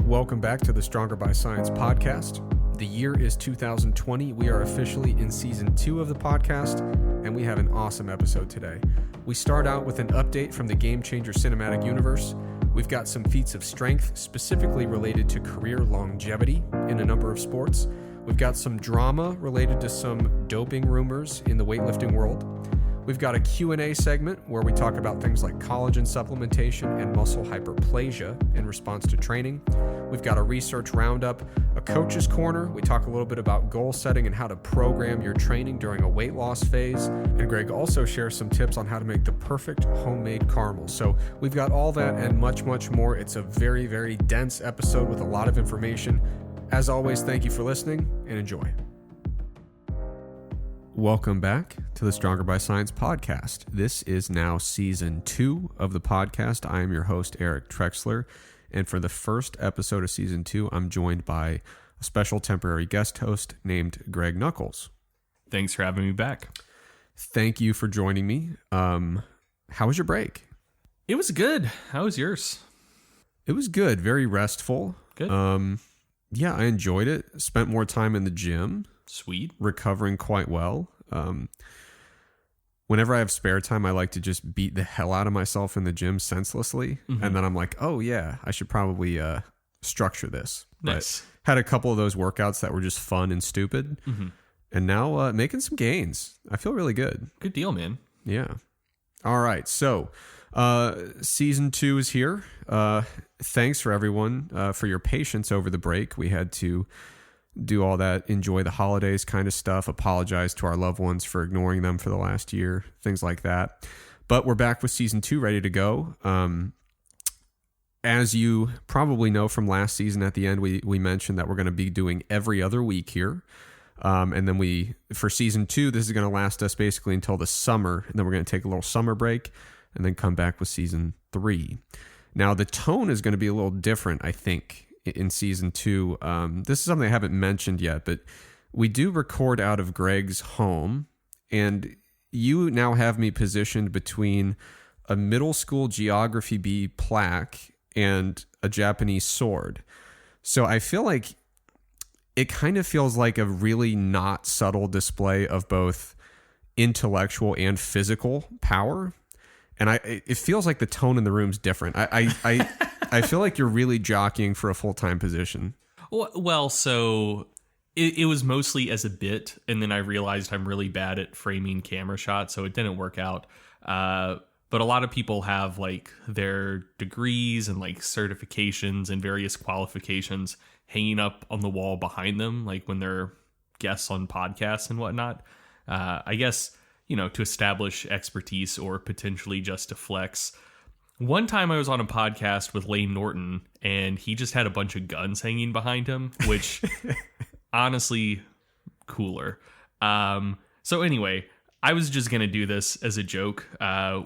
Welcome back to the Stronger by Science podcast. The year is 2020. We are officially in season 2 of the podcast, and we have an awesome episode today. We start out with an update from the Game Changer cinematic universe. We've got some feats of strength specifically related to career longevity in a number of sports. We've got some drama related to some doping rumors in the weightlifting world. We've got a Q&A segment where we talk about things like collagen supplementation and muscle hyperplasia in response to training. We've got a research roundup, a coach's corner. We talk a little bit about goal setting and how to program your training during a weight loss phase. And Greg also shares some tips on how to make the perfect homemade caramel. So we've got all that and much, much more. It's a very, very dense episode with a lot of information. As always, thank you for listening and enjoy. Welcome back to the Stronger by Science podcast. This is now season 2 of the podcast. I am your host, Eric Trexler. And for the first episode of season 2, I'm joined by a special temporary guest host named Greg Nuckols. Thanks for having me back. Thank you for joining me. How was your break? It was good. How was yours? It was good. Very restful. Good. Yeah, I enjoyed it. Spent more time in the gym. Sweet. Recovering quite well. Whenever I have spare time, I like to just beat the hell out of myself in the gym senselessly. Mm-hmm. And then I'm like, oh yeah, I should probably structure this. Nice. But had a couple of those workouts that were just fun and stupid. Mm-hmm. And now making some gains. I feel really good. Good deal, man. Yeah. All right. So season 2 is here. Thanks for everyone for your patience over the break. We had to do all that enjoy the holidays kind of stuff, apologize to our loved ones for ignoring them for the last year, things like that. But we're back with season 2 ready to go. As you probably know from last season, at the end, we mentioned that we're going to be doing every other week here. And then for season 2, this is going to last us basically until the summer. And then we're going to take a little summer break and then come back with season 3. Now, the tone is going to be a little different, I think, in season 2. This is something I haven't mentioned yet, but we do record out of Greg's home, and you now have me positioned between a middle school geography B plaque and a Japanese sword. So I feel like it kind of feels like a really not subtle display of both intellectual and physical power. And it feels like the tone in the room's different. I feel like you're really jockeying for a full-time position. Well, so it was mostly as a bit, and then I realized I'm really bad at framing camera shots, so it didn't work out. But a lot of people have like their degrees and like certifications and various qualifications hanging up on the wall behind them, like when they're guests on podcasts and whatnot. I guess, to establish expertise or potentially just to flex. One time I was on a podcast with Lane Norton, and he just had a bunch of guns hanging behind him, which honestly, cooler. So anyway, I was just going to do this as a joke.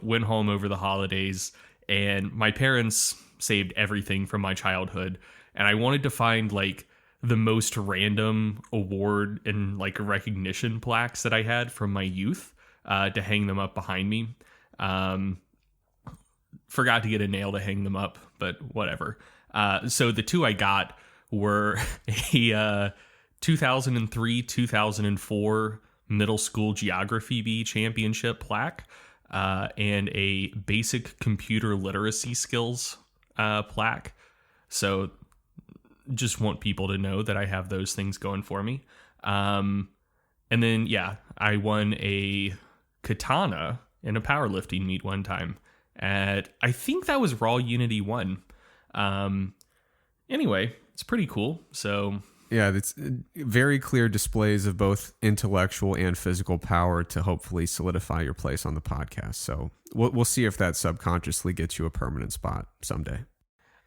Went home over the holidays, and my parents saved everything from my childhood. And I wanted to find like the most random award and like recognition plaques that I had from my youth to hang them up behind me. Forgot to get a nail to hang them up, but whatever. So the 2 I got were a 2003-2004 middle school geography B championship plaque and a basic computer literacy skills plaque. So just want people to know that I have those things going for me. And then, yeah, I won a katana in a powerlifting meet one time. I think that was Raw Unity 1. Anyway, it's pretty cool. So yeah, it's very clear displays of both intellectual and physical power to hopefully solidify your place on the podcast. So we'll see if that subconsciously gets you a permanent spot someday.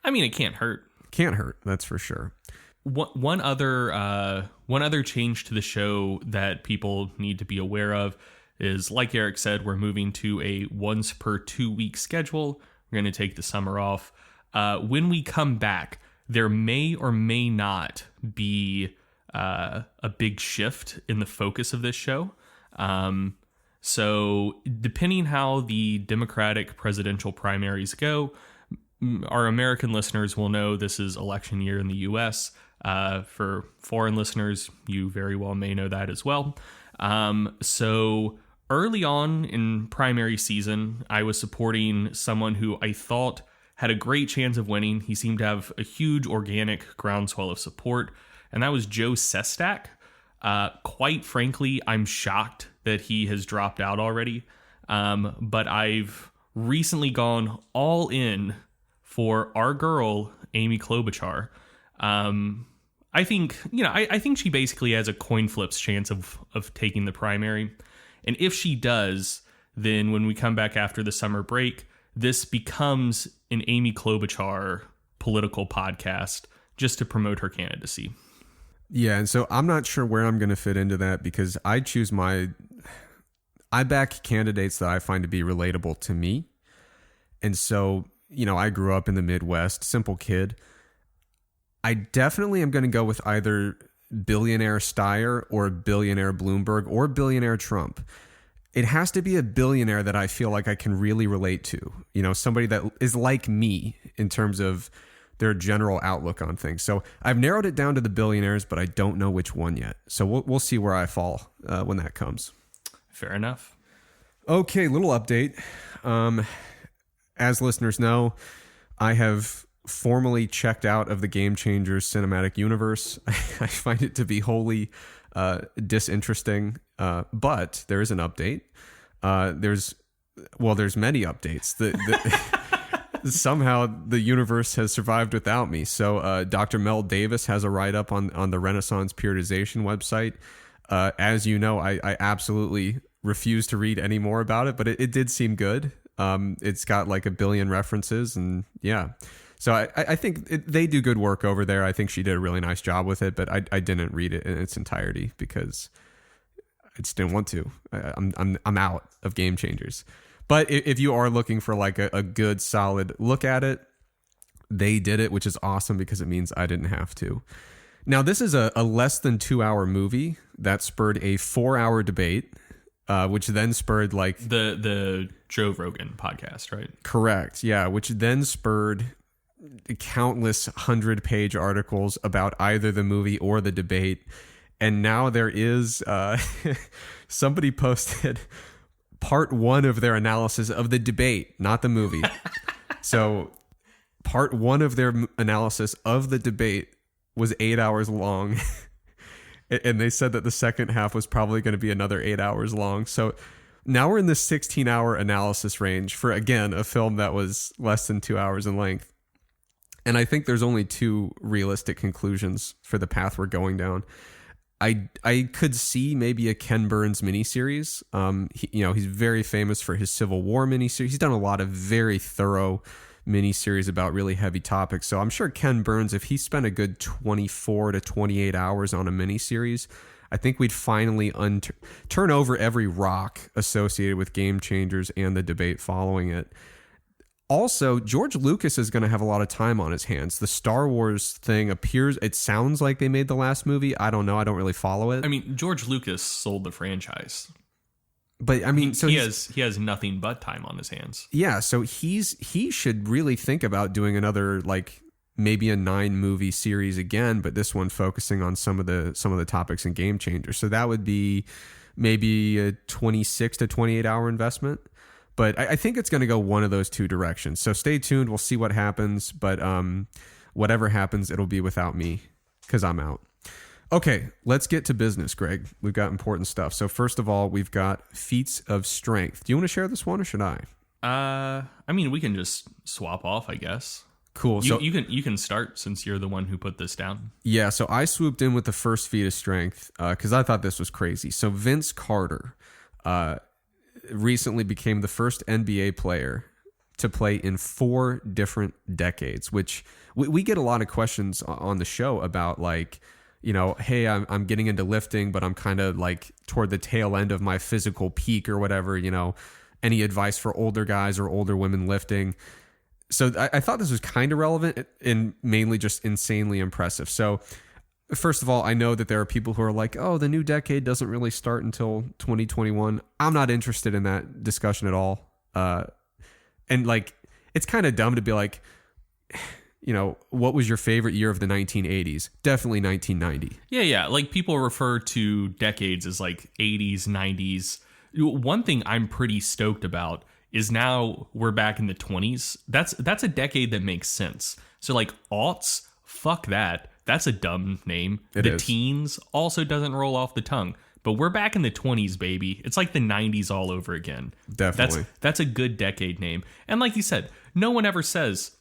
I mean, it can't hurt. Can't hurt, that's for sure. One other change to the show that people need to be aware of is, like Eric said, we're moving to a once per 2 week schedule. We're going to take the summer off. When we come back, there may or may not be a big shift in the focus of this show. So depending how the Democratic presidential primaries go, our American listeners will know this is election year in the U.S. For foreign listeners, you very well may know that as well. So early on in primary season, I was supporting someone who I thought had a great chance of winning. He seemed to have a huge organic groundswell of support, and that was Joe Sestak. Quite frankly, I'm shocked that he has dropped out already, but I've recently gone all in for our girl, Amy Klobuchar. I think, I think she basically has a coin flip's chance of taking the primary. And if she does, then when we come back after the summer break, this becomes an Amy Klobuchar political podcast just to promote her candidacy. Yeah, and so I'm not sure where I'm going to fit into that because I back candidates that I find to be relatable to me. And so, I grew up in the Midwest, simple kid. I definitely am going to go with either billionaire Steyer or billionaire Bloomberg or billionaire Trump. It has to be a billionaire that I feel like I can really relate to. Somebody that is like me in terms of their general outlook on things. So I've narrowed it down to the billionaires, but I don't know which one yet. So we'll see where I fall when that comes. Fair enough. Okay, little update. As listeners know, I have formally checked out of the Game Changers cinematic universe. I find it to be wholly disinteresting, but there is an update. There's many updates. Somehow the universe has survived without me. So Dr. Mel Davis has a write-up on the Renaissance periodization website. As you know, I absolutely refuse to read any more about it, but it did seem good. It's got like 1 billion references, and yeah. So I think they do good work over there. I think she did a really nice job with it, but I didn't read it in its entirety because I just didn't want to. I'm out of Game Changers. But if you are looking for like a good solid look at it, they did it, which is awesome because it means I didn't have to. Now this is a less than 2 hour movie that spurred a 4-hour debate, which then spurred like the Joe Rogan podcast, right? Correct. Yeah. Which then spurred countless 100-page articles about either the movie or the debate. And now there is somebody posted part 1 of their analysis of the debate, not the movie. So part 1 of their analysis of the debate was 8 hours long. And they said that the second half was probably going to be another 8 hours long. So now we're in the 16-hour analysis range for, again, a film that was less than 2 hours in length. And I think there's only 2 realistic conclusions for the path we're going down. I could see maybe a Ken Burns miniseries. He's very famous for his Civil War miniseries. He's done a lot of very thorough miniseries about really heavy topics. So I'm sure Ken Burns, if he spent a good 24 to 28 hours on a miniseries, I think we'd finally turn over every rock associated with Game Changers and the debate following it. Also, George Lucas is going to have a lot of time on his hands. The Star Wars thing it sounds like they made the last movie. I don't know. I don't really follow it. I mean, George Lucas sold the franchise. But I mean, so he has nothing but time on his hands. Yeah, so he should really think about doing another like maybe a 9-movie series again, but this one focusing on some of the topics in Game Changers. So that would be maybe a 26 to 28 hour investment. But I think it's going to go one of those 2 directions. So stay tuned. We'll see what happens. But whatever happens, it'll be without me because I'm out. Okay, let's get to business, Greg. We've got important stuff. So first of all, we've got Feats of Strength. Do you want to share this one or should I? I mean, we can just swap off, I guess. Cool. You can start since you're the one who put this down. Yeah, so I swooped in with the first Feat of Strength because I thought this was crazy. So Vince Carter recently became the first NBA player to play in 4 different decades, which we get a lot of questions on the show about like, hey, I'm getting into lifting, but I'm kind of like toward the tail end of my physical peak or whatever, any advice for older guys or older women lifting. So I thought this was kind of relevant and mainly just insanely impressive. So first of all, I know that there are people who are like, oh, the new decade doesn't really start until 2021. I'm not interested in that discussion at all. And like, it's kind of dumb to be like, what was your favorite year of the 1980s? Definitely 1990. Yeah. Like people refer to decades as like 80s, 90s. One thing I'm pretty stoked about is now we're back in the 20s. That's a decade that makes sense. So like aughts, fuck that. That's a dumb name. The teens also doesn't roll off the tongue. But we're back in the 20s, baby. It's like the 90s all over again. Definitely. That's a good decade name. And like you said, no one ever says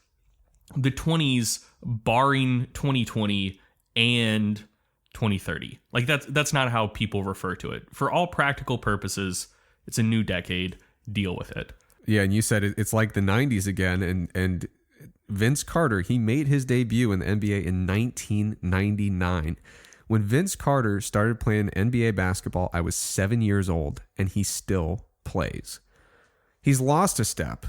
the 20s barring 2020 and 2030. Like that's not how people refer to it. For all practical purposes, it's a new decade. Deal with it. Yeah, and you said it's like the 90s again, and Vince Carter, he made his debut in the NBA in 1999. When Vince Carter started playing NBA basketball, I was 7 years old, and he still plays. He's lost a step.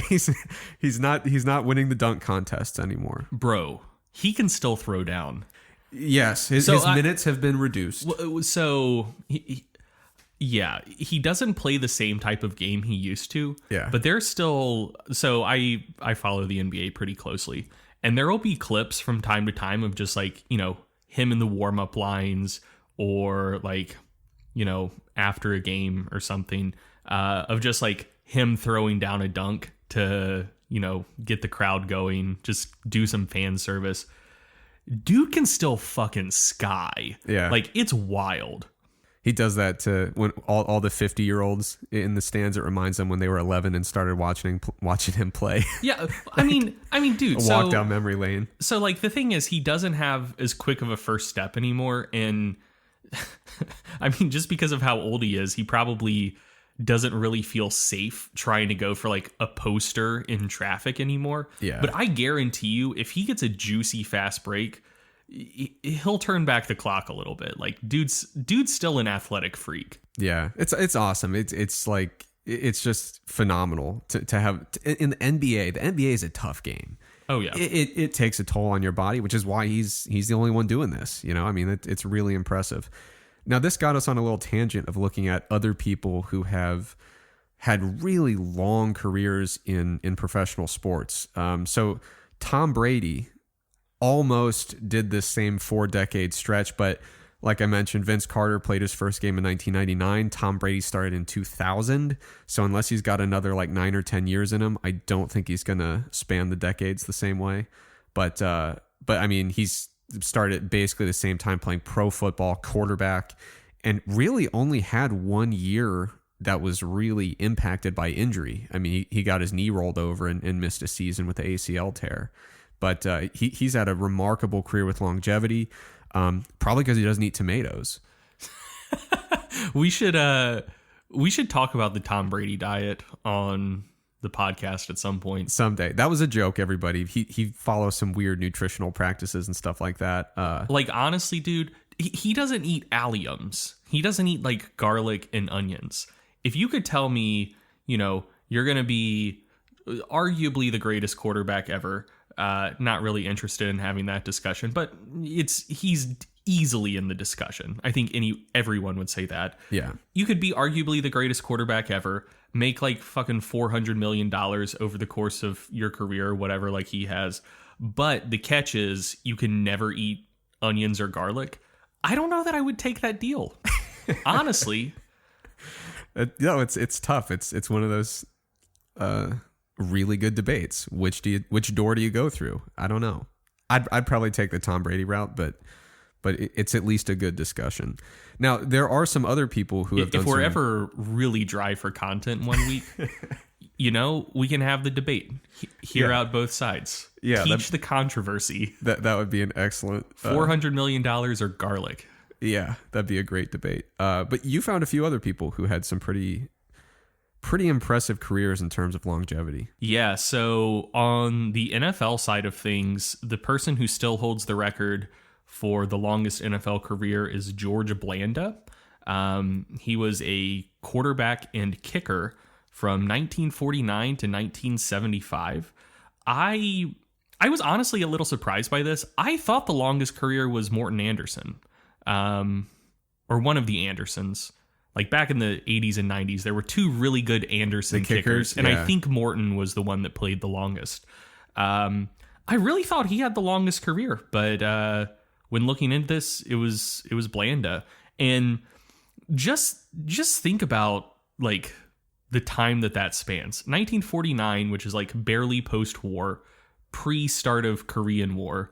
he's not winning the dunk contests anymore. Bro, he can still throw down. Yes, his minutes have been reduced. So he doesn't play the same type of game he used to. Yeah. But there's still... So I follow the NBA pretty closely. And there will be clips from time to time of just like, him in the warm-up lines or like, after a game or something of just like him throwing down a dunk to, get the crowd going, just do some fan service. Dude can still fucking sky. Yeah. Like, it's wild. He does that to when all the 50-year-olds in the stands. It reminds them when they were 11 and started watching him play. Yeah, I mean, dude. A walk down memory lane. So, like, the thing is, he doesn't have as quick of a first step anymore, and I mean, just because of how old he is, he probably doesn't really feel safe trying to go for like a poster in traffic anymore. Yeah. But I guarantee you, if he gets a juicy fast break, he'll turn back the clock a little bit. Like dude's still an athletic freak. Yeah, it's awesome. It's like it's just phenomenal to have in the NBA. The NBA is a tough game. Oh yeah, it takes a toll on your body, which is why he's the only one doing this. I mean, it's really impressive. Now, this got us on a little tangent of looking at other people who have had really long careers in professional sports. So Tom Brady almost did this same 4-decade stretch, but like I mentioned, Vince Carter played his first game in 1999. Tom Brady started in 2000. So unless he's got another like 9 or 10 years in him, I don't think he's going to span the decades the same way. But I mean, he's started basically the same time playing pro football, quarterback, and really only had 1 year that was really impacted by injury. I mean, he got his knee rolled over and missed a season with the ACL tear. But he's had a remarkable career with longevity, probably because he doesn't eat tomatoes. We should talk about the Tom Brady diet on the podcast at some point. Someday. That was a joke, everybody. He follows some weird nutritional practices and stuff like that. Like, honestly, dude, he doesn't eat alliums. He doesn't eat, like, garlic and onions. If you could tell me, you're going to be arguably the greatest quarterback ever, not really interested in having that discussion, but he's easily in the discussion. I think everyone would say that. Yeah. You could be arguably the greatest quarterback ever, make like fucking $400 million over the course of your career, whatever, like he has. But the catch is you can never eat onions or garlic. I don't know that I would take that deal. Honestly. No, it's tough. It's one of those really good debates. Which door do you go through? I don't know. I'd probably take the Tom Brady route, but it's at least a good discussion. Now, there are some other people who have done. If we're ever really dry for content one week, we can have the debate. Hear out both sides. Yeah, teach the controversy. That would be an excellent $400 million or garlic. Yeah, that'd be a great debate. But you found a few other people who had some pretty impressive careers in terms of longevity. Yeah, so on the NFL side of things, the person who still holds the record for the longest NFL career is George Blanda. He was a quarterback and kicker from 1949 to 1975. I was honestly a little surprised by this. I thought the longest career was Morton Anderson, or one of the Andersons. Like back in the 80s and 90s, there were two really good Anderson kickers, and I think Morton was the one that played the longest. I really thought he had the longest career, but when looking into this, it was Blanda. And just think about like the time that spans. 1949, which is like barely post-war, pre-start of Korean War.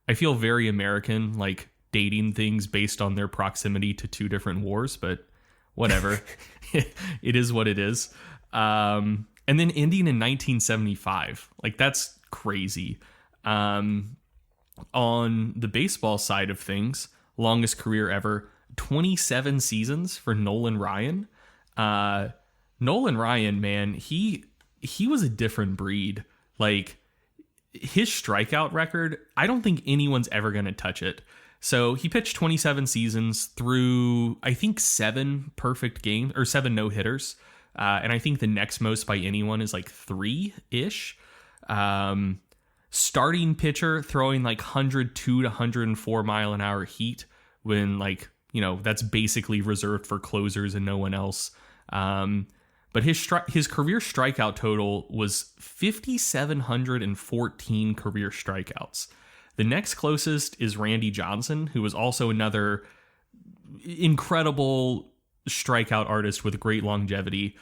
I feel very American, like dating things based on their proximity to two different wars, but whatever. It is what it is. And then ending in 1975. Like, that's crazy. On the baseball side of things, longest career ever, 27 seasons for Nolan Ryan. Nolan Ryan, man, he was a different breed. Like, his strikeout record, I don't think anyone's ever going to touch it. So he pitched 27 seasons through, I think, 7 perfect games, or 7 no-hitters. And I think the next most by anyone is like 3-ish. Starting pitcher, throwing like 102 to 104 mile an hour heat when, like, you know, that's basically reserved for closers and no one else. But his career strikeout total was 5,714 career strikeouts. The next closest is Randy Johnson, who was also another incredible strikeout artist with great longevity.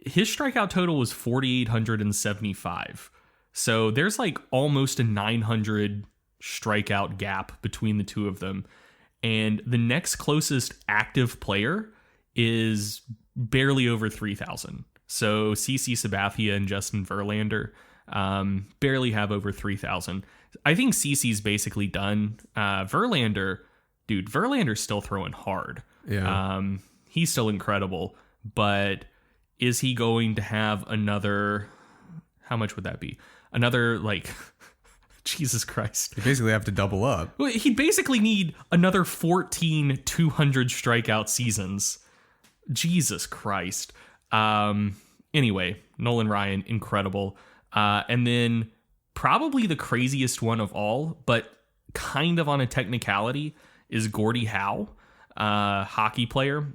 His strikeout total was 4,875. So there's like almost a 900 strikeout gap between the two of them. And the next closest active player is barely over 3,000. So CC Sabathia and Justin Verlander barely have over 3,000. I think CC's basically done. Verlander's still throwing hard. Yeah. He's still incredible. But is he going to have another... How much would that be? Another, like... Jesus Christ. You basically have to double up. Well, he'd basically need another 14 200 strikeout seasons. Jesus Christ. Anyway, Nolan Ryan, incredible. And then probably the craziest one of all, but kind of on a technicality, is Gordie Howe, hockey player.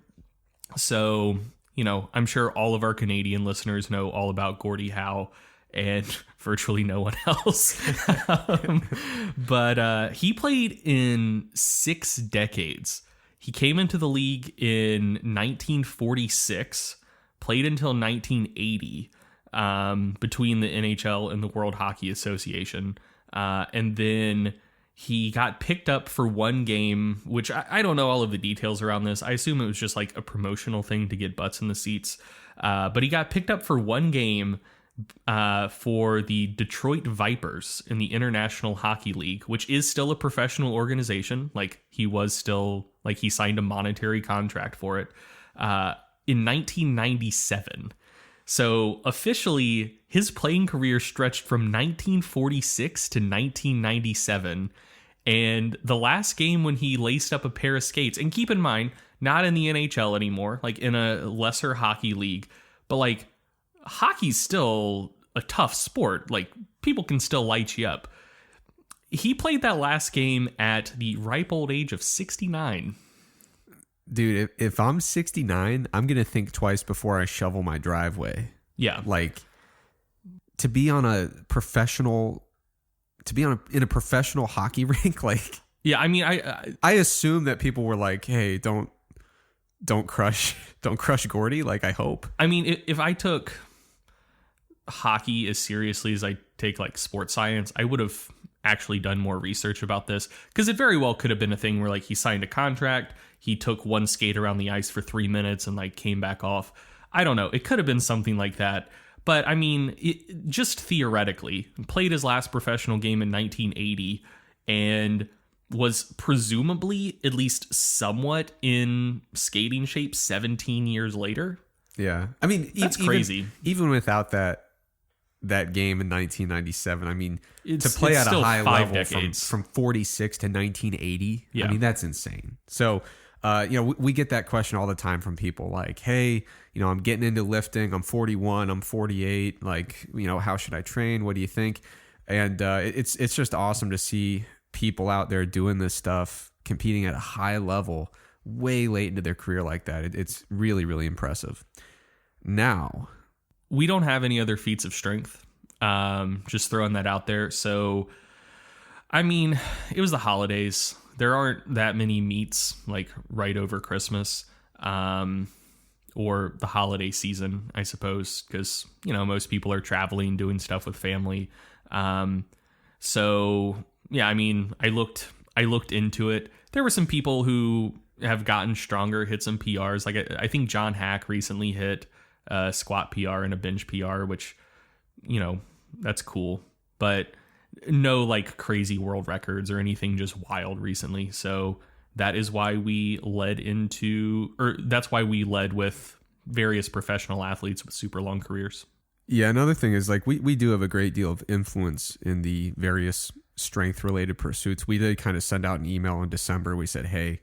So, you know, I'm sure all of our Canadian listeners know all about Gordie Howe, and virtually no one else. But he played in 6 decades. He came into the league in 1946, played until 1980, between the NHL and the World Hockey Association. And then he got picked up for one game, which I don't know all of the details around this. I assume it was just like a promotional thing to get butts in the seats. But he got picked up for one game for the Detroit Vipers in the International Hockey League, which is still a professional organization. Like, he was still, like, he signed a monetary contract for it in 1997. So officially, his playing career stretched from 1946 to 1997. And the last game when he laced up a pair of skates, and keep in mind, not in the NHL anymore, like in a lesser hockey league, but like, hockey's still a tough sport. Like, people can still light you up. He played that last game at the ripe old age of 69. Dude, if I'm 69, I'm going to think twice before I shovel my driveway. Yeah. Like, to be on a professional, in a professional hockey rink, like... Yeah, I mean, I assume that people were like, hey, don't crush Gordie, like, I hope. I mean, if I took hockey as seriously as I take like sports science, I would have actually done more research about this, because it very well could have been a thing where like he signed a contract, he took one skate around the ice for 3 minutes and like came back off. I don't know. It could have been something like that. But I mean, just theoretically, played his last professional game in 1980 and was presumably at least somewhat in skating shape 17 years later. Yeah. I mean, that's crazy. Even without that game in 1997, I mean, to play it's at a still high 5 level decades. from 46 to 1980, yeah. I mean, that's insane. So, we get that question all the time from people like, hey, I'm getting into lifting. I'm 41. I'm 48. Like, how should I train? What do you think? And it's just awesome to see people out there doing this stuff, competing at a high level way late into their career like that. It's really, really impressive. Now, we don't have any other feats of strength. Just throwing that out there. So, I mean, it was the holidays. There aren't that many meets like right over Christmas, or the holiday season, I suppose, because, you know, most people are traveling, doing stuff with family. So yeah, I mean, I looked into it. There were some people who have gotten stronger, hit some PRs. Like I think John Hack recently hit a squat PR and a bench PR, which, you know, that's cool, but no like crazy world records or anything just wild recently. So that is why we led with various professional athletes with super long careers. Yeah, another thing is like we do have a great deal of influence in the various strength related pursuits. We did kind of send out an email in December. We said, hey,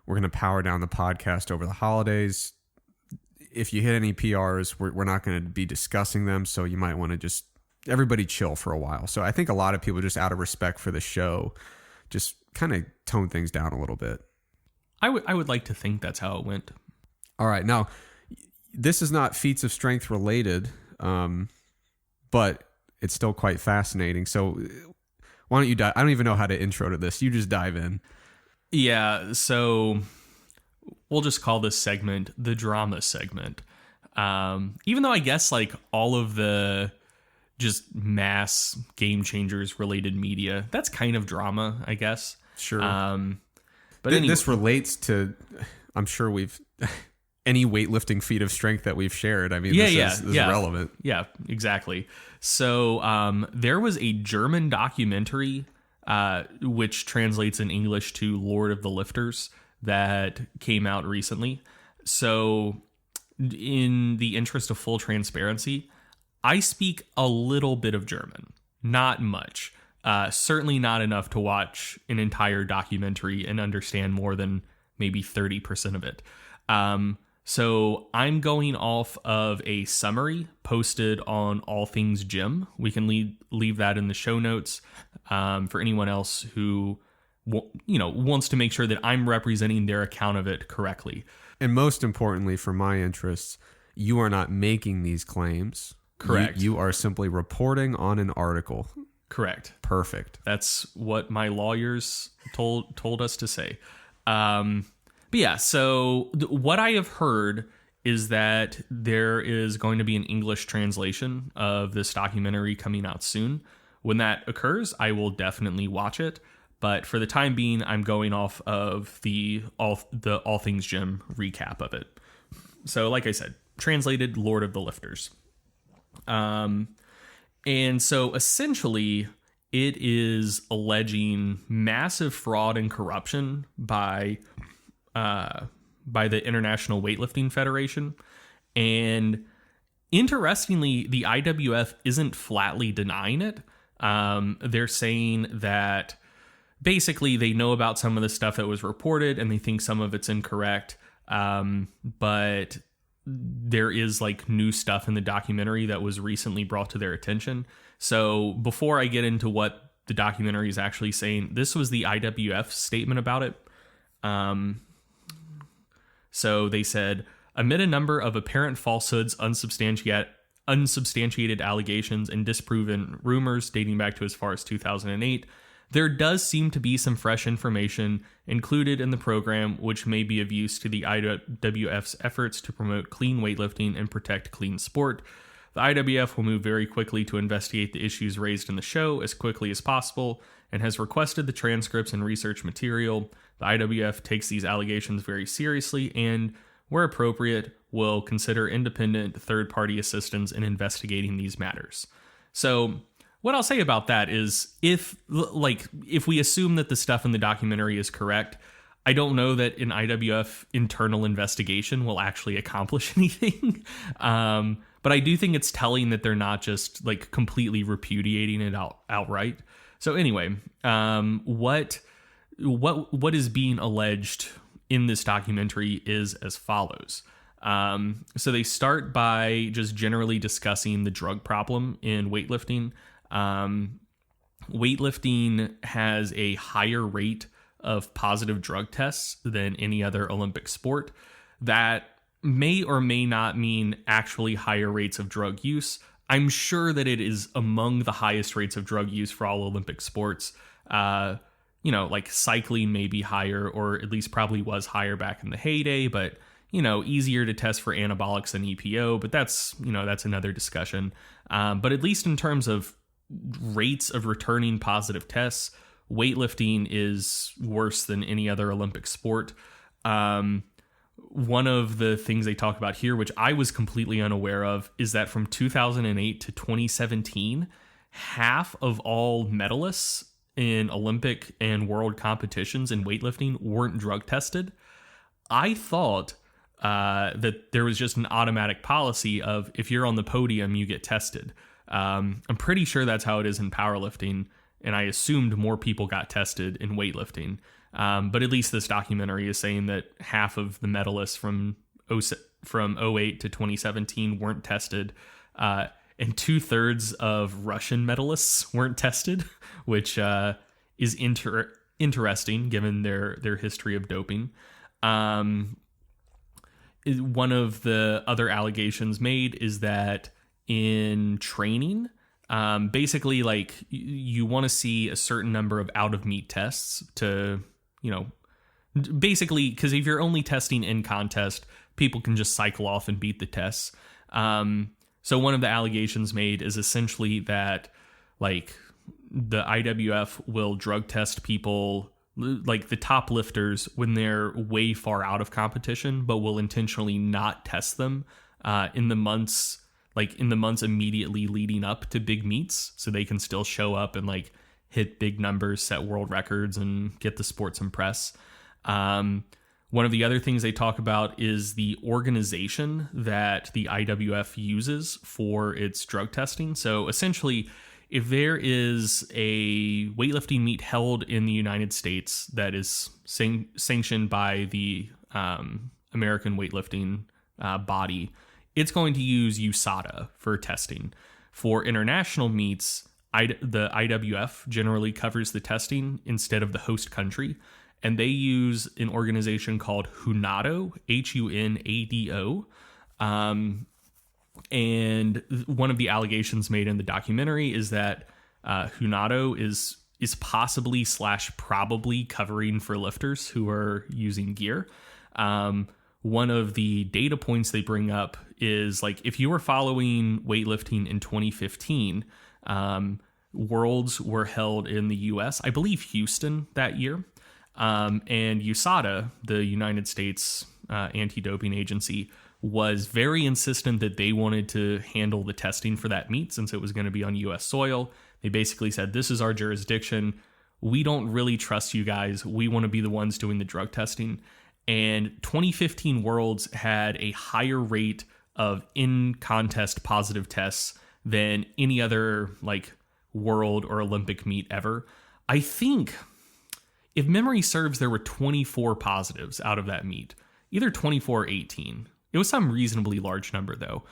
we're going to power down the podcast over the holidays. If you hit any PRs, we're not going to be discussing them. So you might want to just everybody chill for a while. So I think a lot of people, just out of respect for the show, just kind of tone things down a little bit. I would like to think that's how it went. All right. Now, this is not Feats of Strength related, but it's still quite fascinating. So why don't you dive? I don't even know how to intro to this. You just dive in. Yeah. So we'll just call this segment the drama segment. Even though I guess like all of the just mass game changers related media, that's kind of drama, I guess. Sure. But anyway, this relates to, I'm sure any weightlifting feat of strength that we've shared. I mean, this is relevant. Yeah, exactly. So there was a German documentary, which translates in English to Lord of the Lifters, that came out recently. So in the interest of full transparency, I speak a little bit of German, not much. Certainly not enough to watch an entire documentary and understand more than maybe 30% of it. So I'm going off of a summary posted on All Things Gym. We can leave that in the show notes for anyone else who wants to make sure that I'm representing their account of it correctly. And most importantly, for my interests, you are not making these claims. Correct. You are simply reporting on an article. Correct. Perfect. That's what my lawyers told us to say. But yeah, so what I have heard is that there is going to be an English translation of this documentary coming out soon. When that occurs, I will definitely watch it. But for the time being, I'm going off of the All Things Gym recap of it. So like I said, translated Lord of the Lifters. And so essentially it is alleging massive fraud and corruption by the International Weightlifting Federation. And interestingly, the IWF isn't flatly denying it. They're saying that basically they know about some of the stuff that was reported and they think some of it's incorrect. But there is like new stuff in the documentary that was recently brought to their attention. So before I get into what the documentary is actually saying, this was the IWF statement about it. So they said, amid a number of apparent falsehoods, unsubstantiated allegations, and disproven rumors dating back to as far as 2008, there does seem to be some fresh information included in the program which may be of use to the IWF's efforts to promote clean weightlifting and protect clean sport. The IWF will move very quickly to investigate the issues raised in the show as quickly as possible and has requested the transcripts and research material. The IWF takes these allegations very seriously and, where appropriate, will consider independent third-party assistance in investigating these matters. So what I'll say about that is if we assume that the stuff in the documentary is correct, I don't know that an IWF internal investigation will actually accomplish anything. But I do think it's telling that they're not just like completely repudiating it outright. So anyway, what is being alleged in this documentary is as follows. So they start by just generally discussing the drug problem in weightlifting. Weightlifting has a higher rate of positive drug tests than any other Olympic sport. That may or may not mean actually higher rates of drug use. I'm sure that it is among the highest rates of drug use for all Olympic sports. Like cycling may be higher, or at least probably was higher back in the heyday, but easier to test for anabolics than EPO, but that's another discussion. But at least in terms of rates of returning positive tests, weightlifting is worse than any other Olympic sport. One of the things they talk about here, which I was completely unaware of, is that from 2008 to 2017, half of all medalists in Olympic and world competitions in weightlifting weren't drug tested. I thought that there was just an automatic policy of if you're on the podium, you get tested. I'm pretty sure that's how it is in powerlifting, and I assumed more people got tested in weightlifting. But at least this documentary is saying that half of the medalists from 08 to 2017 weren't tested, and 2/3 of Russian medalists weren't tested, which is interesting given their history of doping. One of the other allegations made is that in training, basically, like, you want to see a certain number of out of meet tests to, basically, because if you're only testing in contest, people can just cycle off and beat the tests. So one of the allegations made is essentially that, like, the IWF will drug test people, like the top lifters, when they're way far out of competition, but will intentionally not test them in the months immediately leading up to big meets, so they can still show up and like hit big numbers, set world records, and get the sport some press. One of the other things they talk about is the organization that the IWF uses for its drug testing. So essentially, if there is a weightlifting meet held in the United States that is sanctioned by the American weightlifting body, it's going to use USADA for testing. For international meets, the IWF generally covers the testing instead of the host country, and they use an organization called HUNADO, HUNADO. And one of the allegations made in the documentary is that HUNADO is possibly / probably covering for lifters who are using gear. One of the data points they bring up is, like, if you were following weightlifting in 2015, worlds were held in the US, I believe Houston that year. And USADA, the United States anti-doping agency, was very insistent that they wanted to handle the testing for that meet since it was going to be on US soil. They basically said, this is our jurisdiction. We don't really trust you guys. We want to be the ones doing the drug testing. And 2015 Worlds had a higher rate of in-contest positive tests than any other, like, world or Olympic meet ever. I think, if memory serves, there were 24 positives out of that meet. Either 24 or 18. It was some reasonably large number, though,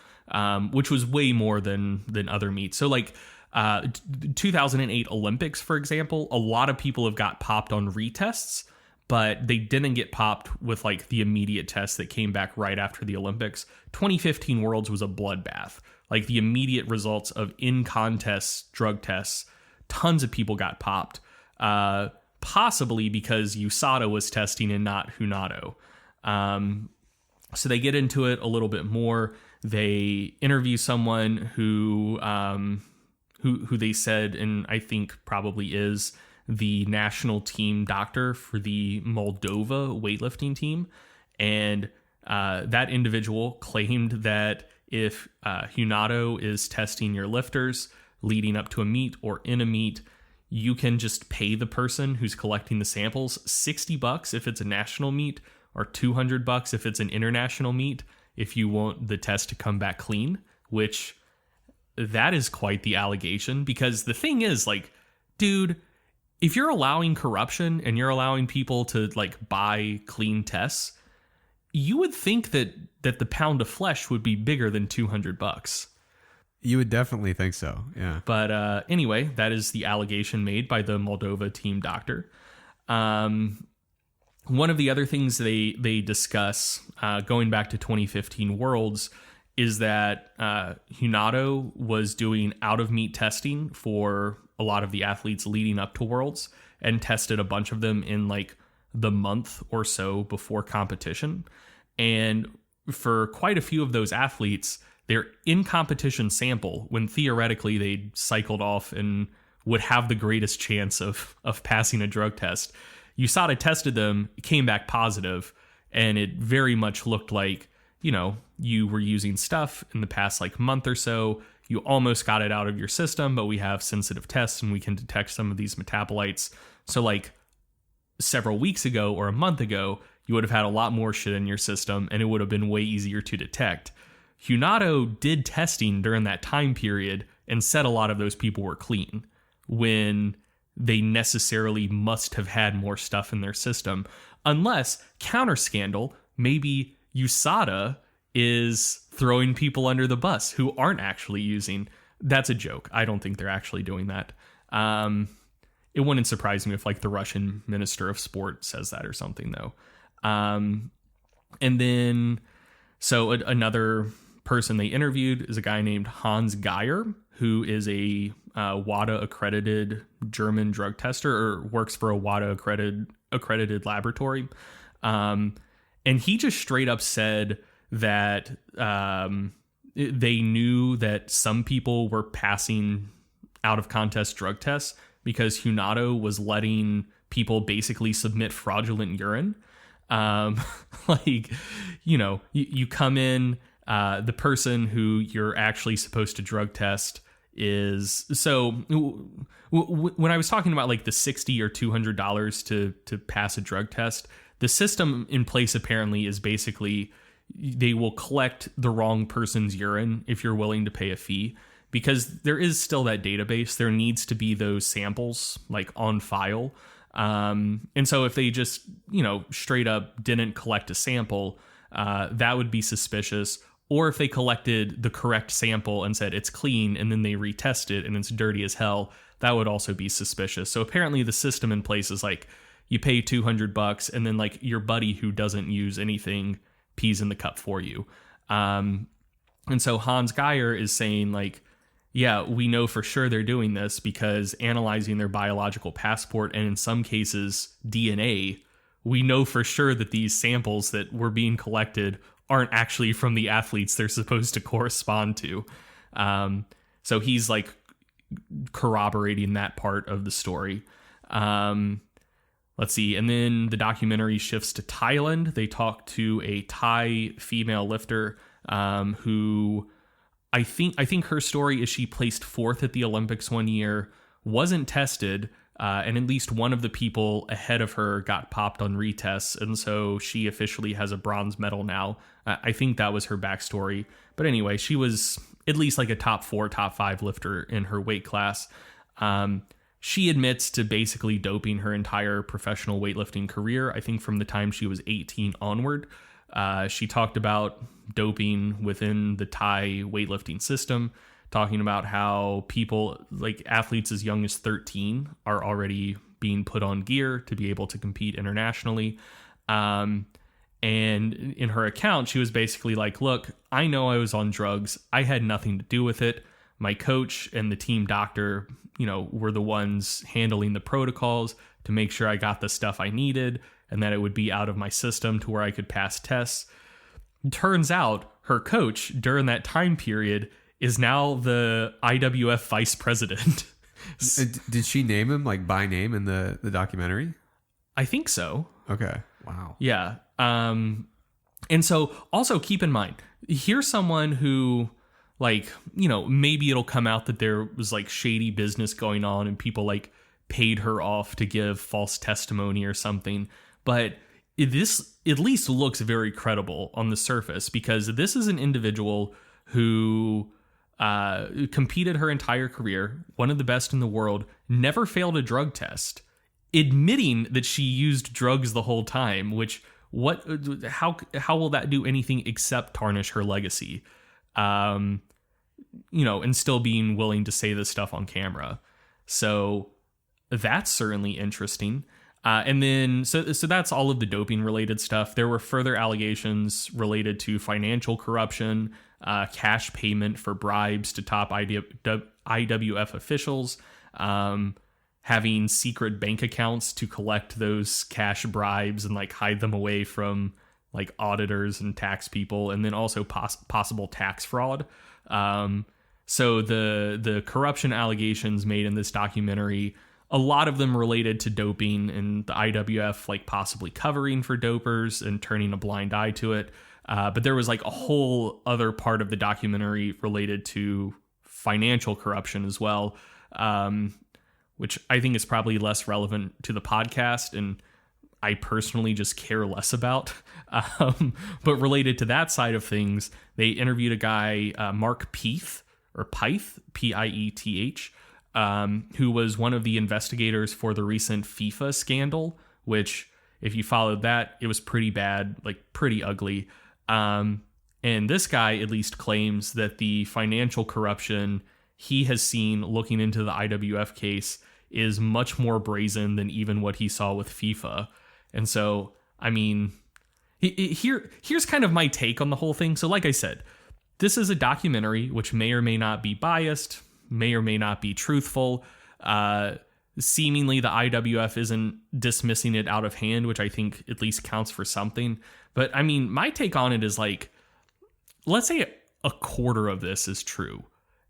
which was way more than other meets. So, like, 2008 Olympics, for example, a lot of people have got popped on retests, but they didn't get popped with, like, the immediate test that came back right after the Olympics. 2015 Worlds was a bloodbath. Like, the immediate results of in-contest drug tests, tons of people got popped, possibly because USADA was testing and not HUNADO. So they get into it a little bit more. They interview someone who they said, and I think probably is, the national team doctor for the Moldova weightlifting team. And that individual claimed that if HUNADO is testing your lifters leading up to a meet or in a meet, you can just pay the person who's collecting the samples $60 if it's a national meet, or $200 if it's an international meet, if you want the test to come back clean, which that is quite the allegation. Because the thing is, like, dude, if you're allowing corruption and you're allowing people to, like, buy clean tests, you would think that the pound of flesh would be bigger than $200. You would definitely think so, yeah. But anyway, that is the allegation made by the Moldova team doctor. One of the other things they discuss, going back to 2015 Worlds, is that Hunato was doing out-of-meet testing for a lot of the athletes leading up to Worlds and tested a bunch of them in like the month or so before competition. And for quite a few of those athletes, their in-competition sample, when theoretically they cycled off and would have the greatest chance of passing a drug test, USADA tested them, came back positive, and it very much looked like, you know, you were using stuff in the past like month or so, you almost got it out of your system, but we have sensitive tests and we can detect some of these metabolites. So like several weeks ago or a month ago, you would have had a lot more shit in your system and it would have been way easier to detect. Hunato did testing during that time period and said a lot of those people were clean when they necessarily must have had more stuff in their system. Unless, counter scandal, maybe USADA is throwing people under the bus who aren't actually using. That's a joke. I don't think they're actually doing that. It wouldn't surprise me if like the Russian Minister of Sport says that or something, though. And then, so another person they interviewed is a guy named Hans Geyer, who is a WADA accredited German drug tester, or works for a WADA accredited laboratory. And he just straight up said that they knew that some people were passing out of contest drug tests because Hunato was letting people basically submit fraudulent urine. Like, you know, you come in, the person who you're actually supposed to drug test is, so when I was talking about like the $60 or $200 to pass a drug test, the system in place apparently is basically they will collect the wrong person's urine if you're willing to pay a fee, because there is still that database. There needs to be those samples like on file. And so if they just, you know, straight up didn't collect a sample, that would be suspicious. Or if they collected the correct sample and said it's clean and then they retest it and it's dirty as hell, that would also be suspicious. So apparently the system in place is like you pay $200 and then like your buddy who doesn't use anything pees in the cup for you. And so Hans Geyer is saying like, yeah, we know for sure they're doing this because analyzing their biological passport and in some cases DNA, we know for sure that these samples that were being collected aren't actually from the athletes they're supposed to correspond to. So he's like corroborating that part of the story. Let's see. And then the documentary shifts to Thailand. They talk to a Thai female lifter who I think her story is she placed 4th at the Olympics one year, wasn't tested, and at least one of the people ahead of her got popped on retests, and so she officially has a bronze medal now. I think that was her backstory. But anyway, she was at least like a top 4, top 5 lifter in her weight class. She admits to basically doping her entire professional weightlifting career, I think from the time she was 18 onward. She talked about doping within the Thai weightlifting system, talking about how people, like athletes as young as 13, are already being put on gear to be able to compete internationally. And in her account, she was basically like, look, I know I was on drugs. I had nothing to do with it. My coach and the team doctor, you know, were the ones handling the protocols to make sure I got the stuff I needed and that it would be out of my system to where I could pass tests. Turns out her coach during that time period is now the IWF vice president. Did she name him like by name in the documentary? I think so. Okay. Wow. Yeah. And so also keep in mind, here's someone who, like, you know, maybe it'll come out that there was like shady business going on and people like paid her off to give false testimony or something. But this at least looks very credible on the surface, because this is an individual who competed her entire career, one of the best in the world, never failed a drug test, admitting that she used drugs the whole time, which how will that do anything except tarnish her legacy? You know, and still being willing to say this stuff on camera. So that's certainly interesting. And then, so that's all of the doping related stuff. There were further allegations related to financial corruption. cash payment for bribes to top IWF officials, having secret bank accounts to collect those cash bribes and like hide them away from like auditors and tax people, and then also possible tax fraud. So the corruption allegations made in this documentary, a lot of them related to doping and the IWF like possibly covering for dopers and turning a blind eye to it. But there was like a whole other part of the documentary related to financial corruption as well, which I think is probably less relevant to the podcast, and I personally just care less about. But related to that side of things, they interviewed a guy, Mark Pieth, Pieth, who was one of the investigators for the recent FIFA scandal, which, if you followed that, it was pretty bad, like pretty ugly. And this guy at least claims that the financial corruption he has seen looking into the IWF case is much more brazen than even what he saw with FIFA. And so, I mean, here's kind of my take on the whole thing. So like I said, this is a documentary which may or may not be biased, may or may not be truthful. Seemingly the IWF isn't dismissing it out of hand, which I think at least counts for something. But I mean, my take on it is like, let's say a quarter of this is true.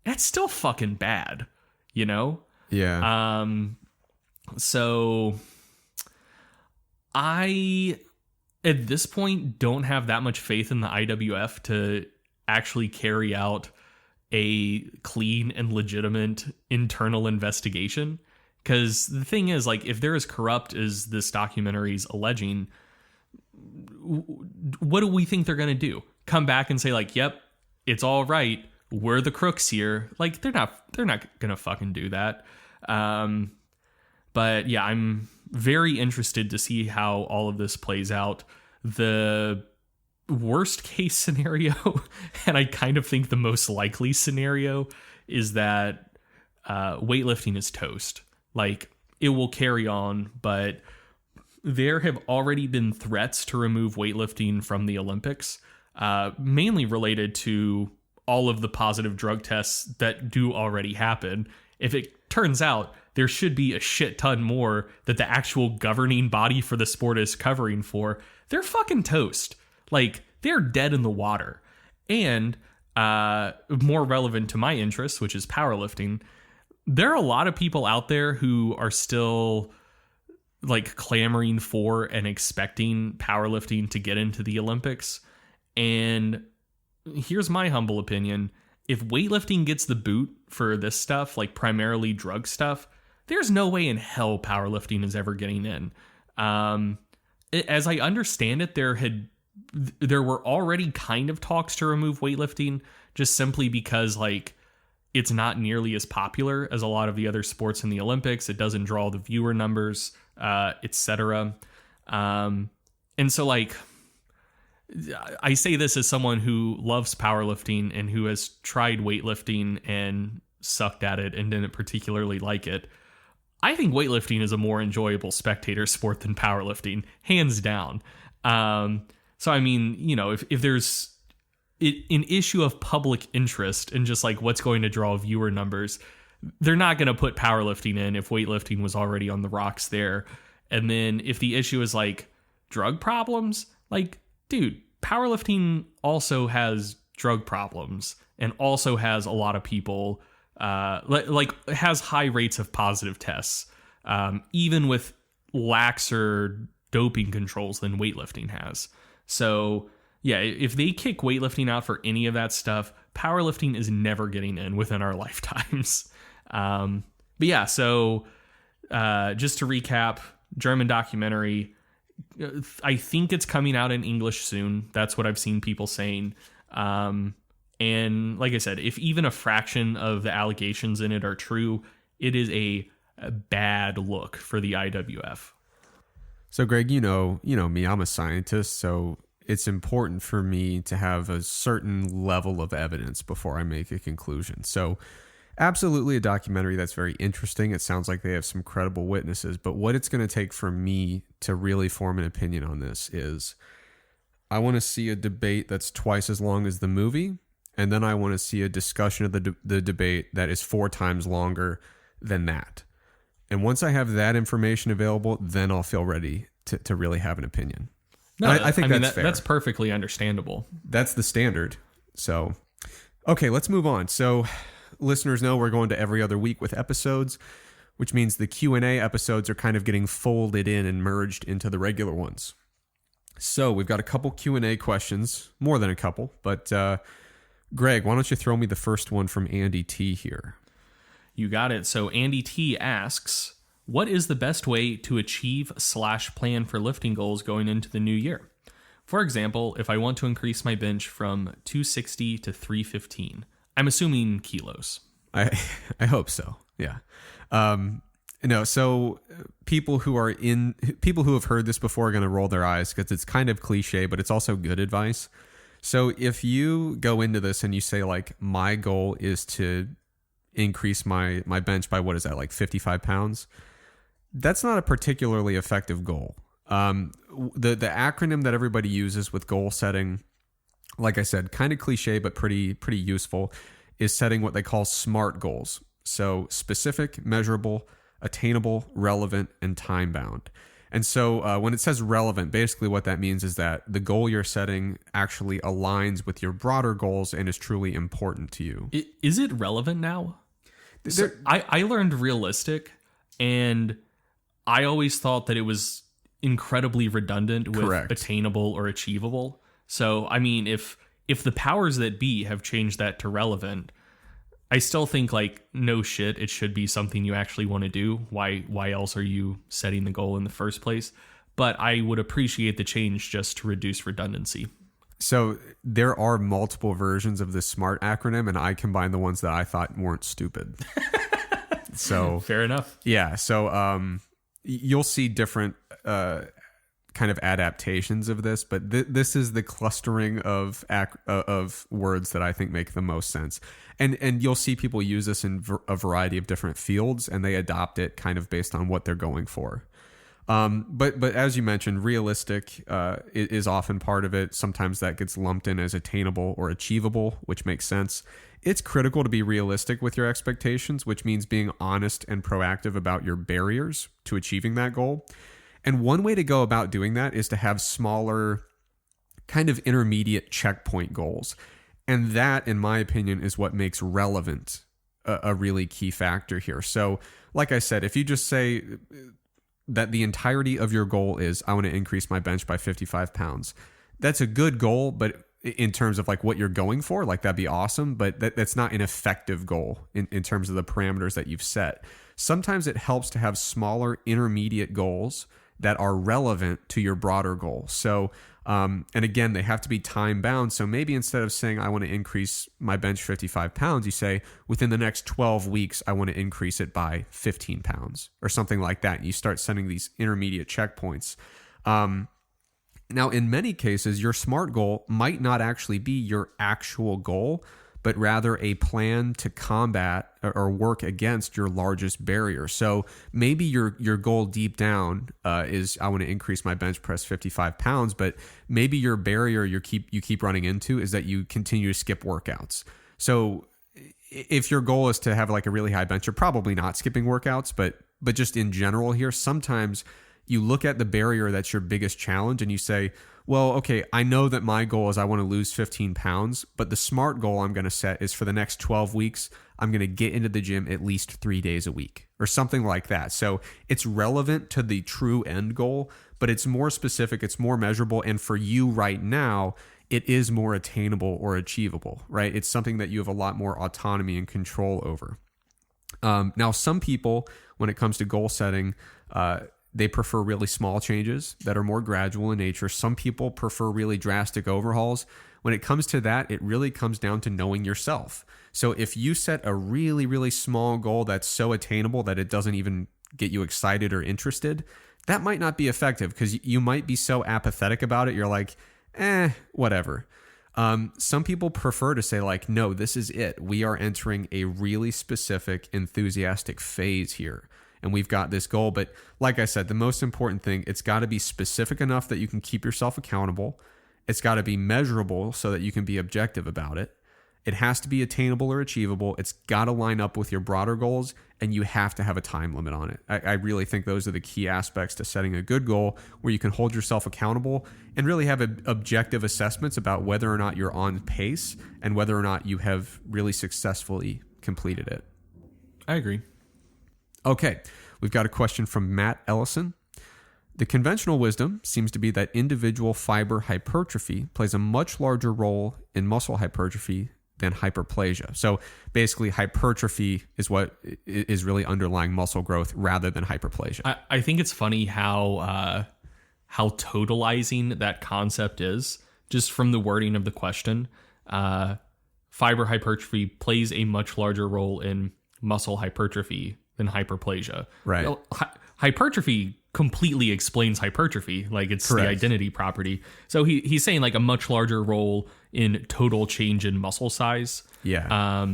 That's still fucking bad, you know? Yeah. So I, at this point, don't have that much faith in the IWF to actually carry out a clean and legitimate internal investigation. Because the thing is, like, if they're as corrupt as this documentary's alleging, what do we think they're going to do? Come back and say, like, yep, it's all right, we're the crooks here. Like, they're not going to fucking do that. But yeah, I'm very interested to see how all of this plays out. The worst case scenario, and I kind of think the most likely scenario, is that weightlifting is toast. Like, it will carry on, but there have already been threats to remove weightlifting from the Olympics, mainly related to all of the positive drug tests that do already happen. If it turns out there should be a shit ton more that the actual governing body for the sport is covering for, they're fucking toast. Like, they're dead in the water. And more relevant to my interests, which is powerlifting, there are a lot of people out there who are still like clamoring for and expecting powerlifting to get into the Olympics. And here's my humble opinion. If weightlifting gets the boot for this stuff, like primarily drug stuff, there's no way in hell powerlifting is ever getting in. As I understand it, there were already kind of talks to remove weightlifting, just simply because like it's not nearly as popular as a lot of the other sports in the Olympics. It doesn't draw the viewer numbers, etc. And so like, I say this as someone who loves powerlifting and who has tried weightlifting and sucked at it and didn't particularly like it. I think weightlifting is a more enjoyable spectator sport than powerlifting, hands down. So, I mean, you know, if there's an issue of public interest and just like what's going to draw viewer numbers, they're not going to put powerlifting in if weightlifting was already on the rocks there. And then if the issue is like drug problems, like, dude, powerlifting also has drug problems and also has a lot of people, has high rates of positive tests, even with laxer doping controls than weightlifting has. So yeah, if they kick weightlifting out for any of that stuff, powerlifting is never getting in within our lifetimes. But yeah, so just to recap, German documentary, I think it's coming out in English soon. That's what I've seen people saying. And like I said, if even a fraction of the allegations in it are true, it is a bad look for the IWF. So Greg, you know me, I'm a scientist, so it's important for me to have a certain level of evidence before I make a conclusion. So absolutely a documentary that's very interesting. It sounds like they have some credible witnesses, but what it's going to take for me to really form an opinion on this is I want to see a debate that's twice as long as the movie, And then I want to see a discussion of the debate that is 4 times longer than that. And once I have that information available, then I'll feel ready to really have an opinion. No, I think that's fair. That's perfectly understandable. That's the standard. So, okay, let's move on. So listeners know we're going to every other week with episodes, which means the Q&A episodes are kind of getting folded in and merged into the regular ones. So we've got a couple Q&A questions, more than a couple, but Greg, why don't you throw me the first one from Andy T here? You got it. So Andy T asks, what is the best way to achieve/plan for lifting goals going into the new year? For example, if I want to increase my bench from 260 to 315, I'm assuming kilos. I hope so. Yeah. So people who have heard this before are going to roll their eyes because it's kind of cliche, but it's also good advice. So if you go into this and you say like, my goal is to increase my bench by, what is that, like 55 pounds? That's not a particularly effective goal. The acronym that everybody uses with goal setting, like I said, kind of cliche, but pretty useful, is setting what they call SMART goals. So specific, measurable, attainable, relevant, and time-bound. And so when it says relevant, basically what that means is that the goal you're setting actually aligns with your broader goals and is truly important to you. Is it relevant now? So I learned realistic, and I always thought that it was incredibly redundant with Correct. Attainable or achievable. So, I mean, if the powers that be have changed that to relevant, I still think, like, no shit, it should be something you actually want to do. Why else are you setting the goal in the first place? But I would appreciate the change just to reduce redundancy. So there are multiple versions of this SMART acronym, and I combined the ones that I thought weren't stupid. So fair enough. Yeah. So you'll see different kind of adaptations of this, but this is the clustering of words that I think make the most sense. And you'll see people use this in a variety of different fields, and they adopt it kind of based on what they're going for. But as you mentioned, realistic is often part of it. Sometimes that gets lumped in as attainable or achievable, which makes sense. It's critical to be realistic with your expectations, which means being honest and proactive about your barriers to achieving that goal. And one way to go about doing that is to have smaller, kind of intermediate checkpoint goals. And that, in my opinion, is what makes relevant a really key factor here. So, like I said, if you just say that the entirety of your goal is, I want to increase my bench by 55 pounds. That's a good goal, but in terms of like what you're going for, like that'd be awesome, but that's not an effective goal in terms of the parameters that you've set. Sometimes it helps to have smaller intermediate goals that are relevant to your broader goal. So, and again, they have to be time bound. So maybe instead of saying, I want to increase my bench 55 pounds, you say, within the next 12 weeks, I want to increase it by 15 pounds or something like that. And you start setting these intermediate checkpoints. Now, in many cases, your SMART goal might not actually be your actual goal, but rather a plan to combat or work against your largest barrier. So maybe your goal deep down is, I want to increase my bench press 55 pounds, but maybe your barrier you keep running into is that you continue to skip workouts. So if your goal is to have like a really high bench, you're probably not skipping workouts, but just in general here, sometimes you look at the barrier that's your biggest challenge and you say, well, okay, I know that my goal is I want to lose 15 pounds, but the SMART goal I'm going to set is for the next 12 weeks, I'm going to get into the gym at least 3 days a week or something like that. So it's relevant to the true end goal, but it's more specific, it's more measurable. And for you right now, it is more attainable or achievable, right? It's something that you have a lot more autonomy and control over. Now, some people, when it comes to goal setting, they prefer really small changes that are more gradual in nature. Some people prefer really drastic overhauls. When it comes to that, it really comes down to knowing yourself. So if you set a really, really small goal that's so attainable that it doesn't even get you excited or interested, that might not be effective because you might be so apathetic about it. You're like, whatever. Some people prefer to say like, no, this is it. We are entering a really specific, enthusiastic phase here. And we've got this goal. But like I said, the most important thing, it's got to be specific enough that you can keep yourself accountable. It's got to be measurable so that you can be objective about it. It has to be attainable or achievable. It's got to line up with your broader goals, and you have to have a time limit on it. I really think those are the key aspects to setting a good goal where you can hold yourself accountable and really have objective assessments about whether or not you're on pace and whether or not you have really successfully completed it. I agree. Okay, we've got a question from Matt Ellison. The conventional wisdom seems to be that individual fiber hypertrophy plays a much larger role in muscle hypertrophy than hyperplasia. So basically, hypertrophy is what is really underlying muscle growth rather than hyperplasia. I think it's funny how totalizing that concept is, just from the wording of the question. Fiber hypertrophy plays a much larger role in muscle hypertrophy than hyperplasia. Right. Well, hypertrophy completely explains hypertrophy, like it's Correct. the identity property. So he's saying like a much larger role in total change in muscle size. Yeah.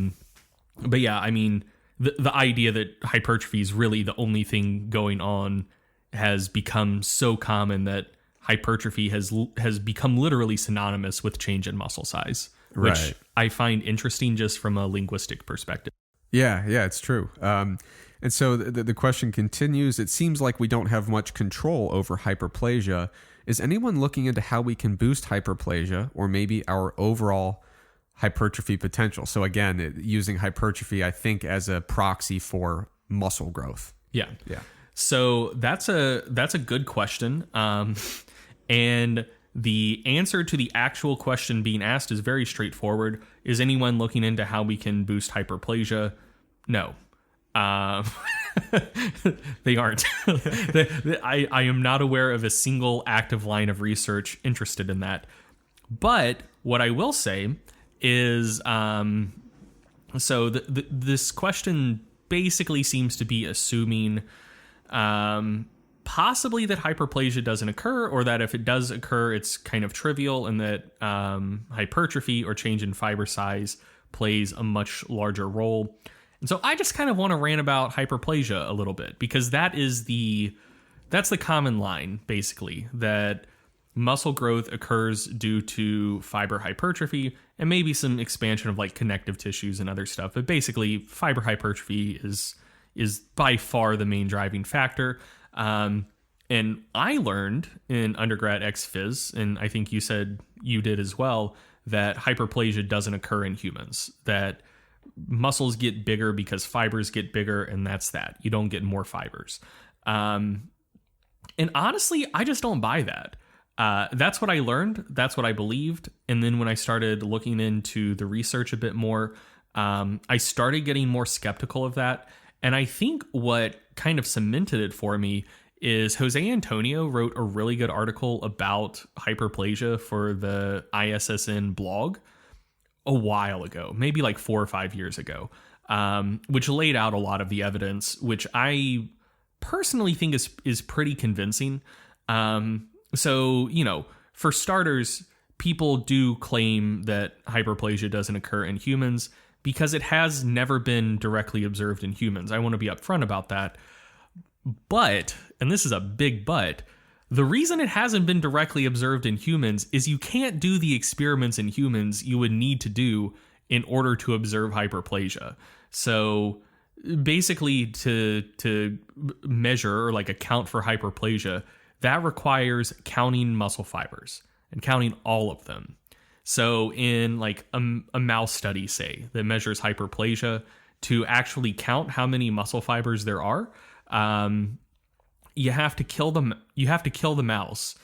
But yeah, I mean, the idea that hypertrophy is really the only thing going on has become so common that hypertrophy has become literally synonymous with change in muscle size, which Right. I find interesting just from a linguistic perspective. Yeah, it's true. And so the question continues. It seems like we don't have much control over hyperplasia. Is anyone looking into how we can boost hyperplasia or maybe our overall hypertrophy potential? So again, using hypertrophy, I think, as a proxy for muscle growth. Yeah. Yeah. So that's a good question. And the answer to the actual question being asked is very straightforward. Is anyone looking into how we can boost hyperplasia? No. They aren't. I am not aware of a single active line of research interested in that. But what I will say is, this question basically seems to be assuming possibly that hyperplasia doesn't occur, or that if it does occur, it's kind of trivial, and that hypertrophy or change in fiber size plays a much larger role. And so I just kind of want to rant about hyperplasia a little bit, because that's the common line, basically, that muscle growth occurs due to fiber hypertrophy and maybe some expansion of like connective tissues and other stuff. But basically, fiber hypertrophy is by far the main driving factor. And I learned in undergrad ex-phys, and I think you said you did as well, that hyperplasia doesn't occur in humans, that muscles get bigger because fibers get bigger, and that's that. You don't get more fibers. And honestly, I just don't buy that. That's what I learned. That's what I believed. And then when I started looking into the research a bit more, I started getting more skeptical of that. And I think what kind of cemented it for me is Jose Antonio wrote a really good article about hyperplasia for the ISSN blog a while ago, maybe like 4 or 5 years ago, which laid out a lot of the evidence, which I personally think is pretty convincing. So, you know, for starters, people do claim that hyperplasia doesn't occur in humans because it has never been directly observed in humans. I want to be upfront about that. But, and this is a big but, the reason it hasn't been directly observed in humans is you can't do the experiments in humans you would need to do in order to observe hyperplasia. So basically, to measure or like account for hyperplasia, that requires counting muscle fibers and counting all of them. So in like a mouse study, say, that measures hyperplasia, to actually count how many muscle fibers there are, you have to kill them. You have to kill the mouse.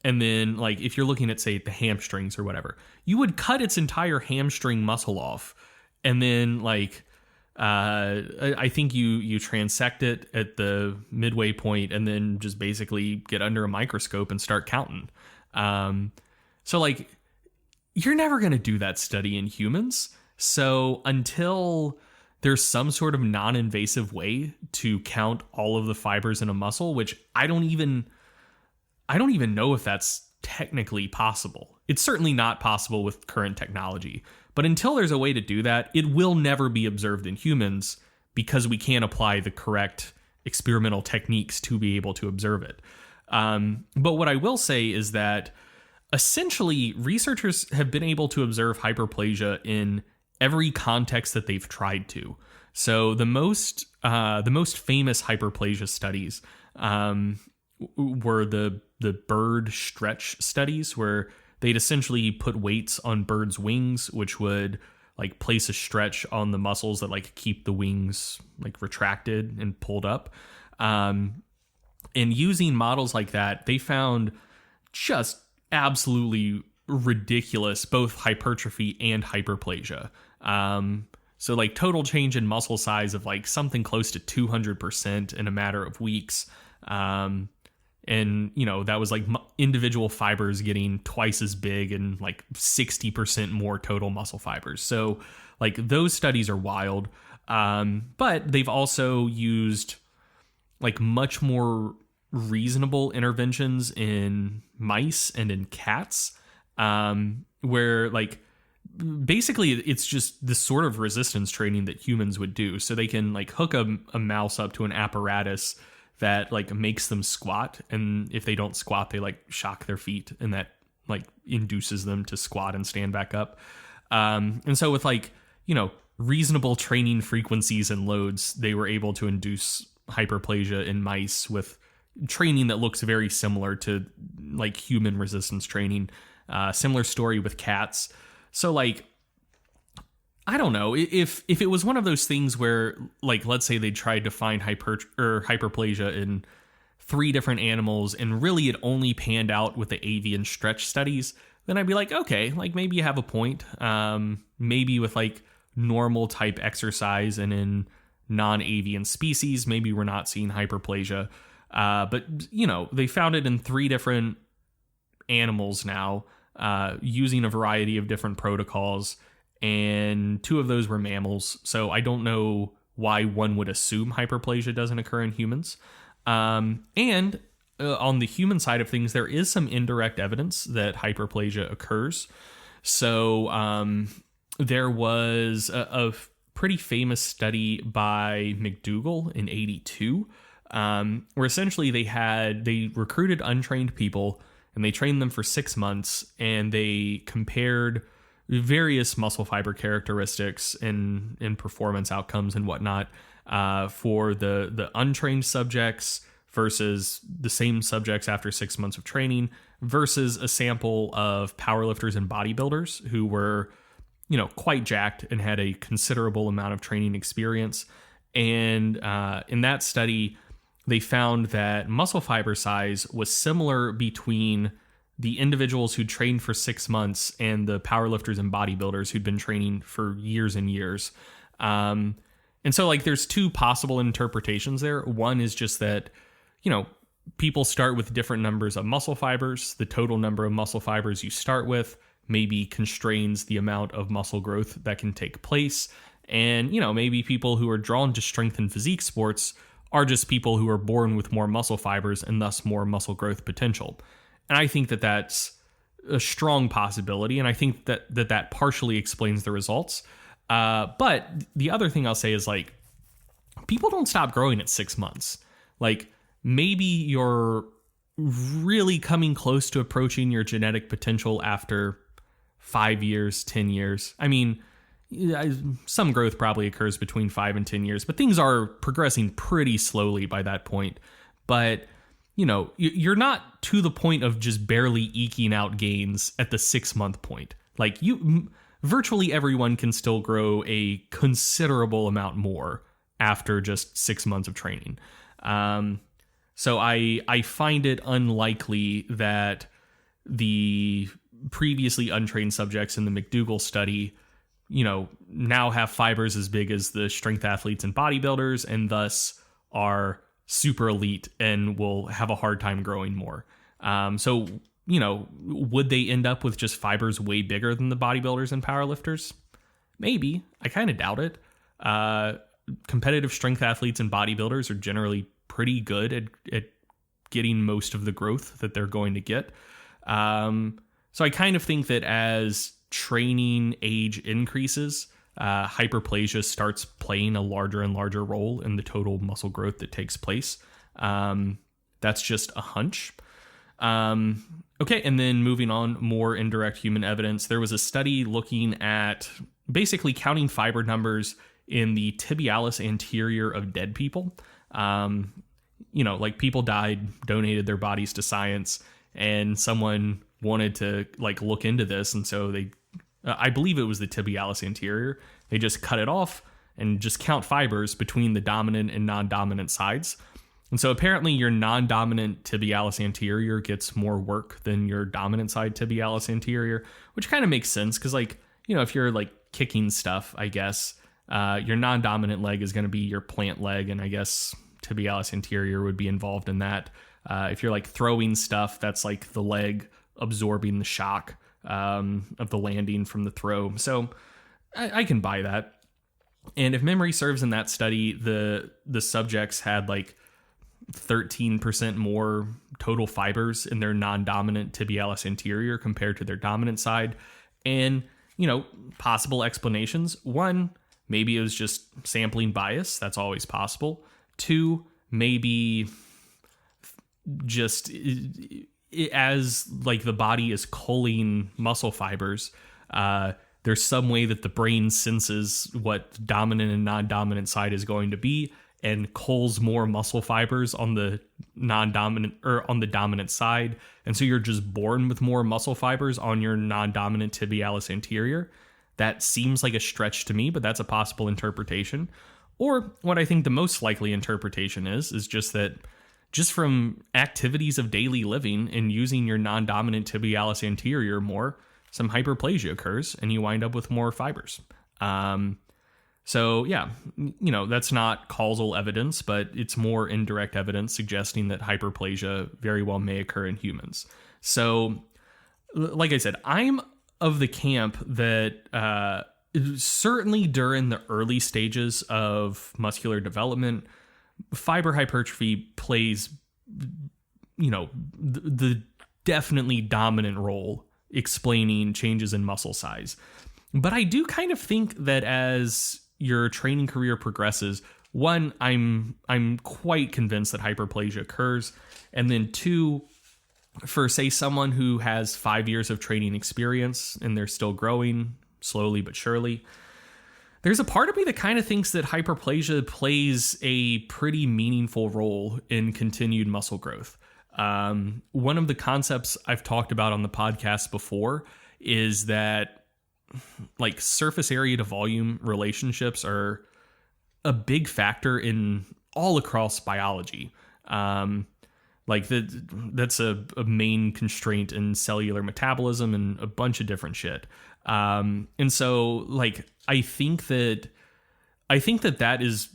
And then, like, if you're looking at, say, the hamstrings or whatever, you would cut its entire hamstring muscle off. And then, like, I think you transect it at the midway point and then just basically get under a microscope and start counting. So, like, you're never going to do that study in humans. So until there's some sort of non-invasive way to count all of the fibers in a muscle, which I don't even know if that's technically possible. It's certainly not possible with current technology. But until there's a way to do that, it will never be observed in humans because we can't apply the correct experimental techniques to be able to observe it. But what I will say is that essentially researchers have been able to observe hyperplasia in every context that they've tried to. So the most famous hyperplasia studies were the bird stretch studies, where they'd essentially put weights on birds' wings, which would like place a stretch on the muscles that like keep the wings like retracted and pulled up. And using models like that, they found just absolutely ridiculous both hypertrophy and hyperplasia. So like total change in muscle size of like something close to 200% in a matter of weeks. And, that was like individual fibers getting twice as big and like 60% more total muscle fibers. So like those studies are wild. But they've also used like much more reasonable interventions in mice and in cats, where like basically it's just this sort of resistance training that humans would do. So they can like hook a mouse up to an apparatus that like makes them squat, and if they don't squat, they like shock their feet, and that like induces them to squat and stand back up. And so with like, reasonable training frequencies and loads, they were able to induce hyperplasia in mice with training that looks very similar to like human resistance training. Similar story with cats. So like, I don't know if it was one of those things where like, let's say they tried to find hyperplasia in 3 different animals and really it only panned out with the avian stretch studies, then I'd be like, okay, like maybe you have a point. Maybe with like normal type exercise and in non-avian species, maybe we're not seeing hyperplasia. But they found it in 3 different animals now, using a variety of different protocols, and 2 of those were mammals. So I don't know why one would assume hyperplasia doesn't occur in humans. And on the human side of things, there is some indirect evidence that hyperplasia occurs. So there was a pretty famous study by McDougall in 1982, where essentially they recruited untrained people and they trained them for 6 months, and they compared various muscle fiber characteristics and performance outcomes and whatnot for the untrained subjects versus the same subjects after 6 months of training versus a sample of powerlifters and bodybuilders who were, quite jacked and had a considerable amount of training experience. And in that study, they found that muscle fiber size was similar between the individuals who trained for 6 months and the powerlifters and bodybuilders who'd been training for years and years. And so like there's 2 possible interpretations there. One is just that, people start with different numbers of muscle fibers. The total number of muscle fibers you start with maybe constrains the amount of muscle growth that can take place. And, maybe people who are drawn to strength and physique sports are just people who are born with more muscle fibers and thus more muscle growth potential. And I think that that's a strong possibility, and I think that partially explains the results. But the other thing I'll say is like, people don't stop growing at 6 months. Like maybe you're really coming close to approaching your genetic potential after 5 years, 10 years. I mean, some growth probably occurs between 5 and 10 years, but things are progressing pretty slowly by that point. But you're not to the point of just barely eking out gains at the 6 month point. Like virtually everyone can still grow a considerable amount more after just 6 months of training. So I find it unlikely that the previously untrained subjects in the McDougall study, now have fibers as big as the strength athletes and bodybuilders, and thus are super elite and will have a hard time growing more. So, would they end up with just fibers way bigger than the bodybuilders and powerlifters? Maybe. I kind of doubt it. Competitive strength athletes and bodybuilders are generally pretty good at getting most of the growth that they're going to get. So I kind of think that as training age increases, hyperplasia starts playing a larger and larger role in the total muscle growth that takes place. That's just a hunch. Okay, and then moving on, more indirect human evidence. There was a study looking at basically counting fiber numbers in the tibialis anterior of dead people. Like people died, donated their bodies to science, and someone wanted to like look into this. And so I believe it was the tibialis anterior. They just cut it off and just count fibers between the dominant and non-dominant sides. And so apparently your non-dominant tibialis anterior gets more work than your dominant side tibialis anterior, which kind of makes sense because if you're like kicking stuff, I guess, your non-dominant leg is going to be your plant leg, and I guess tibialis anterior would be involved in that. If you're like throwing stuff, that's like the leg absorbing the shock of the landing from the throw. So I can buy that. And if memory serves in that study, the subjects had like 13% more total fibers in their non-dominant tibialis anterior compared to their dominant side. And, possible explanations. One, maybe it was just sampling bias. That's always possible. Two, maybe just as like the body is culling muscle fibers, there's some way that the brain senses what dominant and non-dominant side is going to be and culls more muscle fibers on the non-dominant or on the dominant side. And so you're just born with more muscle fibers on your non-dominant tibialis anterior. That seems like a stretch to me, but that's a possible interpretation. Or what I think the most likely interpretation is just that just from activities of daily living and using your non-dominant tibialis anterior more, some hyperplasia occurs and you wind up with more fibers. So yeah, that's not causal evidence, but it's more indirect evidence suggesting that hyperplasia very well may occur in humans. So like I said, I'm of the camp that certainly during the early stages of muscular development, fiber hypertrophy plays, the definitely dominant role explaining changes in muscle size. But I do kind of think that as your training career progresses, one, I'm quite convinced that hyperplasia occurs. And then two, for say someone who has 5 years of training experience and they're still growing slowly but surely, there's a part of me that kind of thinks that hyperplasia plays a pretty meaningful role in continued muscle growth. One of the concepts I've talked about on the podcast before is that like surface area to volume relationships are a big factor in all across biology. That's a main constraint in cellular metabolism and a bunch of different shit. And so like, I think that is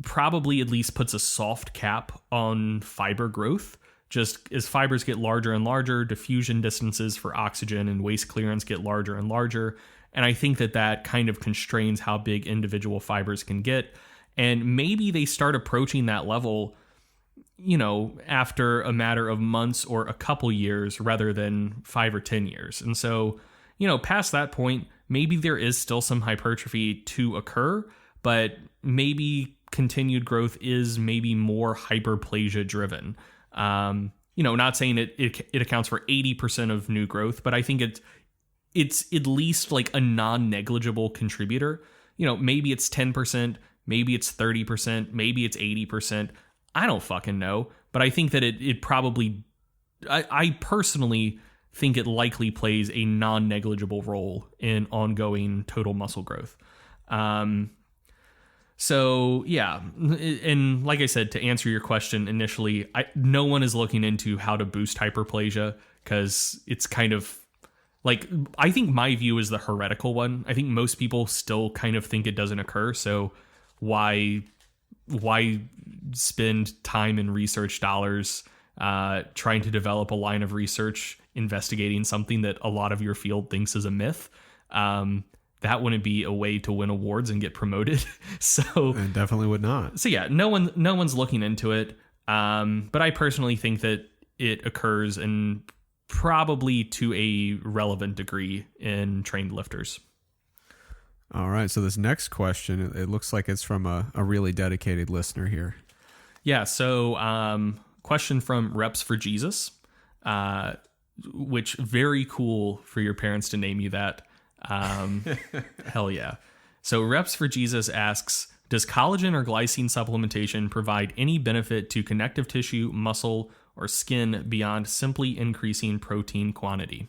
probably at least puts a soft cap on fiber growth. Just as fibers get larger and larger, diffusion distances for oxygen and waste clearance get larger and larger. And I think that kind of constrains how big individual fibers can get. And maybe they start approaching that level, after a matter of months or a couple years rather than 5 or 10 years. And so, past that point, maybe there is still some hypertrophy to occur, but maybe continued growth is maybe more hyperplasia driven. Not saying it accounts for 80% of new growth, but I think it's at least like a non-negligible contributor. Maybe it's 10%, maybe it's 30%, maybe it's 80%. I don't fucking know, but I think that it probably, I personally think it likely plays a non-negligible role in ongoing total muscle growth. So yeah, and like I said, to answer your question initially, no one is looking into how to boost hyperplasia because it's kind of like, I think my view is the heretical one. I think most people still kind of think it doesn't occur. So why spend time and research dollars trying to develop a line of research investigating something that a lot of your field thinks is a myth? That wouldn't be a way to win awards and get promoted. So it definitely would not. So yeah, no one's looking into it. But I personally think that it occurs and probably to a relevant degree in trained lifters. All right. So this next question, it looks like it's from a really dedicated listener here. Yeah. So question from Reps for Jesus, which very cool for your parents to name you that. Hell yeah. So Reps for Jesus asks, does collagen or glycine supplementation provide any benefit to connective tissue, muscle, or skin beyond simply increasing protein quantity?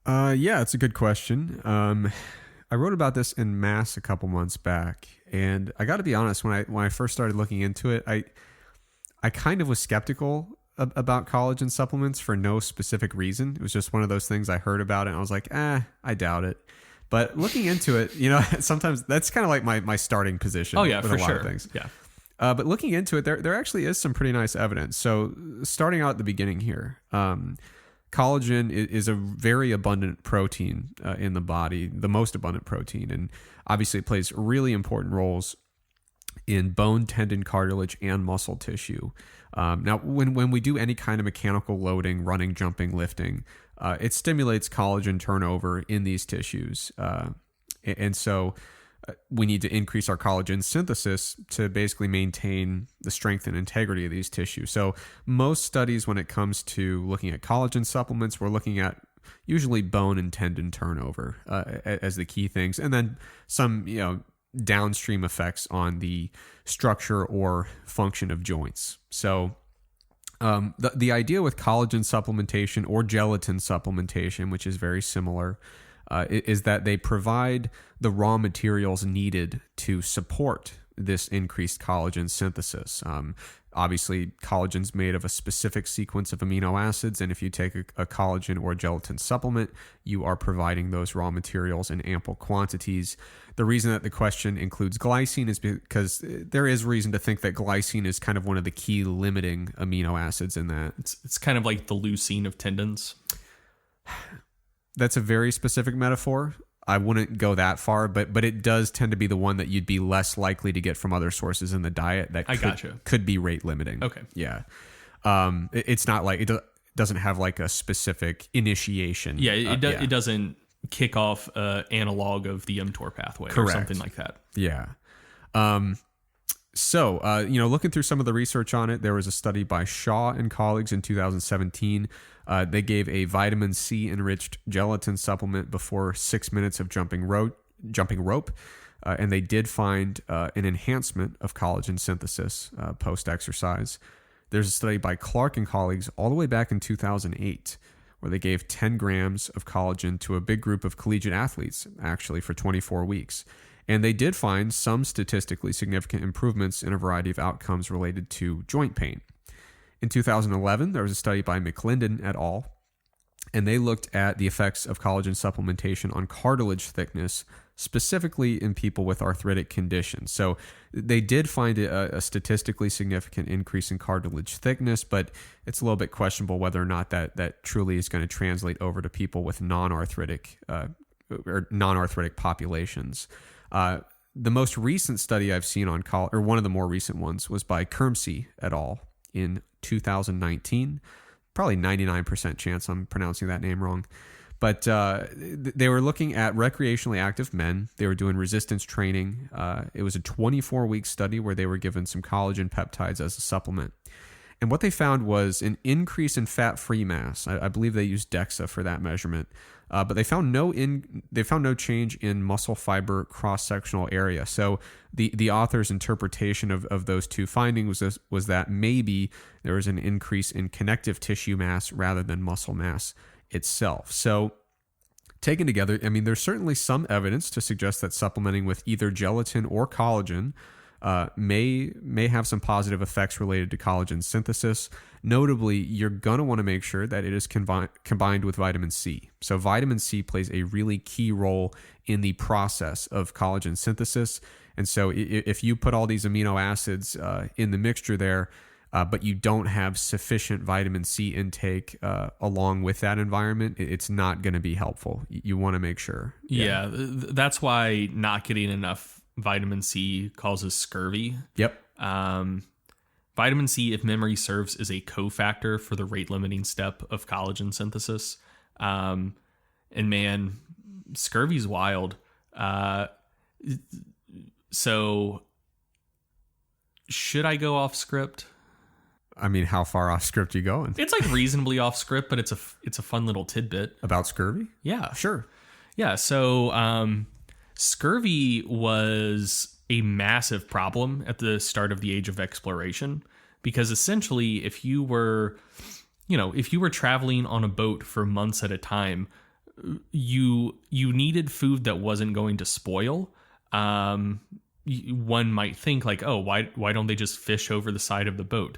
Yeah, it's a good question. I wrote about this in Mass a couple months back, and I got to be honest, when I first started looking into it, I kind of was skeptical about collagen supplements for no specific reason. It was just one of those things I heard about it, and I was like, I doubt it. But looking into it, sometimes that's kind of like my starting position. Oh yeah, with for a lot sure. of things. Yeah. But looking into it, there actually is some pretty nice evidence. So starting out at the beginning here, collagen is a very abundant protein in the body, the most abundant protein, and obviously it plays really important roles in bone, tendon, cartilage, and muscle tissue. Now, when we do any kind of mechanical loading, running, jumping, lifting, it stimulates collagen turnover in these tissues. And so we need to increase our collagen synthesis to basically maintain the strength and integrity of these tissues. So most studies, when it comes to looking at collagen supplements, we're looking at usually bone and tendon turnover as the key things, and then some downstream effects on the structure or function of joints. So the idea with collagen supplementation or gelatin supplementation, which is very similar, is that they provide the raw materials needed to support this increased collagen synthesis. Obviously, collagen's made of a specific sequence of amino acids, and if you take a collagen or a gelatin supplement, you are providing those raw materials in ample quantities. The reason that the question includes glycine is because there is reason to think that glycine is kind of one of the key limiting amino acids in that. It's kind of like the leucine of tendons. That's a very specific metaphor. I wouldn't go that far, but it does tend to be the one that you'd be less likely to get from other sources in the diet that could be rate limiting. Okay. Yeah. It's not like it doesn't have like a specific initiation. Yeah, it doesn't kick off analog of the mTOR pathway. Correct. Or something like that. Yeah. So, looking through some of the research on it, there was a study by Shaw and colleagues in 2017. They gave a vitamin C enriched gelatin supplement before 6 minutes of jumping rope, and they did find an enhancement of collagen synthesis post exercise. There's a study by Clark and colleagues all the way back in 2008 where they gave 10 grams of collagen to a big group of collegiate athletes, actually for 24 weeks. And they did find some statistically significant improvements in a variety of outcomes related to joint pain. In 2011, there was a study by McClendon et al., and they looked at the effects of collagen supplementation on cartilage thickness, specifically in people with arthritic conditions. So they did find a statistically significant increase in cartilage thickness, but it's a little bit questionable whether or not that truly is going to translate over to people with non-arthritic populations. The most recent study I've seen on one of the more recent ones was by Kermsey et al. In 2019. Probably 99% chance I'm pronouncing that name wrong. But they were looking at recreationally active men. They were doing resistance training. It was a 24-week study where they were given some collagen peptides as a supplement. And what they found was an increase in fat-free mass. I believe they used DEXA for that measurement. But they found no change in muscle fiber cross-sectional area. So the author's interpretation of those two findings was that maybe there was an increase in connective tissue mass rather than muscle mass itself. So taken together, I mean, there's certainly some evidence to suggest that supplementing with either gelatin or collagen may have some positive effects related to collagen synthesis. Notably, you're going to want to make sure that it is combined with vitamin C. So vitamin C plays a really key role in the process of collagen synthesis. And so if you put all these amino acids in the mixture there, but you don't have sufficient vitamin C intake along with that environment, it's not going to be helpful. You want to make sure. Yeah, that's why not getting enough vitamin C causes scurvy. Yep. Vitamin C, if memory serves, is a cofactor for the rate-limiting step of collagen synthesis. And man, scurvy's wild. So should I go off script? I mean, how far off script are you going? It's like reasonably off script, but it's a fun little tidbit. About scurvy? Yeah. Sure. Yeah, so scurvy was a massive problem at the start of the age of exploration, because essentially if you were traveling on a boat for months at a time, you needed food that wasn't going to spoil. One might think like, oh, why don't they just fish over the side of the boat?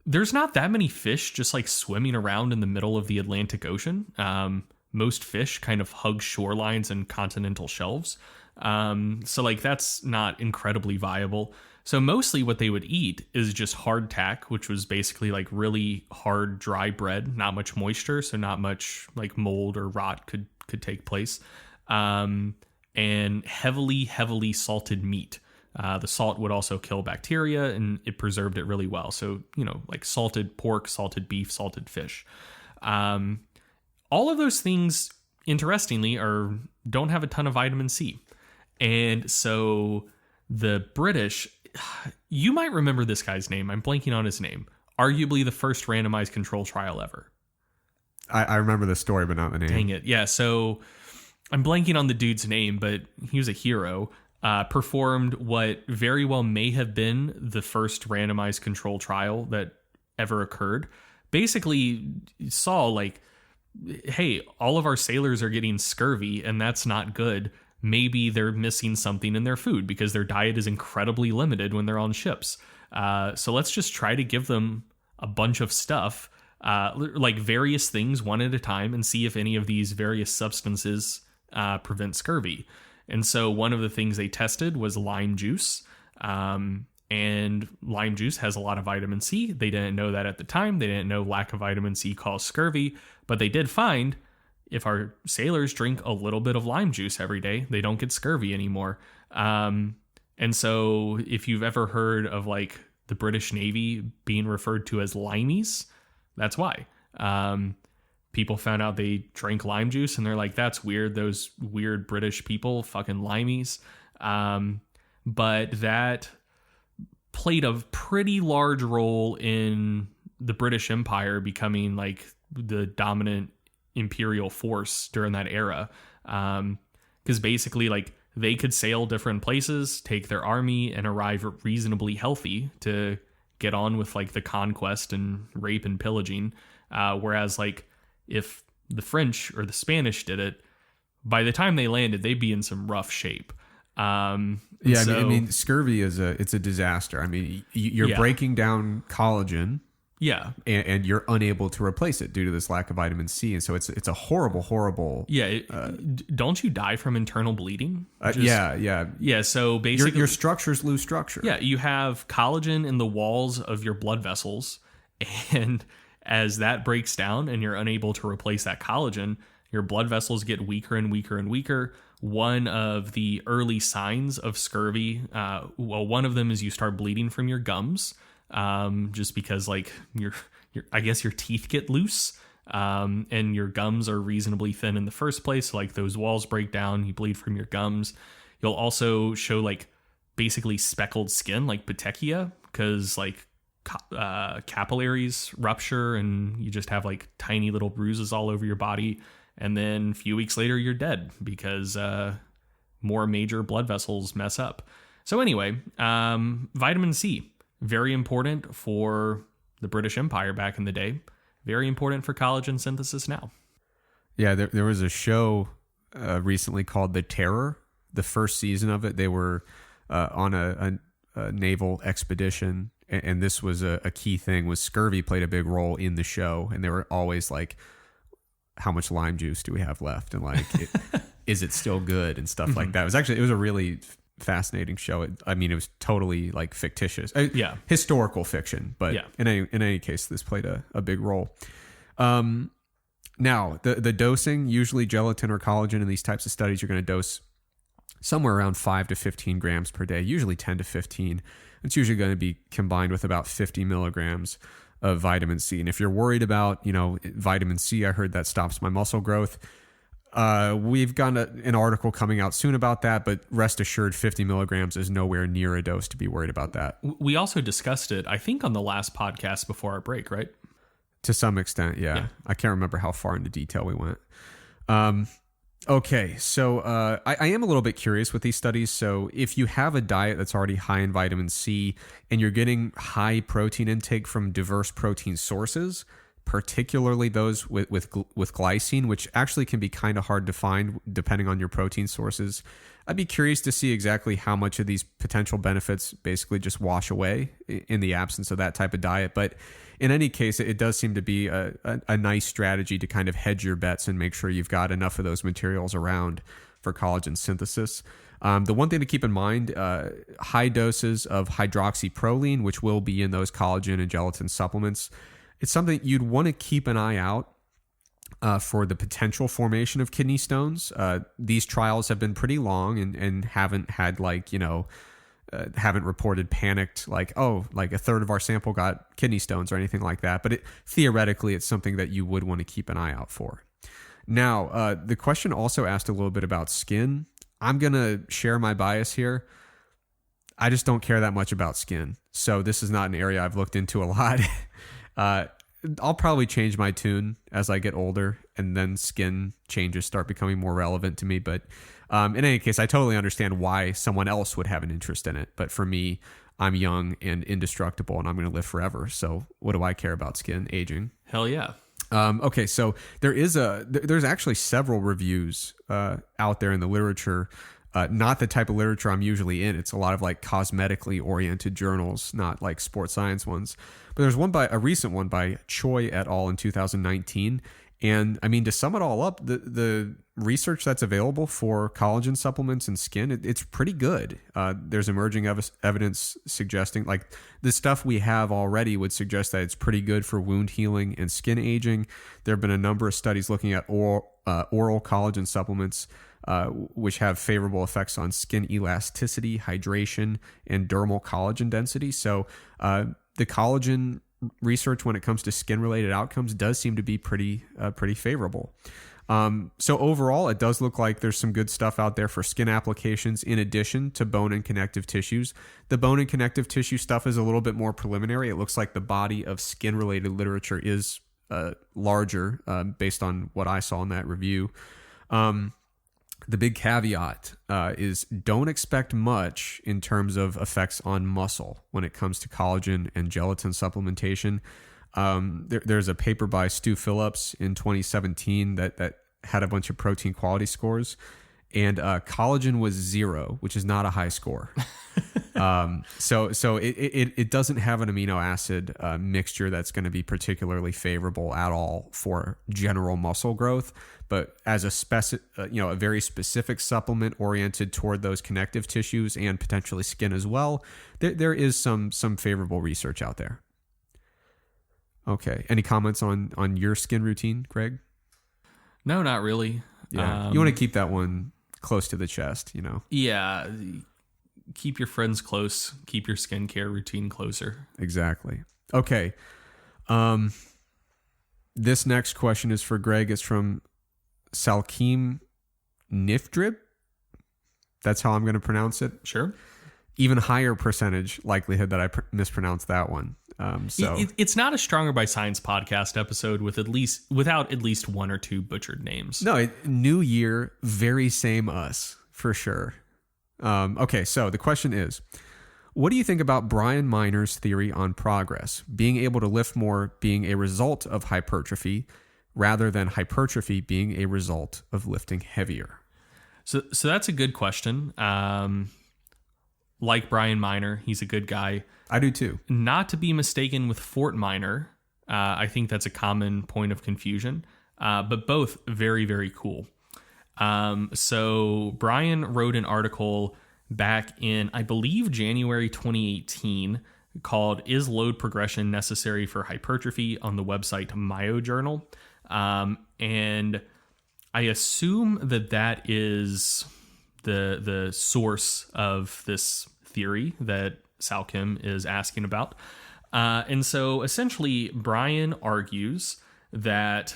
There's not that many fish just like swimming around in the middle of the Atlantic Ocean. Most fish kind of hug shorelines and continental shelves. So like that's not incredibly viable. So mostly what they would eat is just hardtack, which was basically like really hard, dry bread, not much moisture. So not much like mold or rot could take place. And heavily salted meat. The salt would also kill bacteria, and it preserved it really well. So, like salted pork, salted beef, salted fish. All of those things, interestingly, don't have a ton of vitamin C. And so the British, you might remember this guy's name. I'm blanking on his name. Arguably the first randomized control trial ever. I remember the story, but not the name. Dang it. Yeah, so I'm blanking on the dude's name, but he was a hero. Performed what very well may have been the first randomized control trial that ever occurred. Basically saw like, hey, all of our sailors are getting scurvy, and that's not good. Maybe they're missing something in their food because their diet is incredibly limited when they're on ships. So let's just try to give them a bunch of stuff, like various things one at a time, and see if any of these various substances prevent scurvy. And so one of the things they tested was lime juice. And lime juice has a lot of vitamin C. They didn't know that at the time. They didn't know lack of vitamin C caused scurvy. But they did find if our sailors drink a little bit of lime juice every day, they don't get scurvy anymore. And so if you've ever heard of like the British Navy being referred to as limeys, that's why. People found out they drank lime juice and they're like, that's weird. Those weird British people, fucking limeys. But that played a pretty large role in the British Empire becoming like the dominant imperial force during that era. Because basically like they could sail different places, take their army, and arrive reasonably healthy to get on with like the conquest and rape and pillaging. Whereas like if the French or the Spanish did it, by the time they landed, they'd be in some rough shape. I mean, scurvy it's a disaster. I mean, you're breaking down collagen. Yeah. And you're unable to replace it due to this lack of vitamin C. And so it's a horrible. Yeah. Don't you die from internal bleeding? Yeah. So basically your structures lose structure. Yeah. You have collagen in the walls of your blood vessels. And as that breaks down and you're unable to replace that collagen, your blood vessels get weaker and weaker and weaker. One of the early signs of scurvy, one of them is you start bleeding from your gums. Just because like your I guess your teeth get loose, and your gums are reasonably thin in the first place. So like those walls break down, you bleed from your gums. You'll also show like basically speckled skin, like petechia, because like capillaries rupture and you just have like tiny little bruises all over your body. And then a few weeks later, you're dead because more major blood vessels mess up. So anyway, vitamin C. Very important for the British Empire back in the day. Very important for collagen synthesis now. Yeah, there was a show recently called The Terror. The first season of it, they were on a naval expedition, and this was a key thing, was scurvy played a big role in the show. And they were always like, how much lime juice do we have left? And like, is it still good? And stuff like that. It was a really fascinating show. It was totally like fictitious, historical fiction, but in any case, this played a big role. Now the dosing, usually gelatin or collagen in these types of studies, you're going to dose somewhere around 5 to 15 grams per day, usually 10 to 15. It's usually going to be combined with about 50 milligrams of vitamin C. And if you're worried about, vitamin C, I heard that stops my muscle growth. We've got an article coming out soon about that, but rest assured 50 milligrams is nowhere near a dose to be worried about that. We also discussed it, I think, on the last podcast before our break, right? To some extent, yeah. I can't remember how far into detail we went. Okay, so I am a little bit curious with these studies. So if you have a diet that's already high in vitamin C and you're getting high protein intake from diverse protein sources, particularly those with glycine, which actually can be kind of hard to find depending on your protein sources, I'd be curious to see exactly how much of these potential benefits basically just wash away in the absence of that type of diet. But in any case, it does seem to be a nice strategy to kind of hedge your bets and make sure you've got enough of those materials around for collagen synthesis. The one thing to keep in mind, high doses of hydroxyproline, which will be in those collagen and gelatin supplements, it's something you'd want to keep an eye out for the potential formation of kidney stones. These trials have been pretty long and haven't had haven't reported panicked like a third of our sample got kidney stones or anything like that. But theoretically, it's something that you would want to keep an eye out for. Now, the question also asked a little bit about skin. I'm going to share my bias here. I just don't care that much about skin. So this is not an area I've looked into a lot. I'll probably change my tune as I get older and then skin changes start becoming more relevant to me. But in any case, I totally understand why someone else would have an interest in it. But for me, I'm young and indestructible and I'm going to live forever. So what do I care about skin aging? Hell yeah. Okay, so there's actually several reviews out there in the literature. Not the type of literature I'm usually in. It's a lot of like cosmetically oriented journals, not like sports science ones. But there's a recent one by Choi et al. In 2019. And I mean, to sum it all up, the research that's available for collagen supplements and skin, it's pretty good. There's emerging evidence suggesting like the stuff we have already would suggest that it's pretty good for wound healing and skin aging. There have been a number of studies looking at oral collagen supplements, which have favorable effects on skin elasticity, hydration, and dermal collagen density. So the collagen research when it comes to skin-related outcomes does seem to be pretty favorable. So overall, it does look like there's some good stuff out there for skin applications in addition to bone and connective tissues. The bone and connective tissue stuff is a little bit more preliminary. It looks like the body of skin-related literature is larger based on what I saw in that review. The big caveat is don't expect much in terms of effects on muscle when it comes to collagen and gelatin supplementation. There's a paper by Stu Phillips in 2017 that had a bunch of protein quality scores, and collagen was 0, which is not a high score. So it doesn't have an amino acid mixture that's going to be particularly favorable at all for general muscle growth. But as a very specific supplement oriented toward those connective tissues and potentially skin as well, there is some favorable research out there. Okay, any comments on your skin routine, Greg? No, not really. Yeah, you want to keep that one close to the chest, you know? Yeah, keep your friends close. Keep your skincare routine closer. Exactly. Okay. This next question is for Greg. It's from Salkim Nifdrib. That's how I'm going to pronounce it. Sure. Even higher percentage likelihood that I mispronounced that one. It's not a Stronger by Science podcast episode without at least one or two butchered names. No, new year, very same us for sure. Okay, so the question is, what do you think about Brian Miner's theory on progress, being able to lift more being a result of hypertrophy rather than hypertrophy being a result of lifting heavier? So that's a good question. Like Brian Miner, he's a good guy. I do too. Not to be mistaken with Fort Minor. I think that's a common point of confusion, but both very, very cool. So Brian wrote an article back in, I believe, January 2018 called "Is Load Progression Necessary for Hypertrophy?" on the website MyoJournal. And I assume that is the source of this theory that Salkim is asking about. And so essentially Brian argues that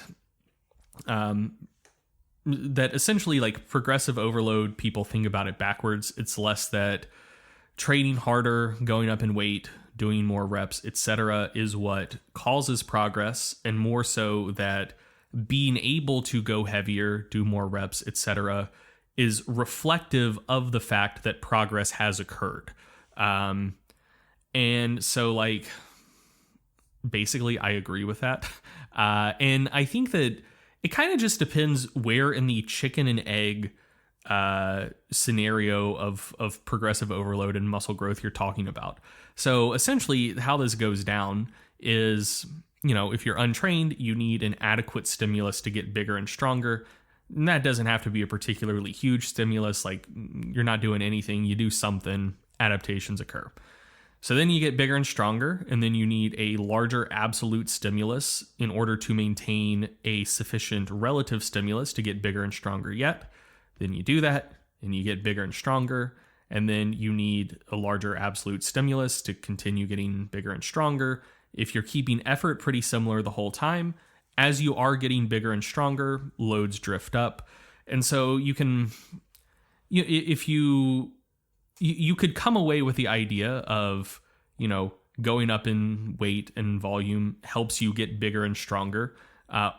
essentially like progressive overload, people think about it backwards. It's less that training harder, going up in weight, doing more reps, etc. is what causes progress, and more so that being able to go heavier, do more reps, etc., is reflective of the fact that progress has occurred. And so, like, basically, I agree with that. And I think that it kind of just depends where in the chicken and egg scenario of progressive overload and muscle growth you're talking about. So essentially, how this goes down is, if you're untrained, you need an adequate stimulus to get bigger and stronger. And that doesn't have to be a particularly huge stimulus, like you're not doing anything, you do something, adaptations occur. So then you get bigger and stronger, and then you need a larger absolute stimulus in order to maintain a sufficient relative stimulus to get bigger and stronger yet. Then you do that, and you get bigger and stronger, and then you need a larger absolute stimulus to continue getting bigger and stronger. If you're keeping effort pretty similar the whole time, as you are getting bigger and stronger, loads drift up. And so you can, if you could come away with the idea of, going up in weight and volume helps you get bigger and stronger.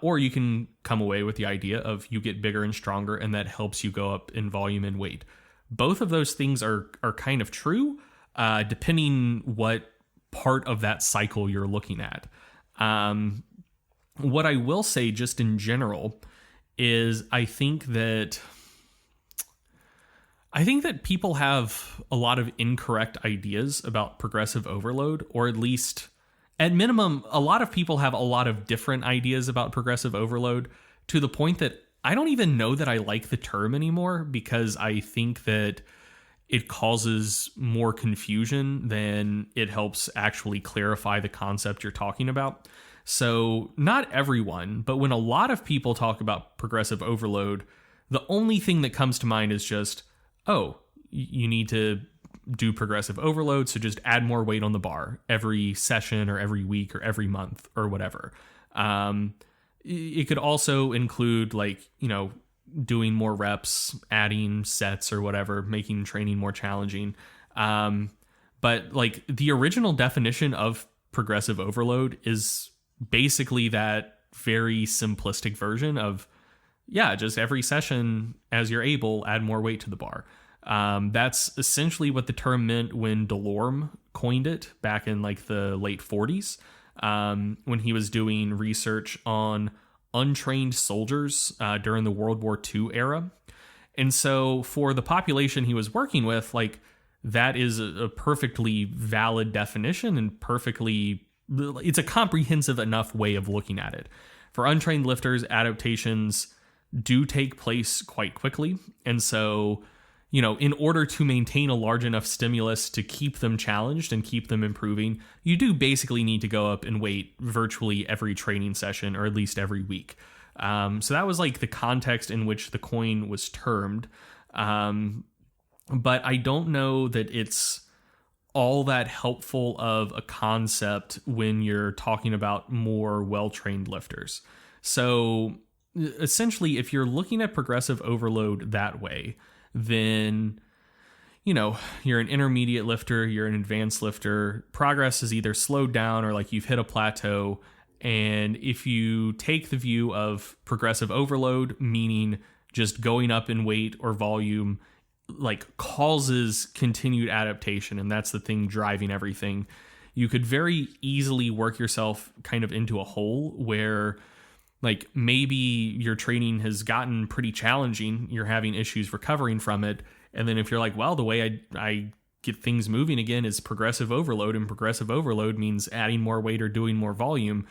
Or you can come away with the idea of you get bigger and stronger and that helps you go up in volume and weight. Both of those things are kind of true, depending what part of that cycle you're looking at. What I will say just in general is I think that people have a lot of incorrect ideas about progressive overload, or at least, at minimum, a lot of people have a lot of different ideas about progressive overload, to the point that I don't even know that I like the term anymore, because I think that it causes more confusion than it helps actually clarify the concept you're talking about. So not everyone, but when a lot of people talk about progressive overload, the only thing that comes to mind is just, oh, you need to do progressive overload, so just add more weight on the bar every session or every week or every month or whatever. It could also include, like, doing more reps, adding sets or whatever, making training more challenging. But like the original definition of progressive overload is basically that very simplistic version of, just every session as you're able, add more weight to the bar. That's essentially what the term meant when Delorme coined it back in like the late 40s, when he was doing research on untrained soldiers during the World War II era. And so for the population he was working with, like, that is a perfectly valid definition and it's a comprehensive enough way of looking at it. For untrained lifters, adaptations do take place quite quickly. And so, in order to maintain a large enough stimulus to keep them challenged and keep them improving, you do basically need to go up in weight virtually every training session, or at least every week. So that was like the context in which the coin was termed. But I don't know that it's all that helpful of a concept when you're talking about more well-trained lifters. So essentially, if you're looking at progressive overload that way, then, you're an intermediate lifter, you're an advanced lifter, progress is either slowed down or like you've hit a plateau. And if you take the view of progressive overload, meaning just going up in weight or volume, like, causes continued adaptation, and that's the thing driving everything, you could very easily work yourself kind of into a hole where, like, maybe your training has gotten pretty challenging, you're having issues recovering from it, and then if you're like, well, the way I get things moving again is progressive overload, and progressive overload means adding more weight or doing more volume,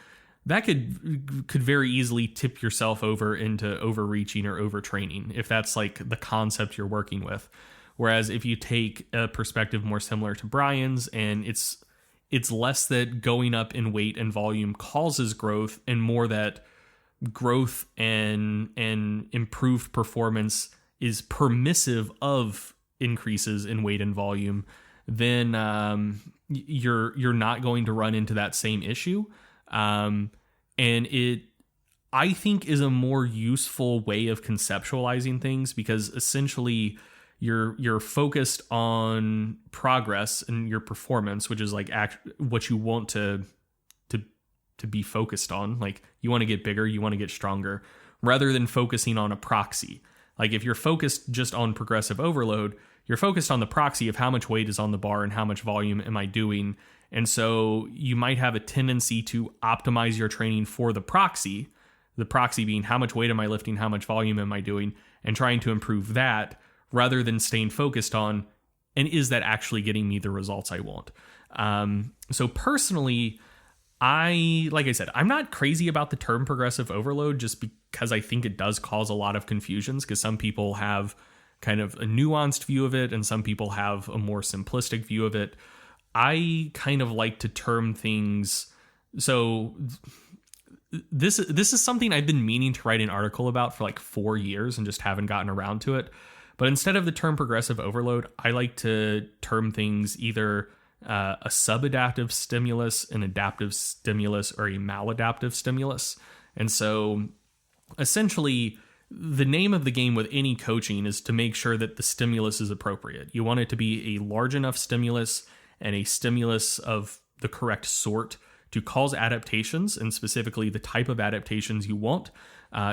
that could very easily tip yourself over into overreaching or overtraining, if that's like the concept you're working with. Whereas if you take a perspective more similar to Brian's, and it's less that going up in weight and volume causes growth, and more that growth and improved performance is permissive of increases in weight and volume, then you're not going to run into that same issue. And it, I think, is a more useful way of conceptualizing things, because essentially you're focused on progress and your performance, which is like what you want to to be focused on. Like, you want to get bigger, you want to get stronger, rather than focusing on a proxy. Like, if you're focused just on progressive overload, you're focused on the proxy of how much weight is on the bar and how much volume am I doing. And so you might have a tendency to optimize your training for the proxy being how much weight am I lifting, how much volume am I doing, and trying to improve that rather than staying focused on, and is that actually getting me the results I want? So personally, like I said, I'm not crazy about the term progressive overload just because I think it does cause a lot of confusions, because some people have kind of a nuanced view of it and some people have a more simplistic view of it. I kind of like to term things. So this is something I've been meaning to write an article about for like 4 years and just haven't gotten around to it. But instead of the term progressive overload, I like to term things either a subadaptive stimulus, an adaptive stimulus, or a maladaptive stimulus. And so essentially, the name of the game with any coaching is to make sure that the stimulus is appropriate. You want it to be a large enough stimulus and a stimulus of the correct sort to cause adaptations, and specifically the type of adaptations you want.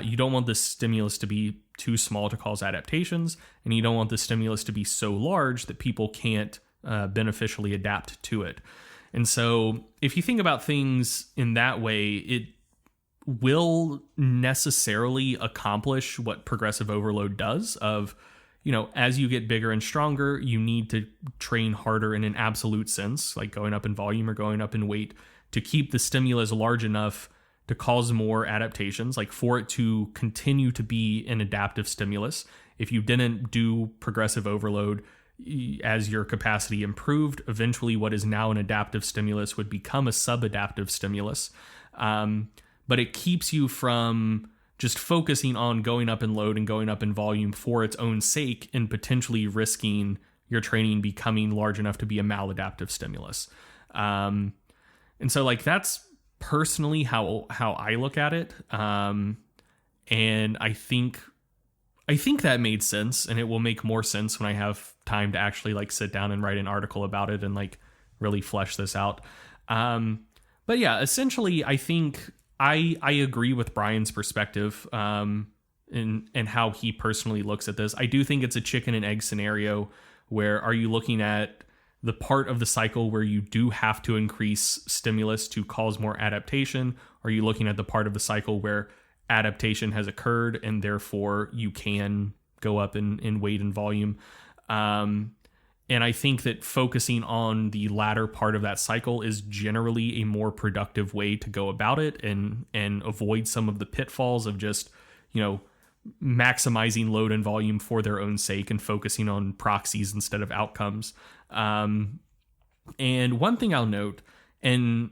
You don't want the stimulus to be too small to cause adaptations, and you don't want the stimulus to be so large that people can't beneficially adapt to it. And so if you think about things in that way, it will necessarily accomplish what progressive overload does of, as you get bigger and stronger, you need to train harder in an absolute sense, like going up in volume or going up in weight, to keep the stimulus large enough to cause more adaptations, like for it to continue to be an adaptive stimulus. If you didn't do progressive overload, as your capacity improved, eventually what is now an adaptive stimulus would become a subadaptive stimulus. But it keeps you from just focusing on going up in load and going up in volume for its own sake and potentially risking your training becoming large enough to be a maladaptive stimulus. And so like that's personally how I look at it. And I think that made sense, and it will make more sense when I have time to actually like sit down and write an article about it and like really flesh this out. But yeah, essentially I think I agree with Brian's perspective and how he personally looks at this. I do think it's a chicken and egg scenario where are you looking at the part of the cycle where you do have to increase stimulus to cause more adaptation? Are you looking at the part of the cycle where adaptation has occurred and therefore you can go up in weight and volume? And I think that focusing on the latter part of that cycle is generally a more productive way to go about it and avoid some of the pitfalls of just, maximizing load and volume for their own sake and focusing on proxies instead of outcomes. And one thing I'll note, and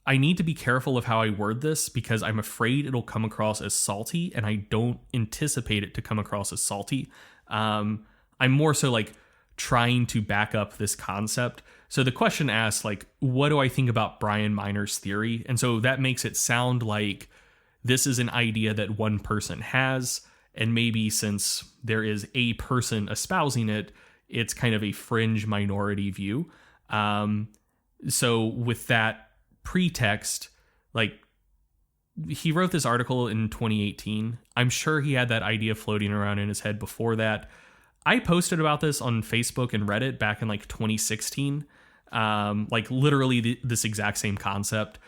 I need to be careful of how I word this because I'm afraid it'll come across as salty, and I don't anticipate it to come across as salty. I'm more so like trying to back up this concept. So the question asks, like, what do I think about Brian Miner's theory? And so that makes it sound like this is an idea that one person has, and maybe since there is a person espousing it, it's kind of a fringe minority view. So with that pretext, like, he wrote this article in 2018. I'm sure he had that idea floating around in his head before that. I posted about this on Facebook and Reddit back in like 2016. Like literally this exact same concept.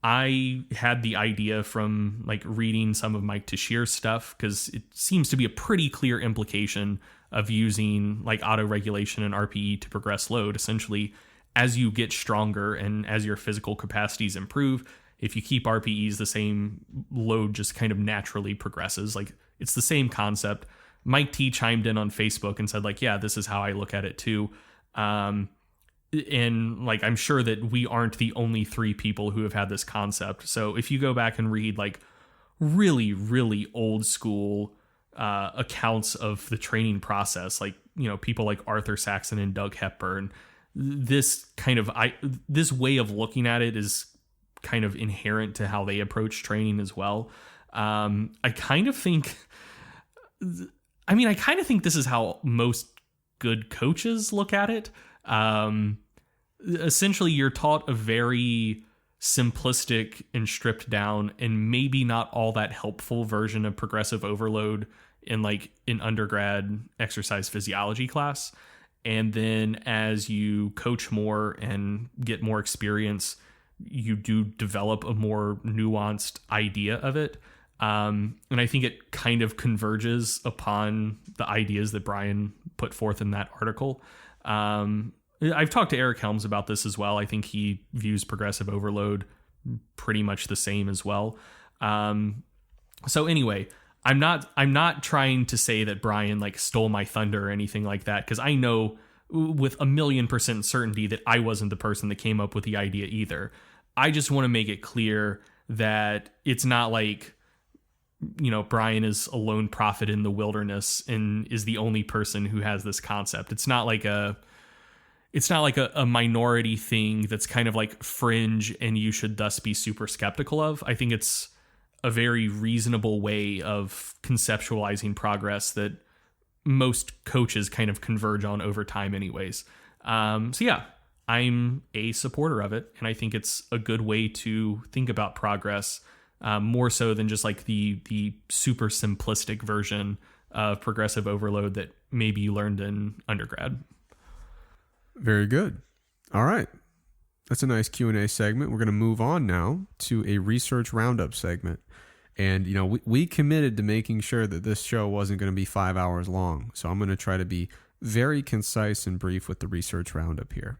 I had the idea from like reading some of Mike Teixeira's stuff because it seems to be a pretty clear implication of using like auto-regulation and RPE to progress load. Essentially, as you get stronger and as your physical capacities improve, if you keep RPEs the same, load just kind of naturally progresses. Like, it's the same concept. Mike T chimed in on Facebook and said, like, yeah, this is how I look at it too. And like, I'm sure that we aren't the only three people who have had this concept. So if you go back and read like really, really old school accounts of the training process, like, people like Arthur Saxon and Doug Hepburn, this way of looking at it is kind of inherent to how they approach training as well. I kind of think this is how most good coaches look at it. essentially you're taught a very simplistic and stripped down and maybe not all that helpful version of progressive overload in like an undergrad exercise physiology class. And then as you coach more and get more experience, you do develop a more nuanced idea of it. And I think it kind of converges upon the ideas that Brian put forth in that article. I've talked to Eric Helms about this as well. I think he views progressive overload pretty much the same as well. So anyway, I'm not trying to say that Brian like stole my thunder or anything like that, because I know with 1,000,000% certainty that I wasn't the person that came up with the idea either. I just want to make it clear that it's not like, you know, Brian is a lone prophet in the wilderness and is the only person who has this concept. It's not like a minority thing that's kind of like fringe and you should thus be super skeptical of. I think it's a very reasonable way of conceptualizing progress that most coaches kind of converge on over time anyways. So yeah, I'm a supporter of it. And I think it's a good way to think about progress, more so than just like the super simplistic version of progressive overload that maybe you learned in undergrad. Very good. All right. That's a nice Q&A segment. We're going to move on now to a Research Roundup segment. And, you know, we committed to making sure that this show wasn't going to be 5 hours long. So I'm going to try to be very concise and brief with the Research Roundup here.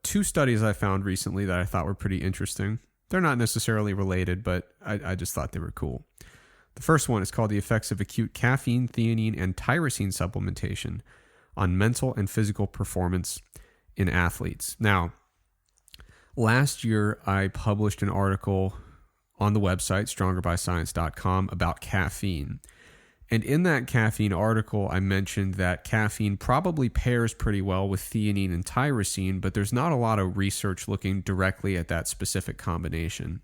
2 studies I found recently that I thought were pretty interesting. They're not necessarily related, but I just thought they were cool. The first one is called The Effects of Acute Caffeine, Theanine, and Tyrosine Supplementation on Mental and Physical Performance in Athletes. Now, last year I published an article on the website, strongerbyscience.com, about caffeine. And in that caffeine article, I mentioned that caffeine probably pairs pretty well with theanine and tyrosine, but there's not a lot of research looking directly at that specific combination.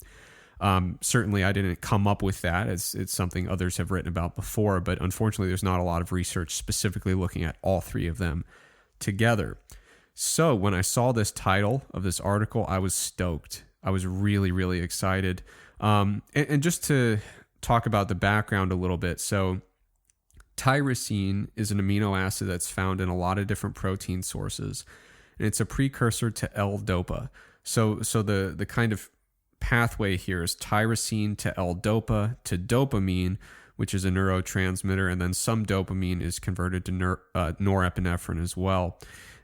Certainly, I didn't come up with that. It's something others have written about before, but unfortunately, there's not a lot of research specifically looking at all 3 of them together. So when I saw this title of this article, I was stoked. I was really, really excited. And just to talk about the background a little bit, so tyrosine is an amino acid that's found in a lot of different protein sources, and it's a precursor to L-DOPA. So the kind of pathway here is tyrosine to L-DOPA to dopamine, which is a neurotransmitter, and then some dopamine is converted to norepinephrine as well.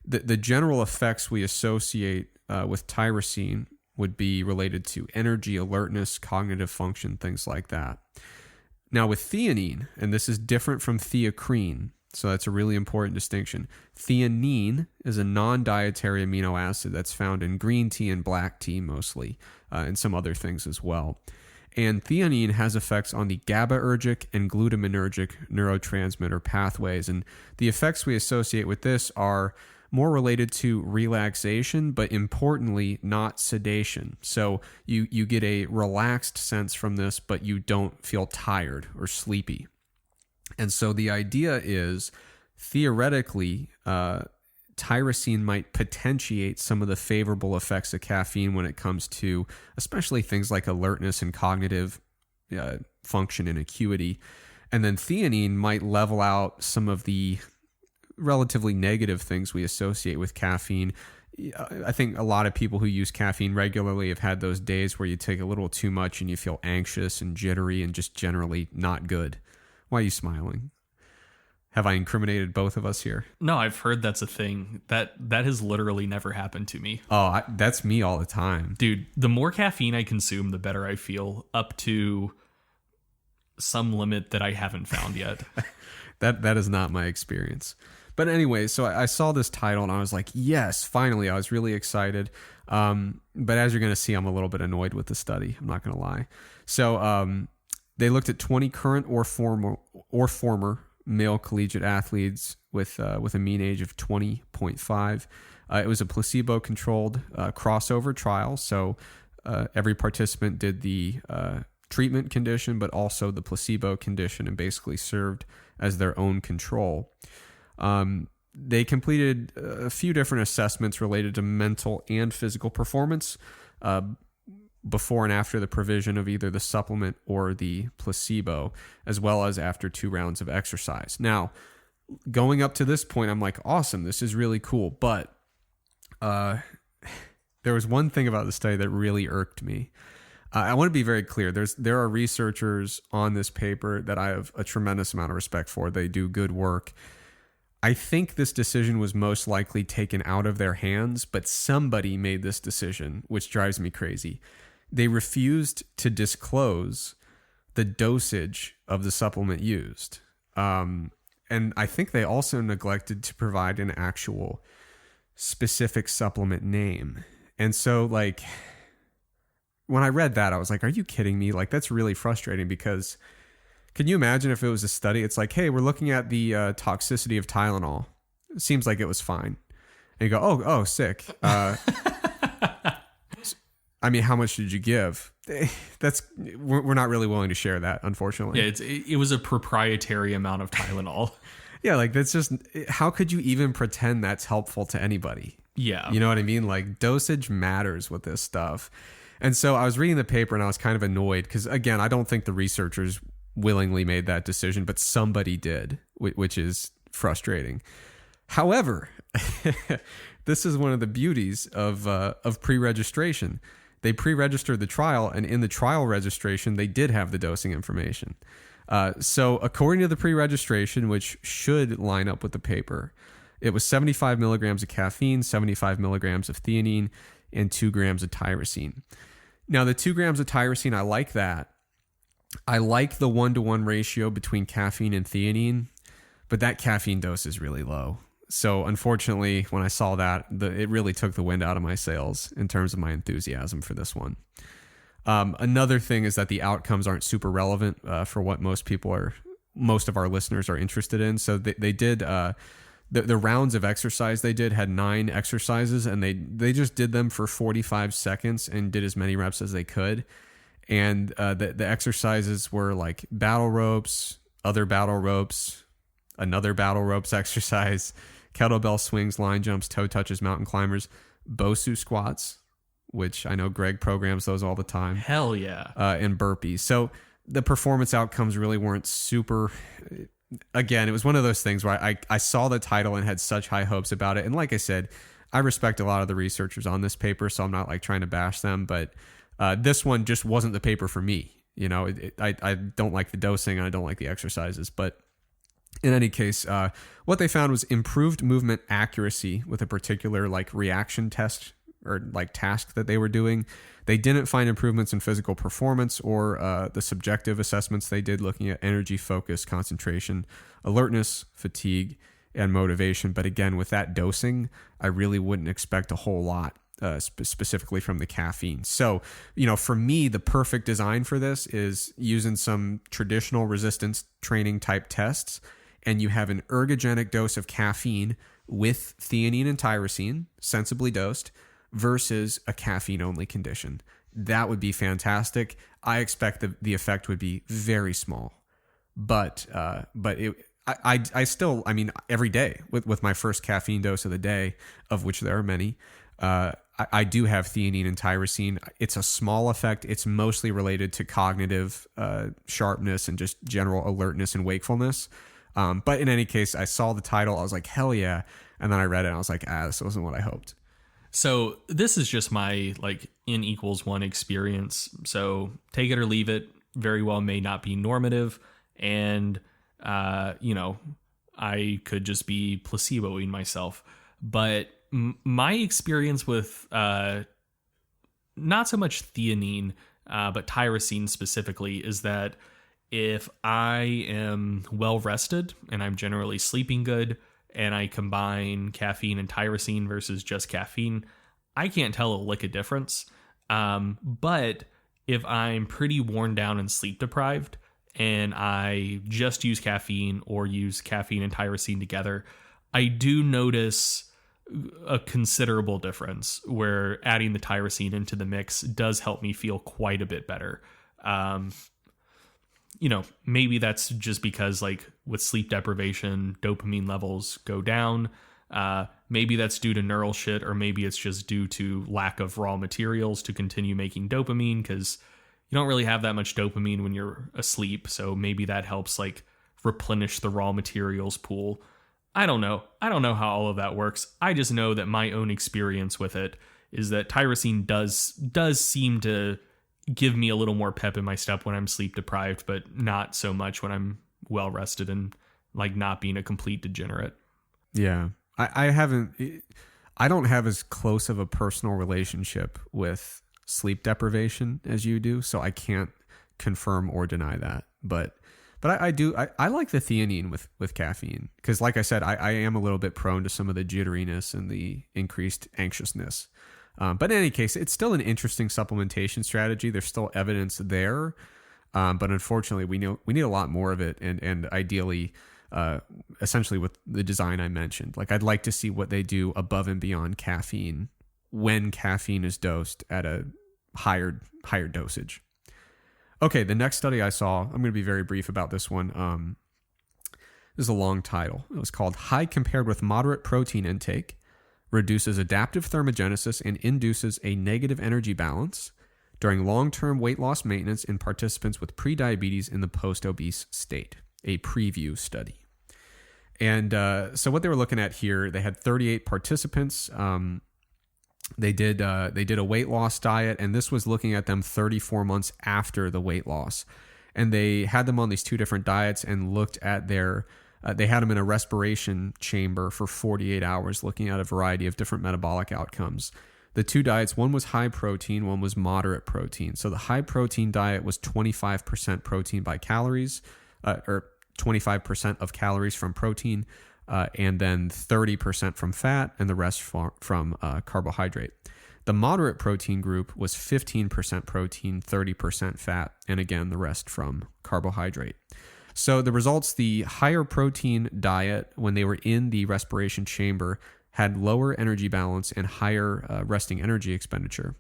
The general effects we associate with tyrosine would be related to energy, alertness, cognitive function, things like that. Now with theanine, and this is different from theacrine, so that's a really important distinction. Theanine is a non-dietary amino acid that's found in green tea and black tea mostly, and some other things as well. And theanine has effects on the GABAergic and glutaminergic neurotransmitter pathways, and the effects we associate with this are more related to relaxation, but importantly, not sedation. So you get a relaxed sense from this, but you don't feel tired or sleepy. And so the idea is, theoretically, tyrosine might potentiate some of the favorable effects of caffeine when it comes to especially things like alertness and cognitive function and acuity. And then theanine might level out some of the relatively negative things we associate with caffeine. I think a lot of people who use caffeine regularly have had those days where you take a little too much and you feel anxious and jittery and just generally not good. Why are you smiling? Have I incriminated both of us here? No, I've heard that's a thing. That has literally never happened to me. Oh, that's me all the time. Dude, the more caffeine I consume, the better I feel, up to some limit that I haven't found yet. That is not my experience. But anyway, so I saw this title and I was like, yes, finally. I was really excited. But as you're going to see, I'm a little bit annoyed with the study. I'm not going to lie. So they looked at 20 current or former male collegiate athletes with a mean age of 20.5. It was a placebo-controlled crossover trial. So every participant did the treatment condition, but also the placebo condition, and basically served as their own control. they completed a few different assessments related to mental and physical performance before and after the provision of either the supplement or the placebo, as well as after 2 rounds of exercise. Now, going up to this point, I'm like, awesome, this is really cool. But there was one thing about the study that really irked me. I want to be very clear. There are researchers on this paper that I have a tremendous amount of respect for. They do good work. I think this decision was most likely taken out of their hands, but somebody made this decision, which drives me crazy. They refused to disclose the dosage of the supplement used. And I think they also neglected to provide an actual specific supplement name. And so, like, when I read that, I was like, are you kidding me? Like, that's really frustrating because can you imagine if it was a study? It's like, hey, we're looking at the toxicity of Tylenol. It seems like it was fine. And you go, oh, sick. I mean, how much did you give? We're not really willing to share that, unfortunately. Yeah, it was a proprietary amount of Tylenol. Yeah, like that's just, how could you even pretend that's helpful to anybody? Yeah. You know what I mean? Like, dosage matters with this stuff. And so I was reading the paper and I was kind of annoyed because, again, I don't think the researchers willingly made that decision, but somebody did, which is frustrating. However, this is one of the beauties of pre-registration. They pre-registered the trial, and in the trial registration, they did have the dosing information. So according to the pre-registration, which should line up with the paper, it was 75 milligrams of caffeine, 75 milligrams of theanine, and 2 grams of tyrosine. Now, the 2 grams of tyrosine, I like that. I like the 1-to-1 ratio between caffeine and theanine, but that caffeine dose is really low. So unfortunately, when I saw that, it really took the wind out of my sails in terms of my enthusiasm for this one. Another thing is that the outcomes aren't super relevant for what most of our listeners are interested in. So they did the rounds of exercise they did had 9 exercises, and they just did them for 45 seconds and did as many reps as they could. And the exercises were like battle ropes, other battle ropes, another battle ropes exercise, kettlebell swings, line jumps, toe touches, mountain climbers, Bosu squats, which I know Greg programs those all the time. Hell yeah. And burpees. So the performance outcomes really weren't super. Again, it was one of those things where I saw the title and had such high hopes about it. And like I said, I respect a lot of the researchers on this paper, so I'm not like trying to bash them, but this one just wasn't the paper for me. You know, I don't like the dosing and I don't like the exercises, but in any case, what they found was improved movement accuracy with a particular like reaction test or like task that they were doing. They didn't find improvements in physical performance or the subjective assessments they did looking at energy, focus, concentration, alertness, fatigue, and motivation. But again, with that dosing, I really wouldn't expect a whole lot specifically from the caffeine. So, you know, for me, the perfect design for this is using some traditional resistance training type tests, and you have an ergogenic dose of caffeine with theanine and tyrosine, sensibly dosed, versus a caffeine-only condition. That would be fantastic. I expect the effect would be very small, but I still, I mean, every day with my first caffeine dose of the day, of which there are many, I do have theanine and tyrosine. It's a small effect. It's mostly related to cognitive sharpness and just general alertness and wakefulness. But in any case, I saw the title. I was like, hell yeah. And then I read it and I was like, this wasn't what I hoped. So this is just my like N=1 experience. So take it or leave it. Very well may not be normative. And, you know, I could just be placeboing myself. But my experience with not so much theanine, but tyrosine specifically, is that if I am well rested and I'm generally sleeping good, and I combine caffeine and tyrosine versus just caffeine, I can't tell a lick of difference. But if I'm pretty worn down and sleep deprived, and I just use caffeine or use caffeine and tyrosine together, I do notice a considerable difference where adding the tyrosine into the mix does help me feel quite a bit better. maybe that's just because like with sleep deprivation, dopamine levels go down. Maybe that's due to neural shit, or maybe it's just due to lack of raw materials to continue making dopamine, because you don't really have that much dopamine when you're asleep. So maybe that helps like replenish the raw materials pool. I don't know. I don't know how all of that works. I just know that my own experience with it is that tyrosine does seem to give me a little more pep in my step when I'm sleep deprived, but not so much when I'm well rested and like not being a complete degenerate. Yeah. I don't have as close of a personal relationship with sleep deprivation as you do, so I can't confirm or deny that. But I like the theanine with caffeine, because like I said, I am a little bit prone to some of the jitteriness and the increased anxiousness. But in any case, it's still an interesting supplementation strategy. There's still evidence there, but unfortunately, we need a lot more of it, and ideally, essentially with the design I mentioned. Like, I'd like to see what they do above and beyond caffeine when caffeine is dosed at a higher dosage. Okay, the next study I saw, I'm going to be very brief about this one. This is a long title. It was called "High Compared with Moderate Protein Intake Reduces Adaptive Thermogenesis and Induces a Negative Energy Balance During Long-Term Weight Loss Maintenance in Participants with Prediabetes in the Postobese State," a preview study. And so what they were looking at here, they had 38 participants. They did a weight loss diet, and this was looking at them 34 months after the weight loss. And they had them on these two different diets and looked at their they had them in a respiration chamber for 48 hours, looking at a variety of different metabolic outcomes. The two diets, one was high protein, one was moderate protein. So the high protein diet was 25% protein by calories, or 25% of calories from protein, and then 30% from fat, and the rest from carbohydrate. The moderate protein group was 15% protein, 30% fat, and again, the rest from carbohydrate. So the results, the higher protein diet, when they were in the respiration chamber, had lower energy balance and higher resting energy expenditure.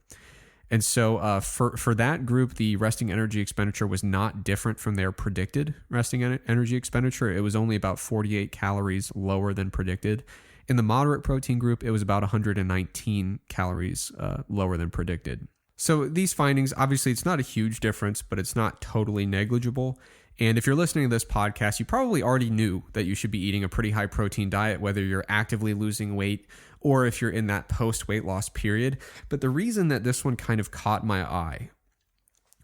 And so for that group, the resting energy expenditure was not different from their predicted resting energy expenditure. It was only about 48 calories lower than predicted. In the moderate protein group, it was about 119 calories lower than predicted. So these findings, obviously, it's not a huge difference, but it's not totally negligible. And if you're listening to this podcast, you probably already knew that you should be eating a pretty high protein diet, whether you're actively losing weight or if you're in that post-weight loss period. But the reason that this one kind of caught my eye,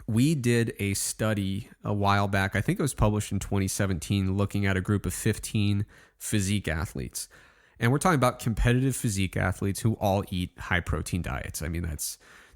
we did a study a while back, I think it was published in 2017, looking at a group of 15 physique athletes. And we're talking about competitive physique athletes who all eat high protein diets. I mean,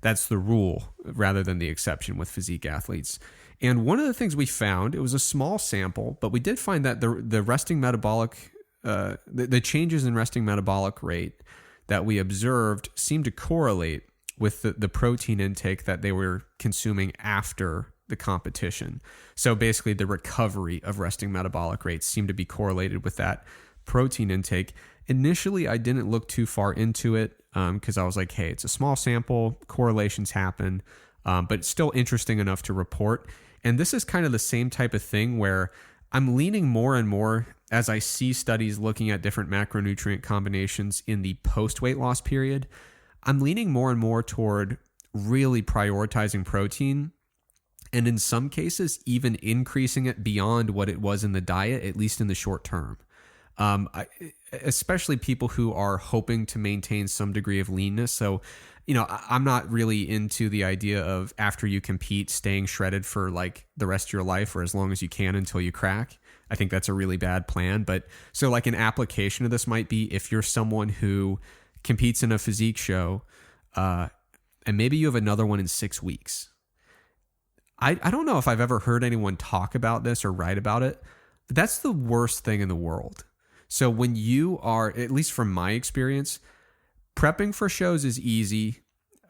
that's the rule rather than the exception with physique athletes. And one of the things we found, it was a small sample, but we did find that the resting metabolic, the changes in resting metabolic rate that we observed seemed to correlate with the protein intake that they were consuming after the competition. So basically, the recovery of resting metabolic rates seemed to be correlated with that protein intake. Initially, I didn't look too far into it because I was like, hey, it's a small sample, correlations happen, but it's still interesting enough to report. And this is kind of the same type of thing where I'm leaning more and more as I see studies looking at different macronutrient combinations in the post-weight loss period. I'm leaning more and more toward really prioritizing protein, and in some cases, even increasing it beyond what it was in the diet, at least in the short term. Especially people who are hoping to maintain some degree of leanness. So, I'm not really into the idea of after you compete, staying shredded for like the rest of your life or as long as you can until you crack. I think that's a really bad plan. But so like an application of this might be if you're someone who competes in a physique show, and maybe you have another one in 6 weeks. I don't know if I've ever heard anyone talk about this or write about it, but that's the worst thing in the world. So when you are, at least from my experience, prepping for shows is easy,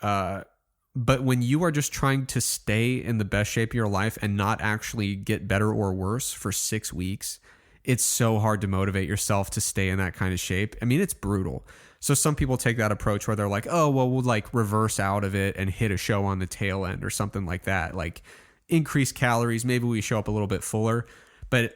but when you are just trying to stay in the best shape of your life and not actually get better or worse for 6 weeks, it's so hard to motivate yourself to stay in that kind of shape. I mean, it's brutal. So some people take that approach where they're like, oh, well, we'll like reverse out of it and hit a show on the tail end or something like that. Like, increase calories. Maybe we show up a little bit fuller. But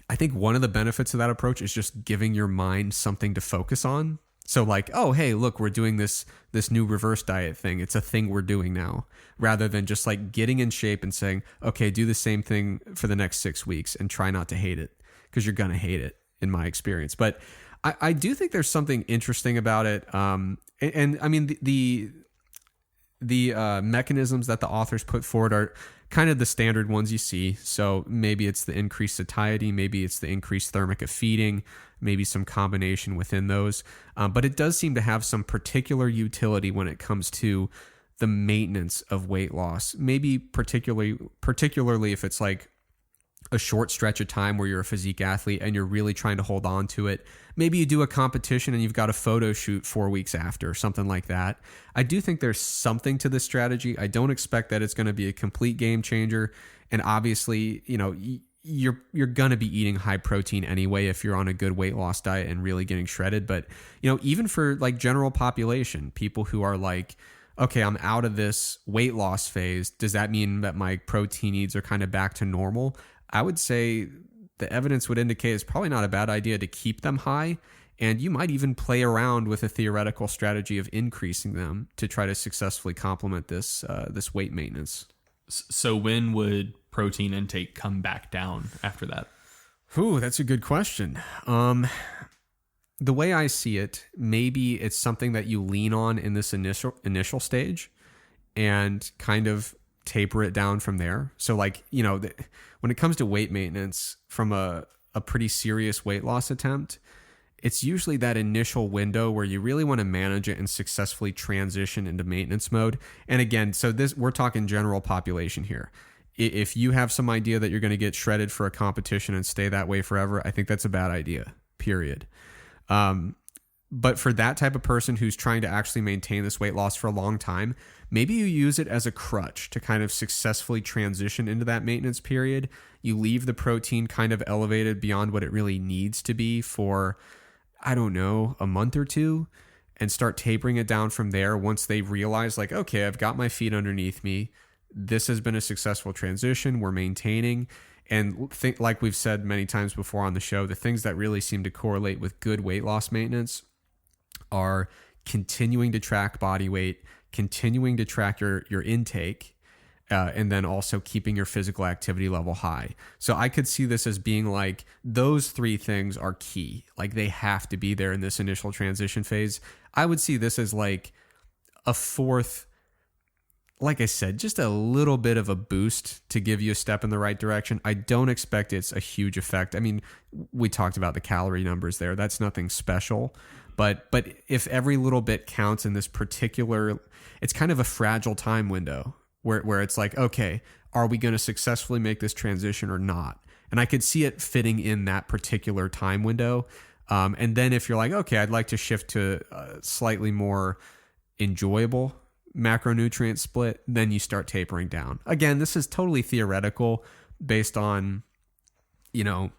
I think one of the benefits of that approach is just giving your mind something to focus on. So like, oh, hey, look, we're doing this new reverse diet thing. It's a thing we're doing now, rather than just like getting in shape and saying, okay, do the same thing for the next 6 weeks and try not to hate it, because you're going to hate it in my experience. But I do think there's something interesting about it. And I mean, the mechanisms that the authors put forward are kind of the standard ones you see. So maybe it's the increased satiety, maybe it's the increased thermic of feeding, maybe some combination within those. But it does seem to have some particular utility when it comes to the maintenance of weight loss. Maybe particularly if it's like a short stretch of time where you're a physique athlete and you're really trying to hold on to it. Maybe you do a competition and you've got a photo shoot 4 weeks after, something like that. I do think there's something to this strategy. I don't expect that it's going to be a complete game changer. And obviously, you know, you're going to be eating high protein anyway if you're on a good weight loss diet and really getting shredded. But, you know, even for like general population, people who are like, okay, I'm out of this weight loss phase, does that mean that my protein needs are kind of back to normal? I would say the evidence would indicate it's probably not a bad idea to keep them high. And you might even play around with a theoretical strategy of increasing them to try to successfully complement this weight maintenance. So when would protein intake come back down after that? Ooh, that's a good question. The way I see it, maybe it's something that you lean on in this initial stage and kind of taper it down from there. So like, you know, when it comes to weight maintenance from a pretty serious weight loss attempt, it's usually that initial window where you really want to manage it and successfully transition into maintenance mode. And again, so we're talking general population here. If you have some idea that you're going to get shredded for a competition and stay that way forever, I think that's a bad idea, period. But for that type of person who's trying to actually maintain this weight loss for a long time, maybe you use it as a crutch to kind of successfully transition into that maintenance period. You leave the protein kind of elevated beyond what it really needs to be for, I don't know, a month or two, and start tapering it down from there once they realize like, okay, I've got my feet underneath me. This has been a successful transition. We're maintaining. And like we've said many times before on the show, the things that really seem to correlate with good weight loss maintenance are continuing to track body weight, continuing to track your intake, and then also keeping your physical activity level high. So I could see this as being like those three things are key. Like they have to be there in this initial transition phase. I would see this as like a fourth, like I said, just a little bit of a boost to give you a step in the right direction. I don't expect it's a huge effect. I mean, we talked about the calorie numbers there. That's nothing special. But if every little bit counts in this particular, it's kind of a fragile time window where it's like, okay, are we going to successfully make this transition or not? And I could see it fitting in that particular time window. And then if you're like, okay, I'd like to shift to a slightly more enjoyable macronutrient split, then you start tapering down. Again, this is totally theoretical based on, you know,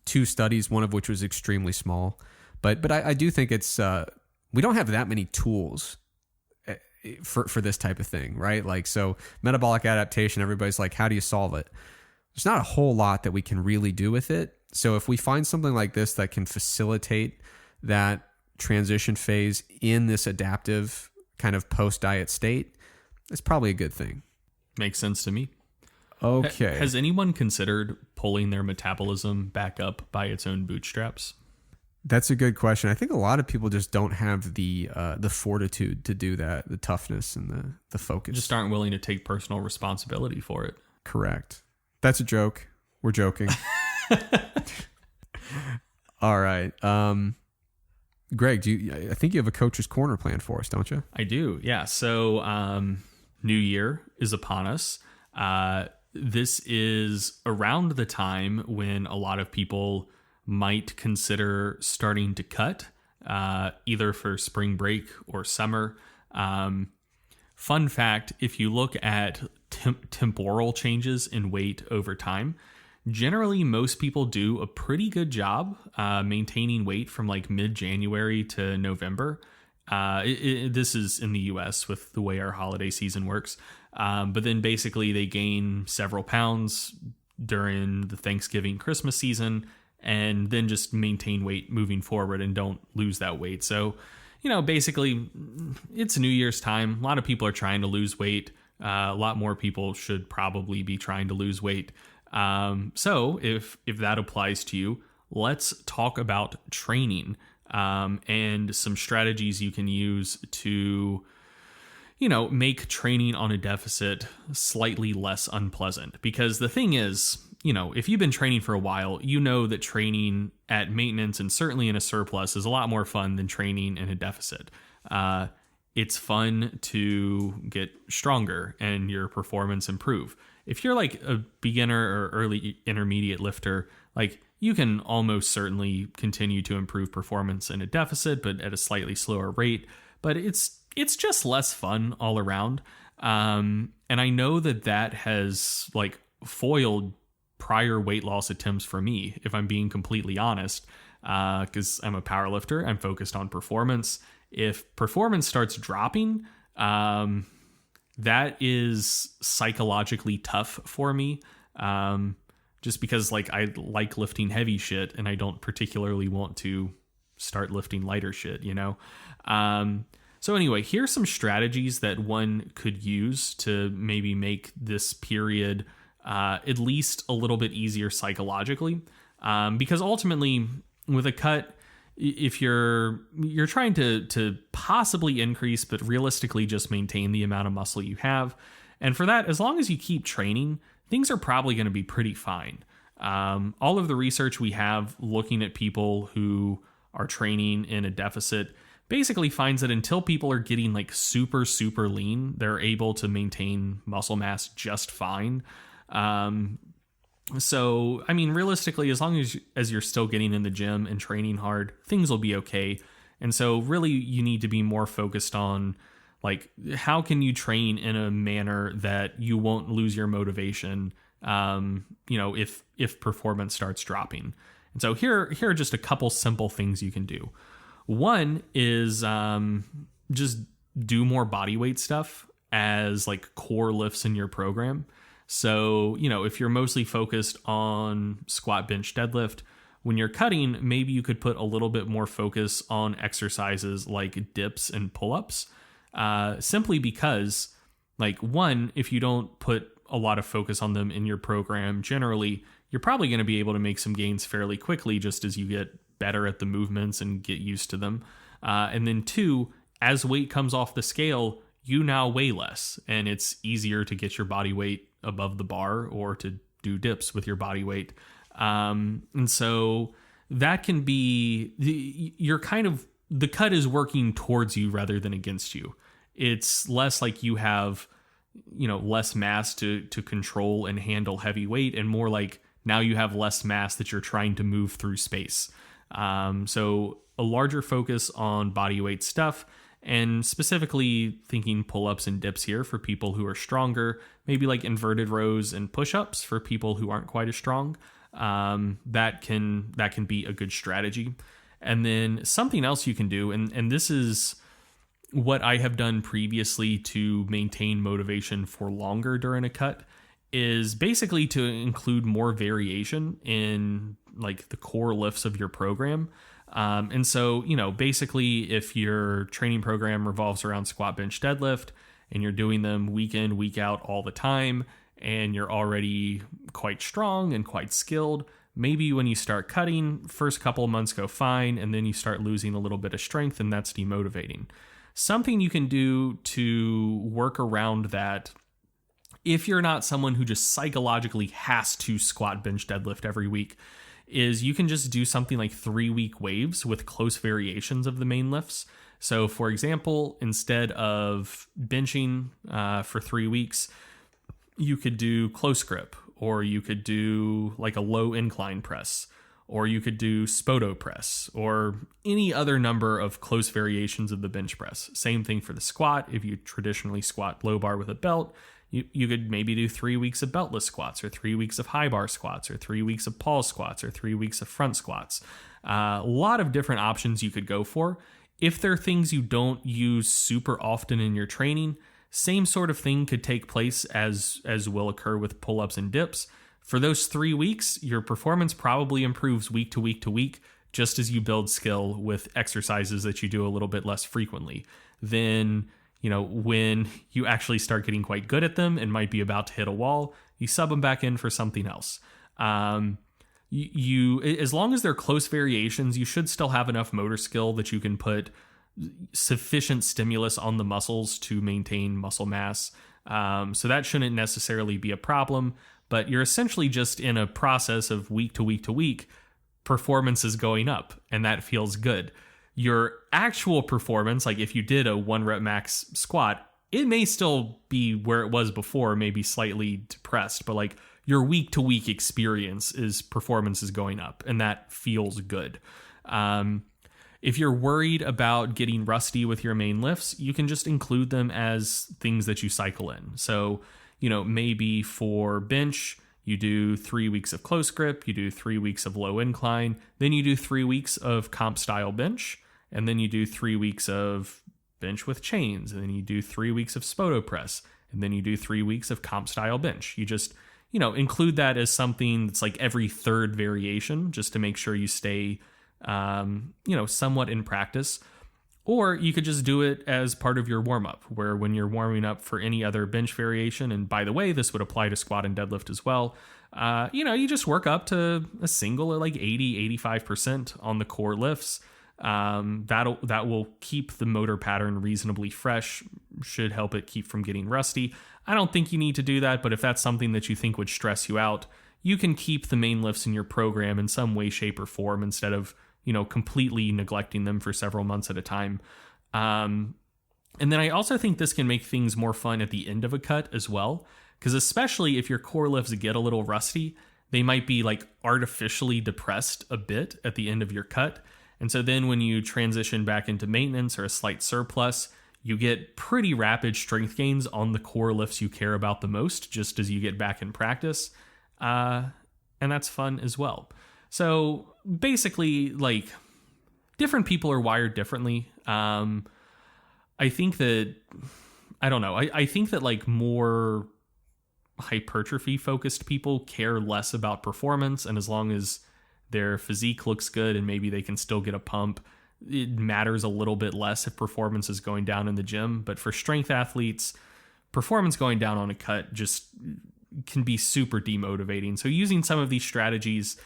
2 studies, one of which was extremely small. But I do think it's we don't have that many tools for this type of thing, right? Like, so metabolic adaptation, everybody's like, how do you solve it? There's not a whole lot that we can really do with it. So if we find something like this that can facilitate that transition phase in this adaptive kind of post-diet state, it's probably a good thing. Makes sense to me. Okay. Has anyone considered pulling their metabolism back up by its own bootstraps? That's a good question. I think a lot of people just don't have the fortitude to do that, the toughness and the focus. Just aren't willing to take personal responsibility for it. Correct. That's a joke. We're joking. All right. Greg, I think you have a coach's corner plan for us, don't you? I do. Yeah. So New Year is upon us. This is around the time when a lot of people might consider starting to cut, either for spring break or summer. Fun fact, if you look at temporal changes in weight over time, generally most people do a pretty good job maintaining weight from like mid-January to November. This is in the US with the way our holiday season works. But then basically they gain several pounds during the Thanksgiving, Christmas season, and then just maintain weight moving forward and don't lose that weight. So, basically it's New Year's time. A lot of people are trying to lose weight. A lot more people should probably be trying to lose weight. So if that applies to you, let's talk about training, and some strategies you can use to, make training on a deficit slightly less unpleasant. Because the thing is, if you've been training for a while, you know that training at maintenance and certainly in a surplus is a lot more fun than training in a deficit. It's fun to get stronger and your performance improve. If you're like a beginner or early intermediate lifter, like you can almost certainly continue to improve performance in a deficit, but at a slightly slower rate. But it's just less fun all around. And I know that has like foiled prior weight loss attempts for me, if I'm being completely honest, because I'm a powerlifter. I'm focused on performance. If performance starts dropping, that is psychologically tough for me. Just because like I like lifting heavy shit and I don't particularly want to start lifting lighter shit, So anyway, here's some strategies that one could use to maybe make this period at least a little bit easier psychologically. Because ultimately with a cut, if you're trying to possibly increase, but realistically just maintain the amount of muscle you have. And for that, as long as you keep training, things are probably going to be pretty fine. All of the research we have looking at people who are training in a deficit basically finds that until people are getting like super, super lean, they're able to maintain muscle mass just fine. So, I mean, realistically, as long as you're still getting in the gym and training hard, things will be okay. And so really you need to be more focused on like, how can you train in a manner that you won't lose your motivation, if performance starts dropping. And so here are just a couple simple things you can do. One is just do more body weight stuff as like core lifts in your program. So, if you're mostly focused on squat, bench, deadlift, when you're cutting, maybe you could put a little bit more focus on exercises like dips and pull-ups, simply because, like, one, if you don't put a lot of focus on them in your program, generally, you're probably going to be able to make some gains fairly quickly just as you get better at the movements and get used to them. And then two, as weight comes off the scale, you now weigh less, and it's easier to get your body weight above the bar or to do dips with your body weight. And so that can be, the cut is working towards you rather than against you. It's less like you have, less mass to control and handle heavy weight, and more like now you have less mass that you're trying to move through space. So a larger focus on body weight stuff, and specifically thinking pull-ups and dips here for people who are stronger, maybe like inverted rows and push-ups for people who aren't quite as strong. That can be a good strategy. And then something else you can do, and this is what I have done previously to maintain motivation for longer during a cut, is basically to include more variation in like the core lifts of your program. And so, basically if your training program revolves around squat, bench, deadlift, and you're doing them week in, week out all the time, and you're already quite strong and quite skilled, maybe when you start cutting, first couple of months go fine, and then you start losing a little bit of strength, and that's demotivating. Something you can do to work around that, if you're not someone who just psychologically has to squat, bench, deadlift every week, is you can just do something like 3-week waves with close variations of the main lifts. So for example, instead of benching for 3 weeks, you could do close grip, or you could do like a low incline press, or you could do spoto press, or any other number of close variations of the bench press. Same thing for the squat. If you traditionally squat low bar with a belt, you could maybe do 3 weeks of beltless squats, or 3 weeks of high bar squats, or 3 weeks of pause squats, or 3 weeks of front squats. A lot of different options you could go for. If there are things you don't use super often in your training, same sort of thing could take place as will occur with pull-ups and dips. For those 3 weeks, your performance probably improves week to week to week, just as you build skill with exercises that you do a little bit less frequently. Then, when you actually start getting quite good at them and might be about to hit a wall, you sub them back in for something else. You as long as they're close variations, you should still have enough motor skill that you can put sufficient stimulus on the muscles to maintain muscle mass. So that shouldn't necessarily be a problem, but you're essentially just in a process of week to week to week, performance is going up, and that feels good. Your actual performance, like if you did a 1 rep max squat, it may still be where it was before, maybe slightly depressed, but like your week to week experience is performance is going up, and that feels good. If you're worried about getting rusty with your main lifts, you can just include them as things that you cycle in. So, maybe for bench, you do 3 weeks of close grip, you do 3 weeks of low incline, then you do 3 weeks of comp style bench, and then you do 3 weeks of bench with chains, and then you do 3 weeks of spoto press, and then you do 3 weeks of comp style bench. You just, include that as something that's like every third variation, just to make sure you stay, somewhat in practice. Or you could just do it as part of your warm-up, where when you're warming up for any other bench variation, and by the way, this would apply to squat and deadlift as well, you just work up to a single at like 80-85% on the core lifts. That will keep the motor pattern reasonably fresh, should help it keep from getting rusty. I don't think you need to do that, but if that's something that you think would stress you out, you can keep the main lifts in your program in some way, shape, or form instead of completely neglecting them for several months at a time. And then I also think this can make things more fun at the end of a cut as well, because especially if your core lifts get a little rusty, they might be like artificially depressed a bit at the end of your cut. And so then when you transition back into maintenance or a slight surplus, you get pretty rapid strength gains on the core lifts you care about the most, just as you get back in practice. And that's fun as well. So basically, like, different people are wired differently. I think that, I don't know, I think that like more hypertrophy focused people care less about performance, and as long as their physique looks good and maybe they can still get a pump, it matters a little bit less if performance is going down in the gym. But for strength athletes, performance going down on a cut just can be super demotivating. So using some of these strategies,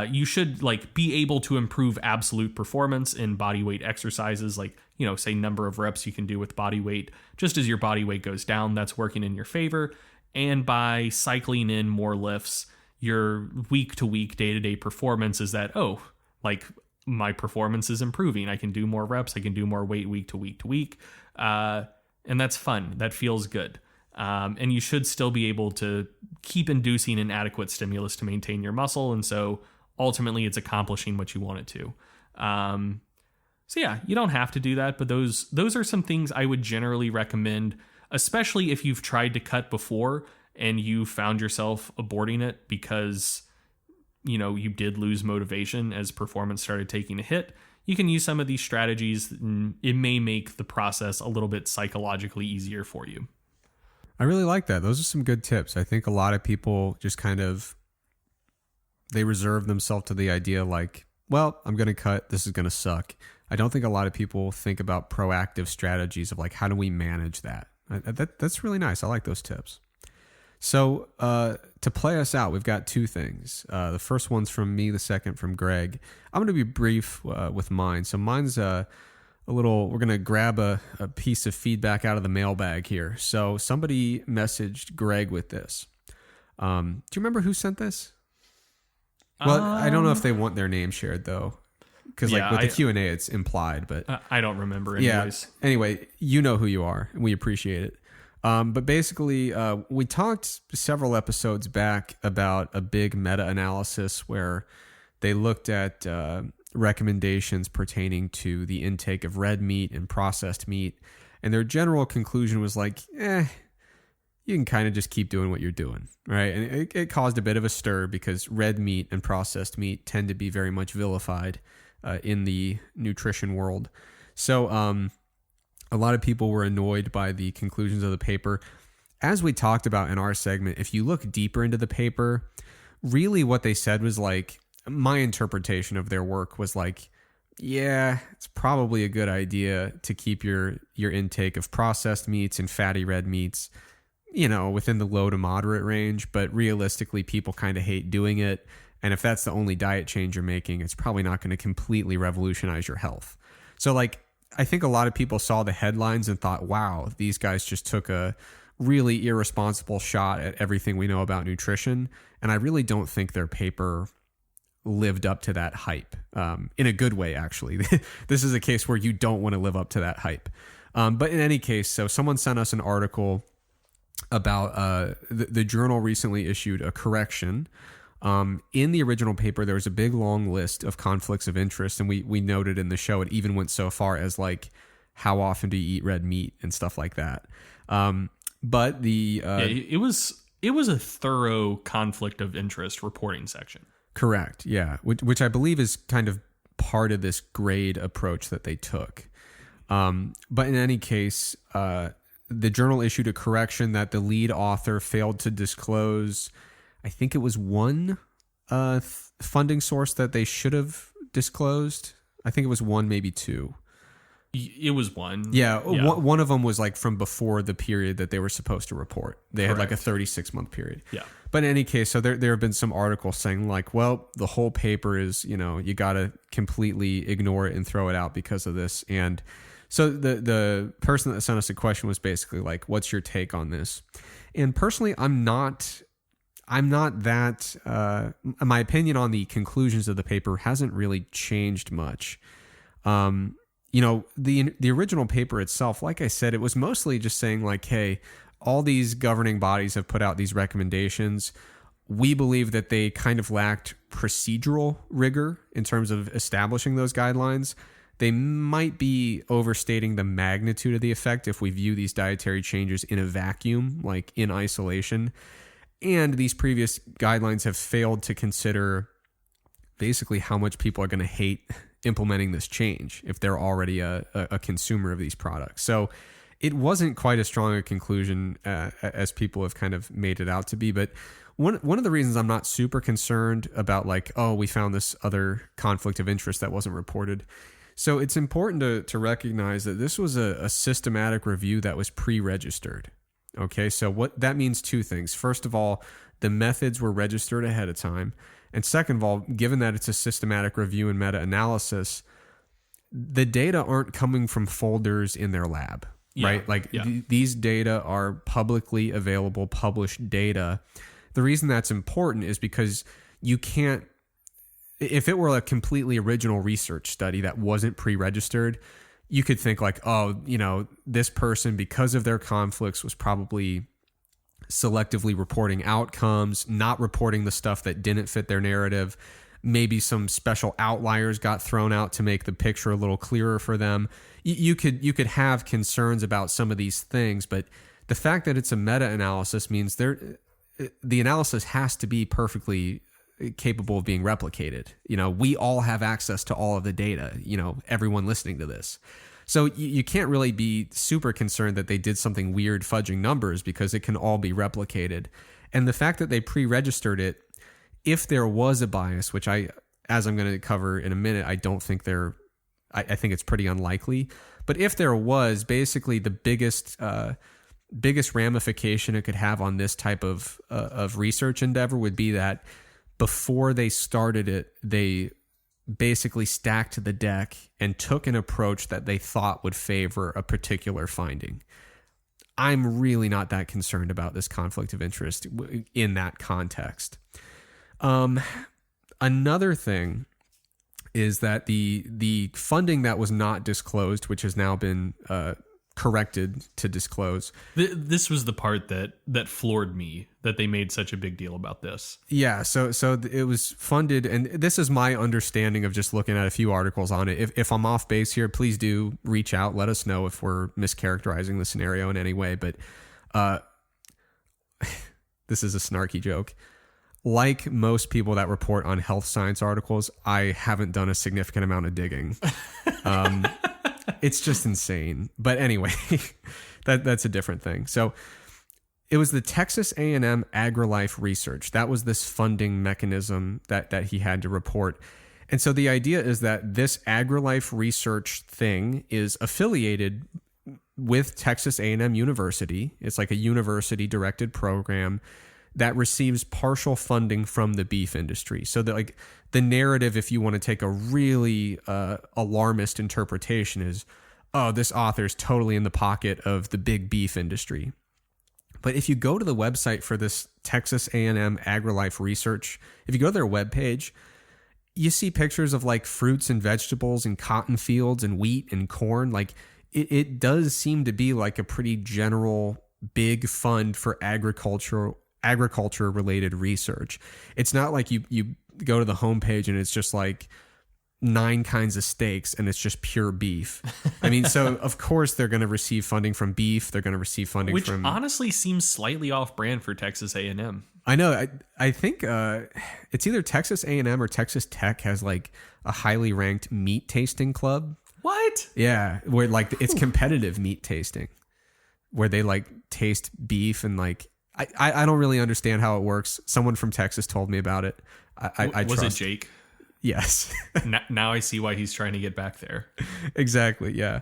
you should like be able to improve absolute performance in body weight exercises, like, say number of reps you can do with body weight. Just as your body weight goes down, that's working in your favor. And by cycling in more lifts, your week to week, day to day performance is that, my performance is improving. I can do more reps. I can do more weight week to week to week. And that's fun. That feels good. And you should still be able to keep inducing an adequate stimulus to maintain your muscle. And so ultimately it's accomplishing what you want it to. So yeah, you don't have to do that, but those are some things I would generally recommend, especially if you've tried to cut before and you found yourself aborting it because, you did lose motivation as performance started taking a hit. You can use some of these strategies, and it may make the process a little bit psychologically easier for you. I really like that. Those are some good tips. I think a lot of people just they reserve themselves to the idea like, well, I'm going to cut. This is going to suck. I don't think a lot of people think about proactive strategies of like, how do we manage that? That's really nice. I like those tips. So to play us out, we've got two things. The first one's from me, the second from Greg. I'm going to be brief with mine. So mine's we're going to grab a piece of feedback out of the mailbag here. So somebody messaged Greg with this. Do you remember who sent this? Well, I don't know if they want their name shared though. Because with the Q&A, it's implied, but I don't remember anyways. Yeah. Anyway, you know who you are, and we appreciate it. But basically, we talked several episodes back about a big meta-analysis where they looked at recommendations pertaining to the intake of red meat and processed meat, and their general conclusion was like, you can kind of just keep doing what you're doing, right? And it caused a bit of a stir because red meat and processed meat tend to be very much vilified in the nutrition world. So a lot of people were annoyed by the conclusions of the paper. As we talked about in our segment, if you look deeper into the paper, really what they said was like, my interpretation of their work was like, yeah, it's probably a good idea to keep your intake of processed meats and fatty red meats, within the low to moderate range. But realistically, people kind of hate doing it. And if that's the only diet change you're making, it's probably not going to completely revolutionize your health. So like, I think a lot of people saw the headlines and thought, wow, these guys just took a really irresponsible shot at everything we know about nutrition. And I really don't think their paper lived up to that hype, in a good way, actually. This is a case where you don't want to live up to that hype. But in any case, so someone sent us an article about the journal recently issued a correction. In the original paper, there was a big long list of conflicts of interest, and we noted in the show it even went so far as like, how often do you eat red meat and stuff like that. But the it was a thorough conflict of interest reporting section. Correct, yeah, which I believe is kind of part of this grade approach that they took. But in any case, the journal issued a correction that the lead author failed to disclose. I think it was one funding source that they should have disclosed. I think it was one, maybe two. It was one. Yeah. One of them was like from before the period that they were supposed to report. They Correct. Had like a 36-month period. Yeah. But in any case, so there have been some articles saying like, well, the whole paper is, you got to completely ignore it and throw it out because of this. And so the person that sent us a question was basically like, what's your take on this? And personally, I'm not that, my opinion on the conclusions of the paper hasn't really changed much. The original paper itself, like I said, it was mostly just saying like, hey, all these governing bodies have put out these recommendations. We believe that they kind of lacked procedural rigor in terms of establishing those guidelines. They might be overstating the magnitude of the effect if we view these dietary changes in a vacuum, like in isolation. And these previous guidelines have failed to consider basically how much people are going to hate implementing this change if they're already a consumer of these products. So it wasn't quite as strong a conclusion as people have kind of made it out to be. But one of the reasons I'm not super concerned about like, oh, we found this other conflict of interest that wasn't reported. So it's important to recognize that this was a systematic review that was pre-registered. Okay, so what that means two things. First of all, the methods were registered ahead of time. And second of all, given that it's a systematic review and meta-analysis, the data aren't coming from folders in their lab, right? Like these data are publicly available, published data. The reason that's important is because you can't, if it were a completely original research study that wasn't pre-registered, you could think like, oh, this person, because of their conflicts, was probably selectively reporting outcomes, not reporting the stuff that didn't fit their narrative. Maybe some special outliers got thrown out to make the picture a little clearer for them. You could have concerns about some of these things, but the fact that it's a meta-analysis means the analysis has to be perfectly capable of being replicated. We all have access to all of the data, everyone listening to this. So you can't really be super concerned that they did something weird fudging numbers because it can all be replicated. And the fact that they pre-registered it, if there was a bias, which as I'm going to cover in a minute, I don't think I think it's pretty unlikely. But if there was, basically the biggest ramification it could have on this type of research endeavor would be that before they started it, they basically stacked the deck and took an approach that they thought would favor a particular finding. I'm really not that concerned about this conflict of interest in that context. Another thing is that the funding that was not disclosed, which has now been corrected to disclose. This was the part that floored me, that they made such a big deal about this. Yeah, so it was funded, and this is my understanding of just looking at a few articles on it. If I'm off base here, please do reach out. Let us know if we're mischaracterizing the scenario in any way. But this is a snarky joke. Like most people that report on health science articles, I haven't done a significant amount of digging. it's just insane. But anyway, that's a different thing. So it was the Texas A&M AgriLife Research. That was this funding mechanism that he had to report. And so the idea is that this AgriLife Research thing is affiliated with Texas A&M University. It's like a university-directed program that receives partial funding from the beef industry. So that, like, the narrative, if you want to take a really alarmist interpretation, is, oh, this author is totally in the pocket of the big beef industry. But if you go to the website for this Texas A&M AgriLife Research, if you go to their webpage, you see pictures of like fruits and vegetables and cotton fields and wheat and corn. Like it does seem to be like a pretty general big fund for agriculture related research. It's not like you go to the homepage and it's just like 9 kinds of steaks and it's just pure beef. I mean, so of course they're going to receive funding from beef. They're going to receive funding from... Which honestly seems slightly off brand for Texas A&M. I know. I think it's either Texas A&M or Texas Tech has like a highly ranked meat tasting club. What? Yeah, where like it's competitive meat tasting, where they like taste beef and like I don't really understand how it works. Someone from Texas told me about it. I was trust. it Jake? Yes. Now I see why he's trying to get back there. Exactly. Yeah.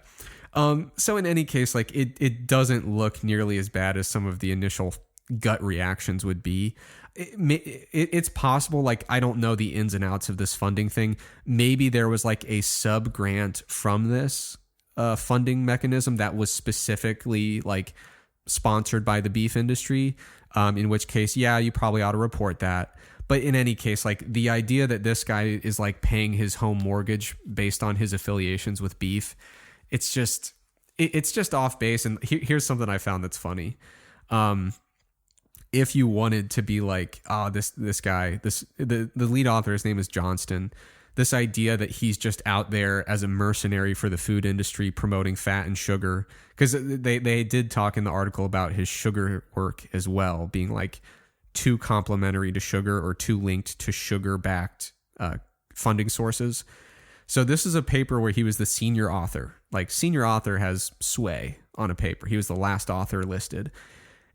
So in any case, like it doesn't look nearly as bad as some of the initial gut reactions would be. It's possible, like, I don't know the ins and outs of this funding thing. Maybe there was like a sub grant from this funding mechanism that was specifically like sponsored by the beef industry, in which case, yeah, you probably ought to report that. But in any case, like the idea that this guy is like paying his home mortgage based on his affiliations with beef, it's just off base. And here's something I found that's funny. If you wanted to be like, oh, this guy, the lead author, his name is Johnston. This idea that he's just out there as a mercenary for the food industry promoting fat and sugar, because they did talk in the article about his sugar work as well, being like too complementary to sugar or too linked to sugar-backed funding sources. So this is a paper where he was the senior author. Like, senior author has sway on a paper. He was the last author listed.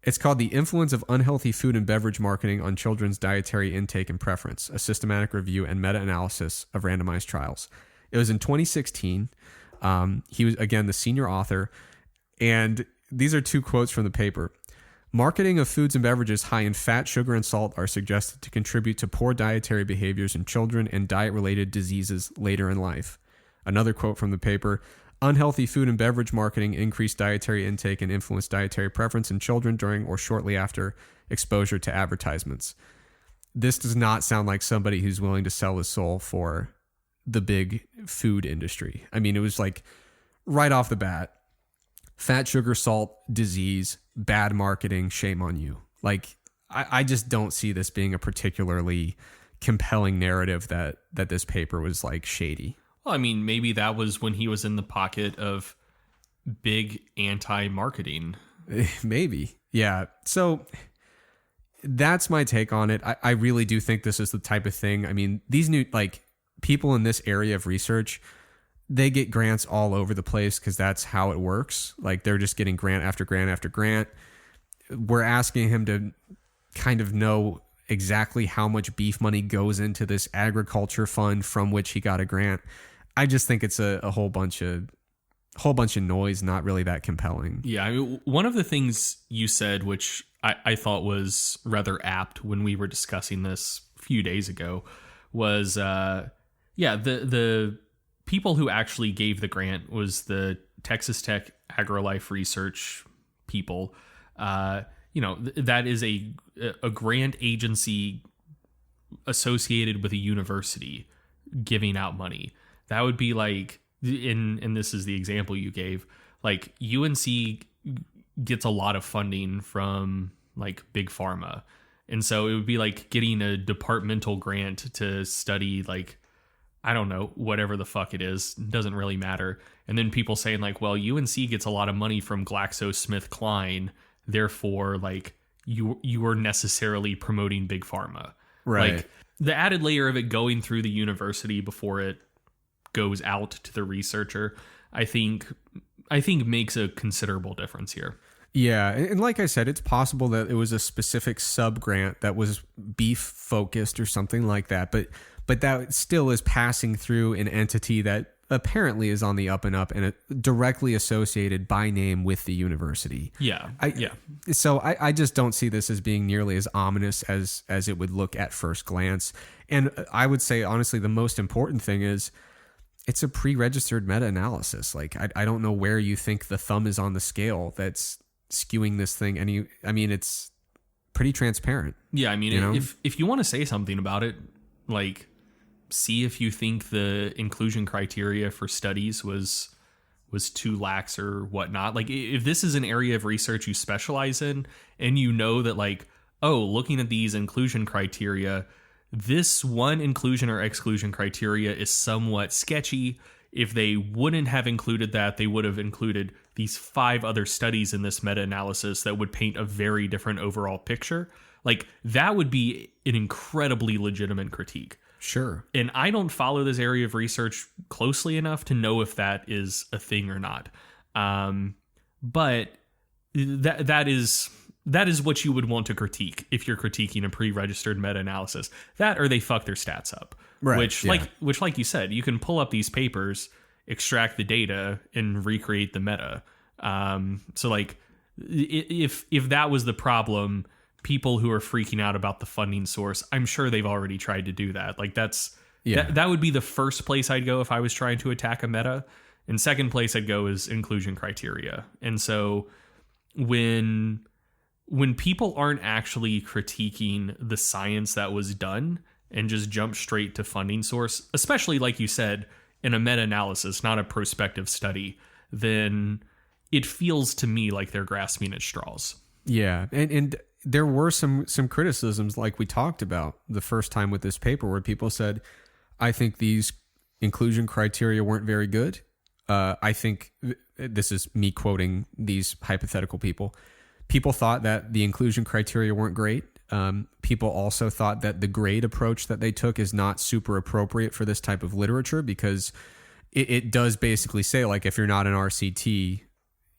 It's called The Influence of Unhealthy Food and Beverage Marketing on Children's Dietary Intake and Preference, a systematic review and meta-analysis of randomized trials. It was in 2016. He was, again, the senior author. And these are 2 quotes from the paper. Marketing of foods and beverages high in fat, sugar, and salt are suggested to contribute to poor dietary behaviors in children and diet-related diseases later in life. Another quote from the paper: unhealthy food and beverage marketing increase dietary intake and influence dietary preference in children during or shortly after exposure to advertisements. This does not sound like somebody who's willing to sell his soul for the big food industry. I mean, it was like right off the bat, fat, sugar, salt, disease, bad marketing, shame on you. Like, I just don't see this being a particularly compelling narrative that this paper was like shady. Well, I mean, maybe that was when he was in the pocket of big anti-marketing. Maybe. Yeah. So that's my take on it. I really do think this is the type of thing. I mean, these new, like, people in this area of research, they get grants all over the place because that's how it works. Like, they're just getting grant after grant after grant. We're asking him to kind of know exactly how much beef money goes into this agriculture fund from which he got a grant. I just think it's a whole bunch of noise, not really that compelling. Yeah, I mean, one of the things you said, which I thought was rather apt when we were discussing this a few days ago, was the people who actually gave the grant was the Texas Tech AgriLife Research people. That is a grant agency associated with a university giving out money. That would be like, and this is the example you gave, like UNC gets a lot of funding from like big pharma. And so it would be like getting a departmental grant to study, like, I don't know, whatever the fuck it is, doesn't really matter. And then people saying like, well, UNC gets a lot of money from GlaxoSmithKline, therefore, like, you are necessarily promoting big pharma. Right. Like, the added layer of it going through the university before it goes out to the researcher, I think makes a considerable difference here. Yeah, and like I said, it's possible that it was a specific sub-grant that was beef-focused or something like that, but that still is passing through an entity that apparently is on the up and up and directly associated by name with the university. Yeah, So I just don't see this as being nearly as ominous as it would look at first glance. And I would say, honestly, the most important thing is it's a pre-registered meta-analysis. Like, I don't know where you think the thumb is on the scale that's skewing this thing. It's pretty transparent. Yeah, I mean, you know? if you want to say something about it, like, see if you think the inclusion criteria for studies was too lax or whatnot. Like, if this is an area of research you specialize in, and you know that, like, oh, looking at these inclusion criteria, this one inclusion or exclusion criteria is somewhat sketchy. If they wouldn't have included that, they would have included these 5 other studies in this meta-analysis that would paint a very different overall picture. Like, that would be an incredibly legitimate critique. Sure. And I don't follow this area of research closely enough to know if that is a thing or not. But that is what you would want to critique if you're critiquing a pre-registered meta-analysis. That, or they fuck their stats up. Right. Which, like you said, you can pull up these papers, extract the data, and recreate the meta. So, like, if that was the problem, people who are freaking out about the funding source, I'm sure they've already tried to do that. Like, that would be the first place I'd go if I was trying to attack a meta. And second place I'd go is inclusion criteria. And so when people aren't actually critiquing the science that was done and just jump straight to funding source, especially like you said, in a meta-analysis, not a prospective study, then it feels to me like they're grasping at straws. Yeah. And there were some criticisms, like we talked about the first time with this paper, where people said, I think these inclusion criteria weren't very good. I think, this is me quoting these hypothetical people, people thought that the inclusion criteria weren't great. People also thought that the grade approach that they took is not super appropriate for this type of literature, because it does basically say, like, if you're not an RCT,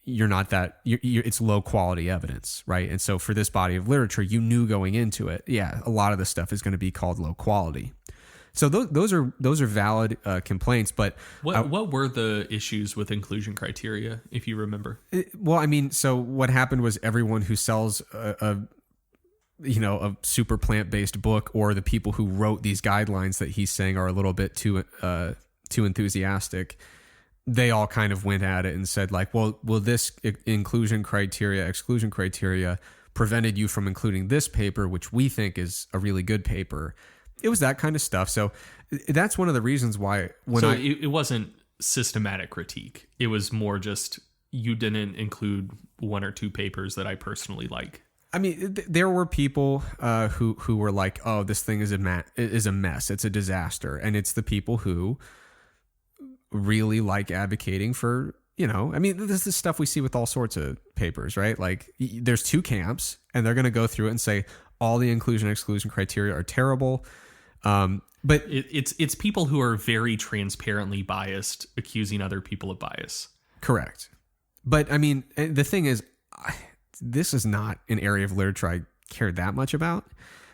you're not that, it's low quality evidence, right? And so for this body of literature, you knew going into it, yeah, a lot of the stuff is going to be called low quality. So those are valid complaints. But what were the issues with inclusion criteria, if you remember? So what happened was everyone who sells a super plant-based book, or the people who wrote these guidelines that he's saying are a little bit too enthusiastic, they all kind of went at it and said, like, well, this inclusion criteria, exclusion criteria prevented you from including this paper, which we think is a really good paper. It was that kind of stuff. So that's one of the reasons why it wasn't systematic critique. It was more just, you didn't include 1 or 2 papers that I personally like. I mean, there were people who were like, oh, this thing is a mess. It's a disaster. And it's the people who really like advocating for, this is stuff we see with all sorts of papers, right? Like, there's 2 camps, and they're going to go through it and say all the inclusion and exclusion criteria are terrible. But it's people who are very transparently biased, accusing other people of bias. Correct. But I mean, the thing is, this is not an area of literature I care that much about,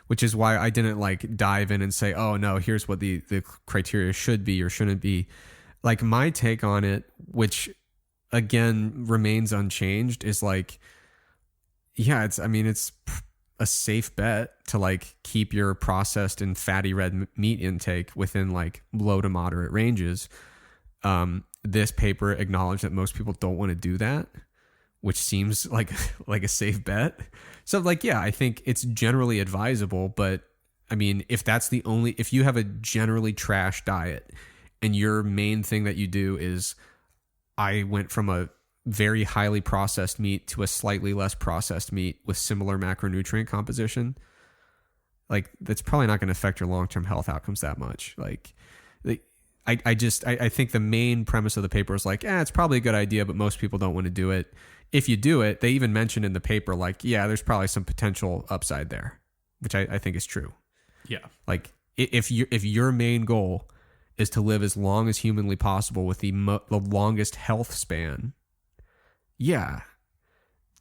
which is why I didn't like dive in and say, oh no, here's what the criteria should be or shouldn't be. Like, my take on it, which again remains unchanged, is like, yeah, it's a safe bet to like keep your processed and fatty red meat intake within like low to moderate ranges. This paper acknowledged that most people don't want to do that, which seems like a safe bet. So like, yeah, I think it's generally advisable, but I mean, if you have a generally trash diet and your main thing that you do is, I went from a very highly processed meat to a slightly less processed meat with similar macronutrient composition, like, that's probably not going to affect your long-term health outcomes that much. Like, I think the main premise of the paper is like, it's probably a good idea, but most people don't want to do it. If you do it, they even mentioned in the paper, like, yeah, there's probably some potential upside there, which I think is true. Yeah. Like, if your main goal is to live as long as humanly possible with the longest health span, yeah,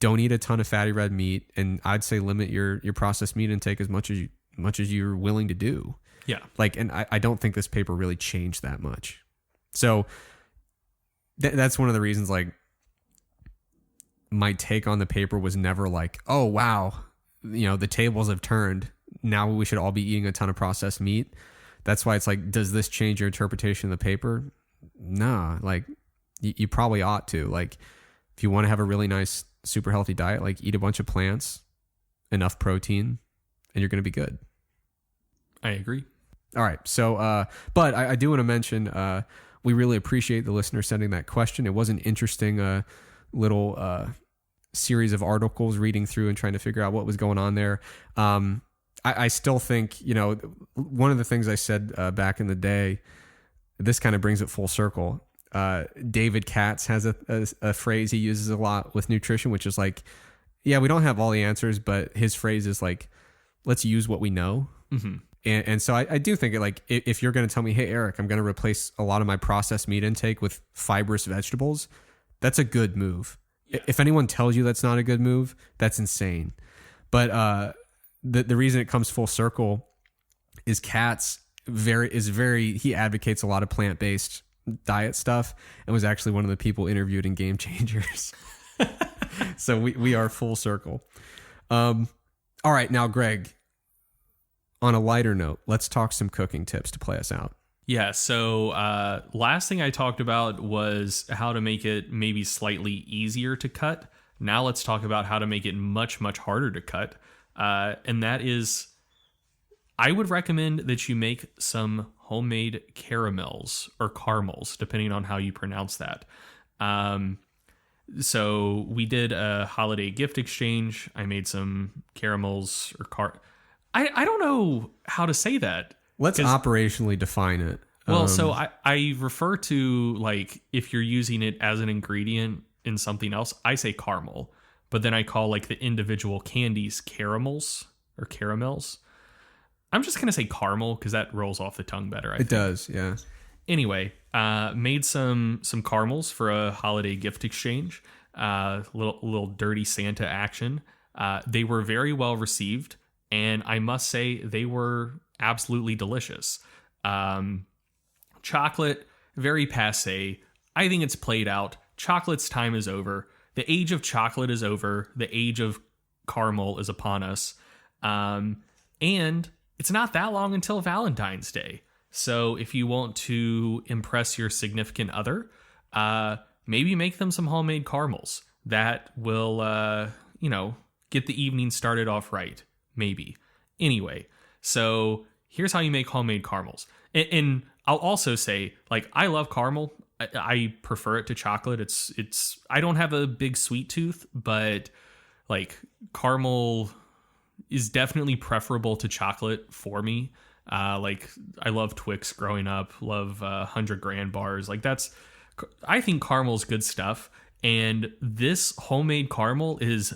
don't eat a ton of fatty red meat, and I'd say limit your processed meat intake as much as you're willing to do. Yeah. Like, and I don't think this paper really changed that much. So that's one of the reasons, like, my take on the paper was never like, oh, wow, the tables have turned. Now we should all be eating a ton of processed meat. That's why it's like, does this change your interpretation of the paper? Nah, like, you probably ought to. Like, if you want to have a really nice, super healthy diet, like, eat a bunch of plants, enough protein, and you're going to be good. I agree. All right. So, but I do want to mention, we really appreciate the listener sending that question. It was an interesting little series of articles reading through and trying to figure out what was going on there. I still think, one of the things I said back in the day, this kind of brings it full circle. David Katz has a phrase he uses a lot with nutrition, which is like, yeah, we don't have all the answers, but his phrase is like, let's use what we know. Mm-hmm. And so I do think, like, if you're going to tell me, hey, Eric, I'm going to replace a lot of my processed meat intake with fibrous vegetables, that's a good move. Yeah. If anyone tells you that's not a good move, that's insane. But the reason it comes full circle is Katz he advocates a lot of plant-based diet stuff and was actually one of the people interviewed in Game Changers. So we are full circle. All right, now, Greg, on a lighter note, let's talk some cooking tips to play us out. Yeah, so last thing I talked about was how to make it maybe slightly easier to cut. Now let's talk about how to make it much, much harder to cut. And that is, I would recommend that you make some homemade caramels or caramels, depending on how you pronounce that. So we did a holiday gift exchange. I made some caramels or I don't know how to say that. Let's operationally define it. Well, so I refer to, like, if you're using it as an ingredient in something else, I say caramel, but then I call, like, the individual candies caramels or caramels. I'm just going to say caramel because that rolls off the tongue better, I think. It does, yeah. Anyway, made some caramels for a holiday gift exchange. Little dirty Santa action. They were very well received, and I must say they were absolutely delicious. Chocolate, very passé. I think it's played out. Chocolate's time is over. The age of chocolate is over. The age of caramel is upon us. And it's not that long until Valentine's Day. So if you want to impress your significant other, maybe make them some homemade caramels. That will, get the evening started off right. Maybe. Anyway, so here's how you make homemade caramels. And I'll also say, like, I love caramel. I prefer it to chocolate. It's I don't have a big sweet tooth, but, like, caramel is definitely preferable to chocolate for me. Like, I love Twix growing up, love 100 Grand bars. Like, I think caramel is good stuff. And this homemade caramel is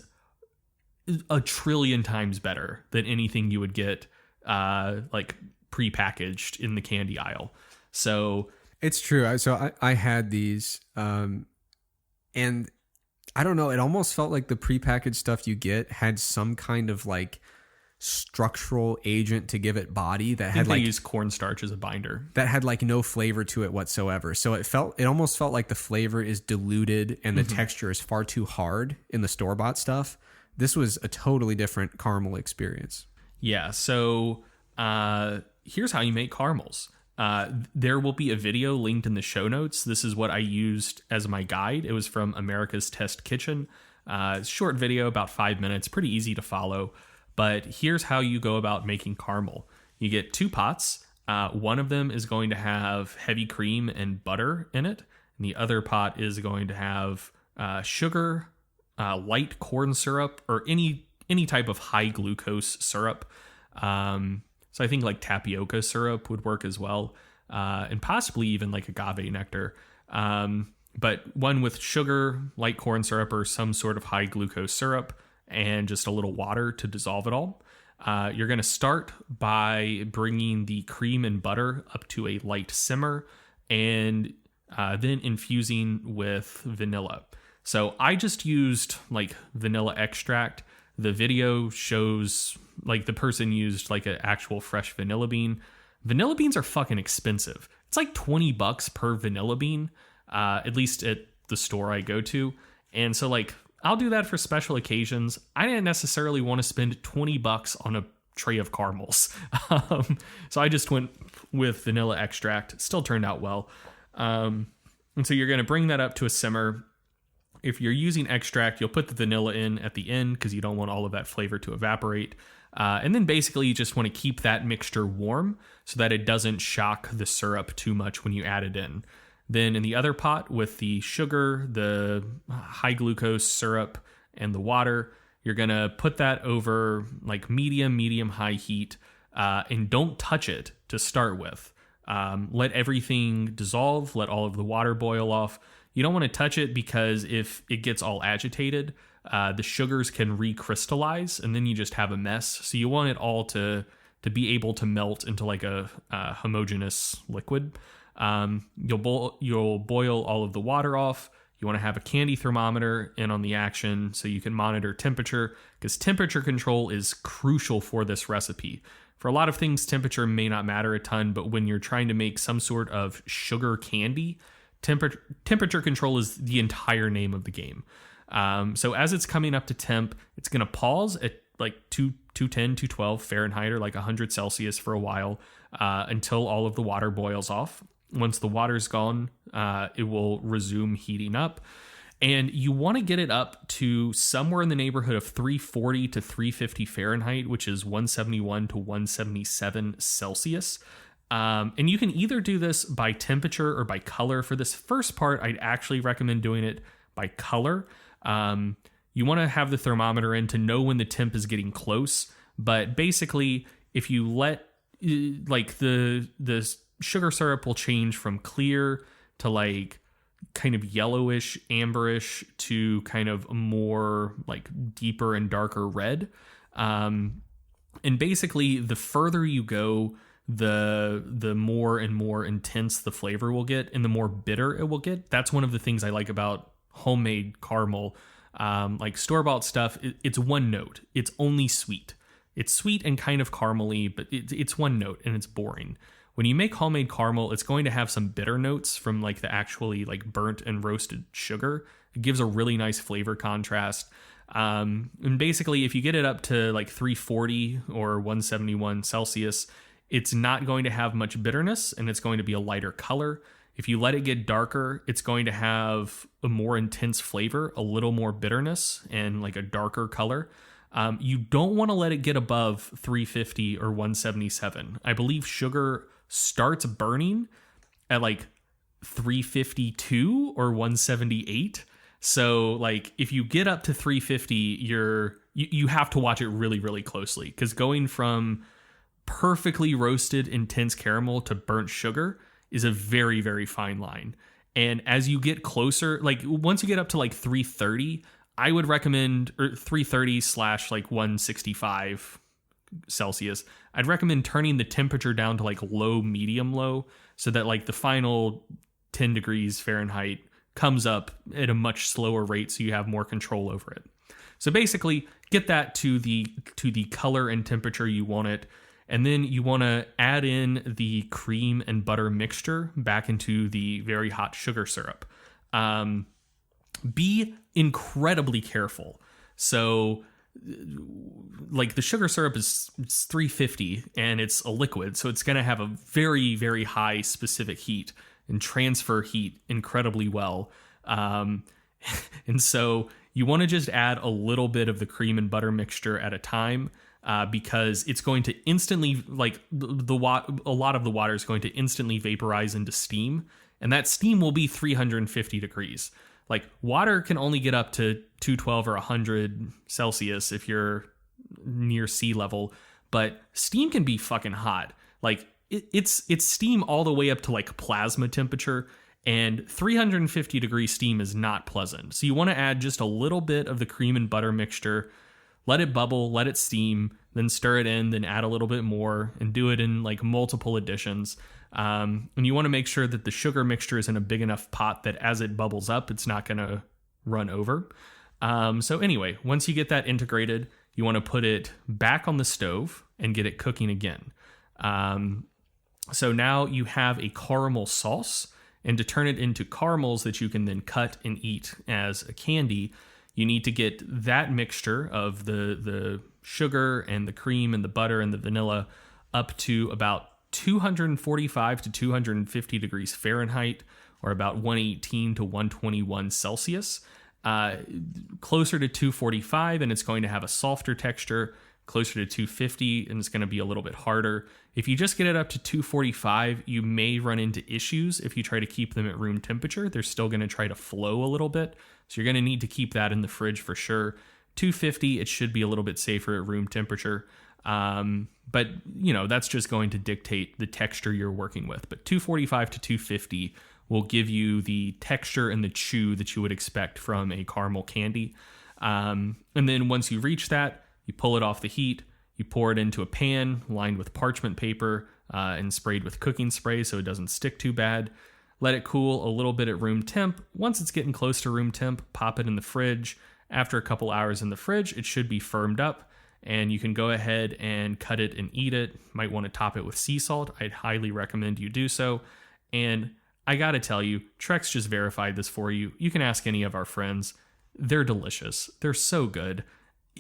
a trillion times better than anything you would get, like, prepackaged in the candy aisle. So it's true. So I had these, and I don't know, it almost felt like the prepackaged stuff you get had some kind of, like, structural agent to give it body that had, like, they use cornstarch as a binder that had, like, no flavor to it whatsoever. So it almost felt like the flavor is diluted and the texture is far too hard in the store-bought stuff. This was a totally different caramel experience. Yeah. So here's how you make caramels. There will be a video linked in the show notes. This is what I used as my guide. It was from America's Test Kitchen. Short video, about 5 minutes, pretty easy to follow. But here's how you go about making caramel. You get 2 pots. One of them is going to have heavy cream and butter in it. And the other pot is going to have sugar, light corn syrup, or any type of high glucose syrup. So I think, like, tapioca syrup would work as well. And possibly even, like, agave nectar. But one with sugar, light corn syrup, or some sort of high glucose syrup, and just a little water to dissolve it all. You're going to start by bringing the cream and butter up to a light simmer and then infusing with vanilla. So I just used like vanilla extract. The video shows like the person used like an actual fresh vanilla bean. Vanilla beans are fucking expensive. It's like $20 per vanilla bean, at least at the store I go to. And so like I'll do that for special occasions. I didn't necessarily want to spend $20 on a tray of caramels. So I just went with vanilla extract. It still turned out well. And so you're going to bring that up to a simmer. If you're using extract, you'll put the vanilla in at the end because you don't want all of that flavor to evaporate. And then basically you just want to keep that mixture warm so that it doesn't shock the syrup too much when you add it in. Then in the other pot with the sugar, the high glucose syrup, and the water, you're going to put that over like medium, high heat, and don't touch it to start with. Let everything dissolve, let all of the water boil off. You don't want to touch it because if it gets all agitated, the sugars can recrystallize and then you just have a mess. So you want it all to be able to melt into like a homogeneous liquid. You'll boil all of the water off. You want to have a candy thermometer in on the action so you can monitor temperature because temperature control is crucial for this recipe. For a lot of things, temperature may not matter a ton, but when you're trying to make some sort of sugar candy, temperature control is the entire name of the game. So as it's coming up to temp, it's going to pause at like 210, 212 Fahrenheit or like 100 Celsius for a while until all of the water boils off. Once the water's gone, it will resume heating up. And you want to get it up to somewhere in the neighborhood of 340 to 350 Fahrenheit, which is 171 to 177 Celsius. And you can either do this by temperature or by color. For this first part, I'd actually recommend doing it by color. You want to have the thermometer in to know when the temp is getting close. But basically, if you let like the sugar syrup will change from clear to like kind of yellowish, amberish to kind of more like deeper and darker red. And basically, the further you go, the more and more intense the flavor will get and the more bitter it will get. That's one of the things I like about homemade caramel. Like store-bought stuff, it's one note. It's only sweet. It's sweet and kind of caramely, but it's one note and it's boring. When you make homemade caramel, it's going to have some bitter notes from like the actually like burnt and roasted sugar. It gives a really nice flavor contrast. And basically, if you get it up to like 340 or 171 Celsius, it's not going to have much bitterness and it's going to be a lighter color. If you let it get darker, it's going to have a more intense flavor, a little more bitterness, and like a darker color. You don't want to let it get above 350 or 177. I believe sugar starts burning at like 352 or 178. So like if you get up to 350, you have to watch it really, really closely because going from perfectly roasted intense caramel to burnt sugar is a very, very fine line. And as you get closer, like once you get up to like 330, I would recommend, or 330 / like 165 Celsius, I'd recommend turning the temperature down to like low, medium low, so that like the final 10 degrees Fahrenheit comes up at a much slower rate so you have more control over it. So basically, get that to the color and temperature you want it. And then you want to add in the cream and butter mixture back into the very hot sugar syrup. Be incredibly careful. So, like the sugar syrup is 350 and it's a liquid, so it's going to have a very, very high specific heat and transfer heat incredibly well. And so you want to just add a little bit of the cream and butter mixture at a time. Because it's going to instantly, like a lot of the water is going to instantly vaporize into steam, and that steam will be 350 degrees. Like water can only get up to 212 or 100 Celsius if you're near sea level, but steam can be fucking hot. Like it's steam all the way up to like plasma temperature, and 350 degree steam is not pleasant. So you want to add just a little bit of the cream and butter mixture. let it bubble, let it steam, then stir it in, then add a little bit more, and do it in like multiple additions. And you want to make sure that the sugar mixture is in a big enough pot that as it bubbles up, it's not going to run over. So anyway, once you get that integrated, you want to put it back on the stove and get it cooking again. So now you have a caramel sauce, and to turn it into caramels that you can then cut and eat as a candy, you need to get that mixture of the sugar and the cream and the butter and the vanilla up to about 245 to 250 degrees Fahrenheit, or about 118 to 121 Celsius. Closer to 245, and it's going to have a softer texture. Closer to 250, and it's going to be a little bit harder. If you just get it up to 245, you may run into issues if you try to keep them at room temperature. They're still going to try to flow a little bit, so you're going to need to keep that in the fridge for sure. 250, it should be a little bit safer at room temperature. But, that's just going to dictate the texture you're working with. But 245 to 250 will give you the texture and the chew that you would expect from a caramel candy. And then once you reach that, you pull it off the heat, you pour it into a pan lined with parchment paper and sprayed with cooking spray so it doesn't stick too bad. Let it cool a little bit at room temp. Once it's getting close to room temp, pop it in the fridge. After a couple hours in the fridge, it should be firmed up, and you can go ahead and cut it and eat it. Might want to top it with sea salt. I'd highly recommend you do so. And I gotta tell you, Trex just verified this for you. You can ask any of our friends. They're delicious. They're so good.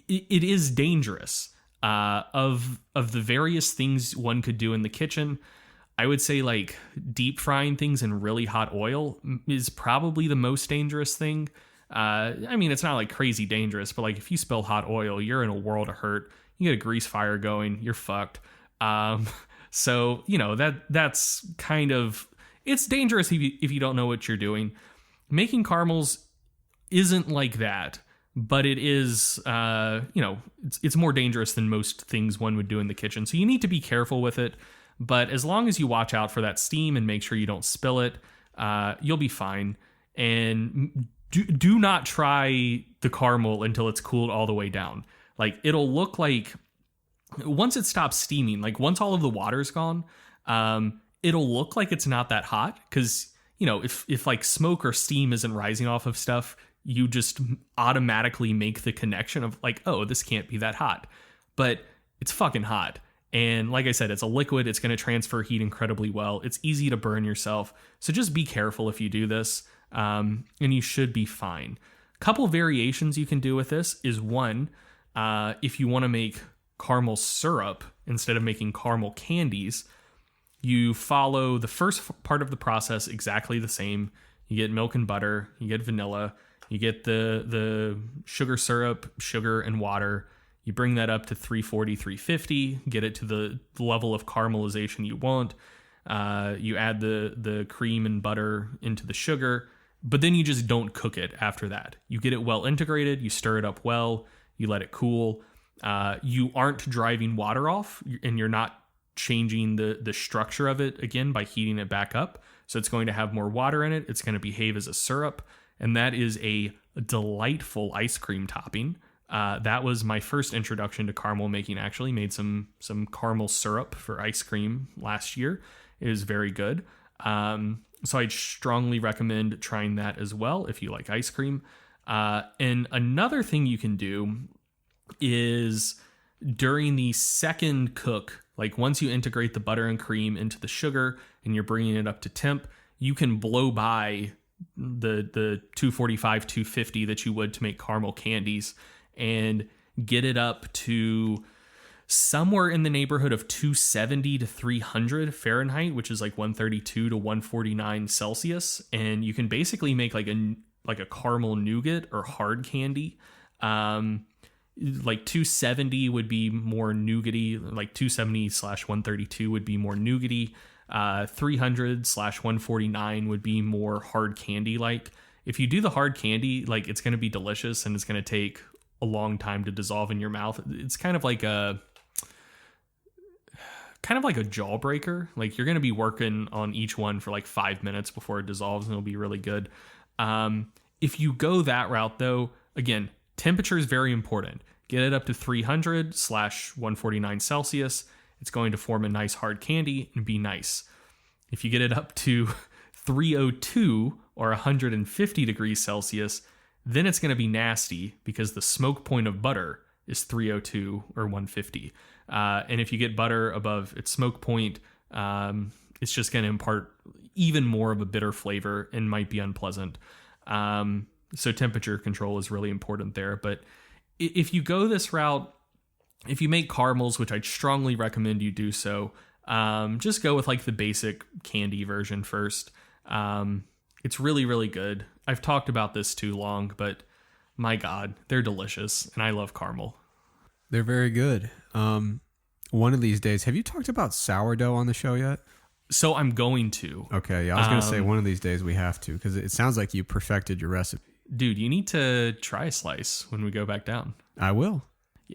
It is dangerous. Of the various things one could do in the kitchen, I would say like deep frying things in really hot oil is probably the most dangerous thing. It's not like crazy dangerous, but like if you spill hot oil, you're in a world of hurt. You get a grease fire going, you're fucked. So that's kind of, it's dangerous if you don't know what you're doing. Making caramels isn't like that. But it is, it's more dangerous than most things one would do in the kitchen. So you need to be careful with it. But as long as you watch out for that steam and make sure you don't spill it, you'll be fine. And do not try the caramel until it's cooled all the way down. Like, it'll look like, once it stops steaming, like once all of the water's gone, it'll look like it's not that hot. Because, if like smoke or steam isn't rising off of stuff, you just automatically make the connection of like, oh, this can't be that hot. But it's fucking hot. And like I said, it's a liquid. It's going to transfer heat incredibly well. It's easy to burn yourself. So just be careful if you do this, and you should be fine. Couple variations you can do with this is one, if you want to make caramel syrup instead of making caramel candies, you follow the first part of the process exactly the same. You get milk and butter, you get vanilla, you get the sugar syrup, sugar and water. You bring that up to 340, 350, get it to the level of caramelization you want. You add the cream and butter into the sugar, but then you just don't cook it after that. You get it well integrated, you stir it up well, you let it cool. You aren't driving water off, and you're not changing the structure of it again by heating it back up. So it's going to have more water in it. It's going to behave as a syrup. And that is a delightful ice cream topping. That was my first introduction to caramel making, actually. Made some caramel syrup for ice cream last year. It is very good. So I'd strongly recommend trying that as well if you like ice cream. And another thing you can do is during the second cook, like once you integrate the butter and cream into the sugar and you're bringing it up to temp, you can blow by the 245, 250 that you would to make caramel candies and get it up to somewhere in the neighborhood of 270 to 300 Fahrenheit, which is like 132 to 149 Celsius. And you can basically make like a caramel nougat or hard candy. Like 270 would be more nougaty, like 270/132 would be more nougaty. 300/149 would be more hard candy like. If you do the hard candy, like it's going to be delicious and it's going to take a long time to dissolve in your mouth. It's kind of like a jawbreaker. Like you're going to be working on each one for like 5 minutes before it dissolves, and it'll be really good. If you go that route though, again, temperature is very important. Get it up to 300/149 Celsius. It's going to form a nice hard candy and be nice. If you get it up to 302 or 150 degrees Celsius, then it's going to be nasty because the smoke point of butter is 302 or 150. And if you get butter above its smoke point, it's just going to impart even more of a bitter flavor and might be unpleasant. So temperature control is really important there. But if you go this route, if you make caramels, which I'd strongly recommend you do so, just go with like the basic candy version first. It's really, really good. I've talked about this too long, but my God, they're delicious, and I love caramel. They're very good. One of these days, have you talked about sourdough on the show yet? So I'm going to. Okay, yeah, I was going to say one of these days we have to, because it sounds like you perfected your recipe. Dude, you need to try a slice when we go back down. I will.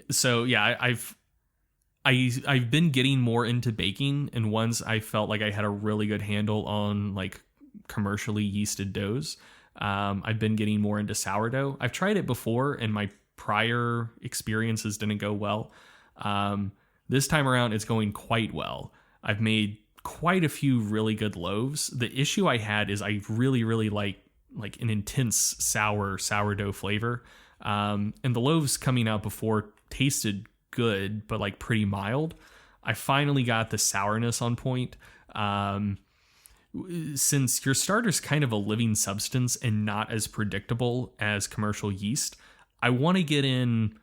So yeah, I've been getting more into baking, and once I felt like I had a really good handle on like commercially yeasted doughs, I've been getting more into sourdough. I've tried it before, and my prior experiences didn't go well. This time around, it's going quite well. I've made quite a few really good loaves. The issue I had is I really, really like an intense sourdough flavor. And the loaves coming out before tasted good, but like pretty mild. I finally got the sourness on point. Since your starter's kind of a living substance and not as predictable as commercial yeast, I want to get in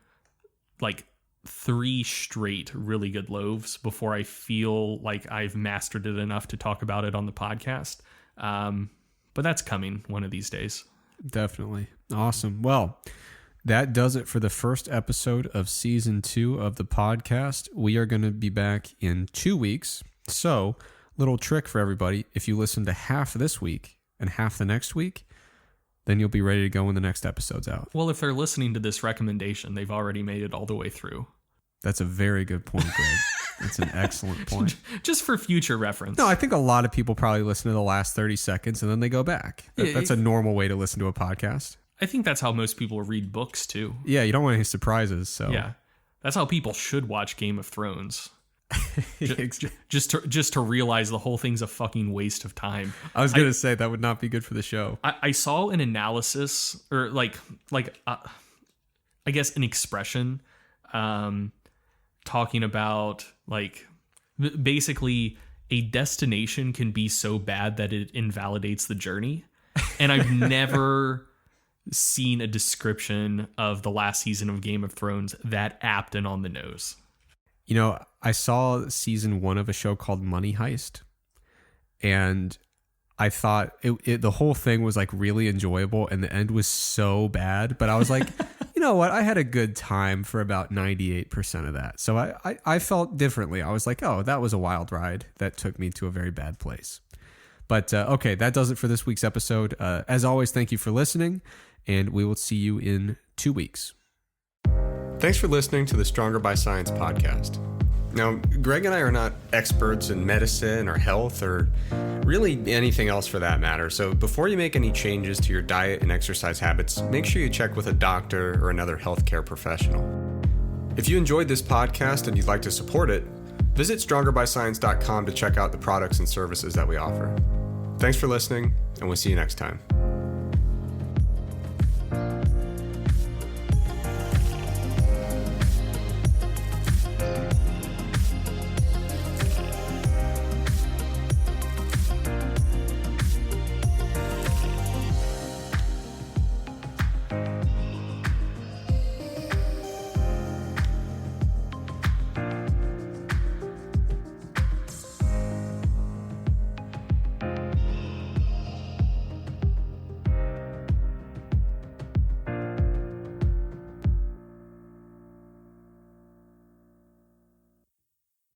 like 3 straight really good loaves before I feel like I've mastered it enough to talk about it on the podcast. But that's coming one of these days. Definitely. Awesome. Well, that does it for the first episode of season 2 of the podcast. We are going to be back in 2 weeks. So, little trick for everybody. If you listen to half this week and half the next week, then you'll be ready to go when the next episode's out. Well, if they're listening to this recommendation, they've already made it all the way through. That's a very good point, Greg. That's an excellent point. Just for future reference. No, I think a lot of people probably listen to the last 30 seconds and then they go back. That's a normal way to listen to a podcast. I think that's how most people read books too. Yeah, you don't want any surprises. So yeah, that's how people should watch Game of Thrones. just to realize the whole thing's a fucking waste of time. I was gonna say that would not be good for the show. I saw an analysis or I guess an expression talking about like basically a destination can be so bad that it invalidates the journey, and I've never seen a description of the last season of Game of Thrones that apt and on the nose. You know, I saw season 1 of a show called Money Heist, and I thought the whole thing was like really enjoyable, and the end was so bad. But I was like, you know what? I had a good time for about 98% of that. So I felt differently. I was like, oh, that was a wild ride that took me to a very bad place. But okay, that does it for this week's episode. As always, thank you for listening, and we will see you in 2 weeks. Thanks for listening to the Stronger by Science podcast. Now, Greg and I are not experts in medicine or health or really anything else for that matter. So before you make any changes to your diet and exercise habits, make sure you check with a doctor or another healthcare professional. If you enjoyed this podcast and you'd like to support it, visit strongerbyscience.com to check out the products and services that we offer. Thanks for listening, and we'll see you next time.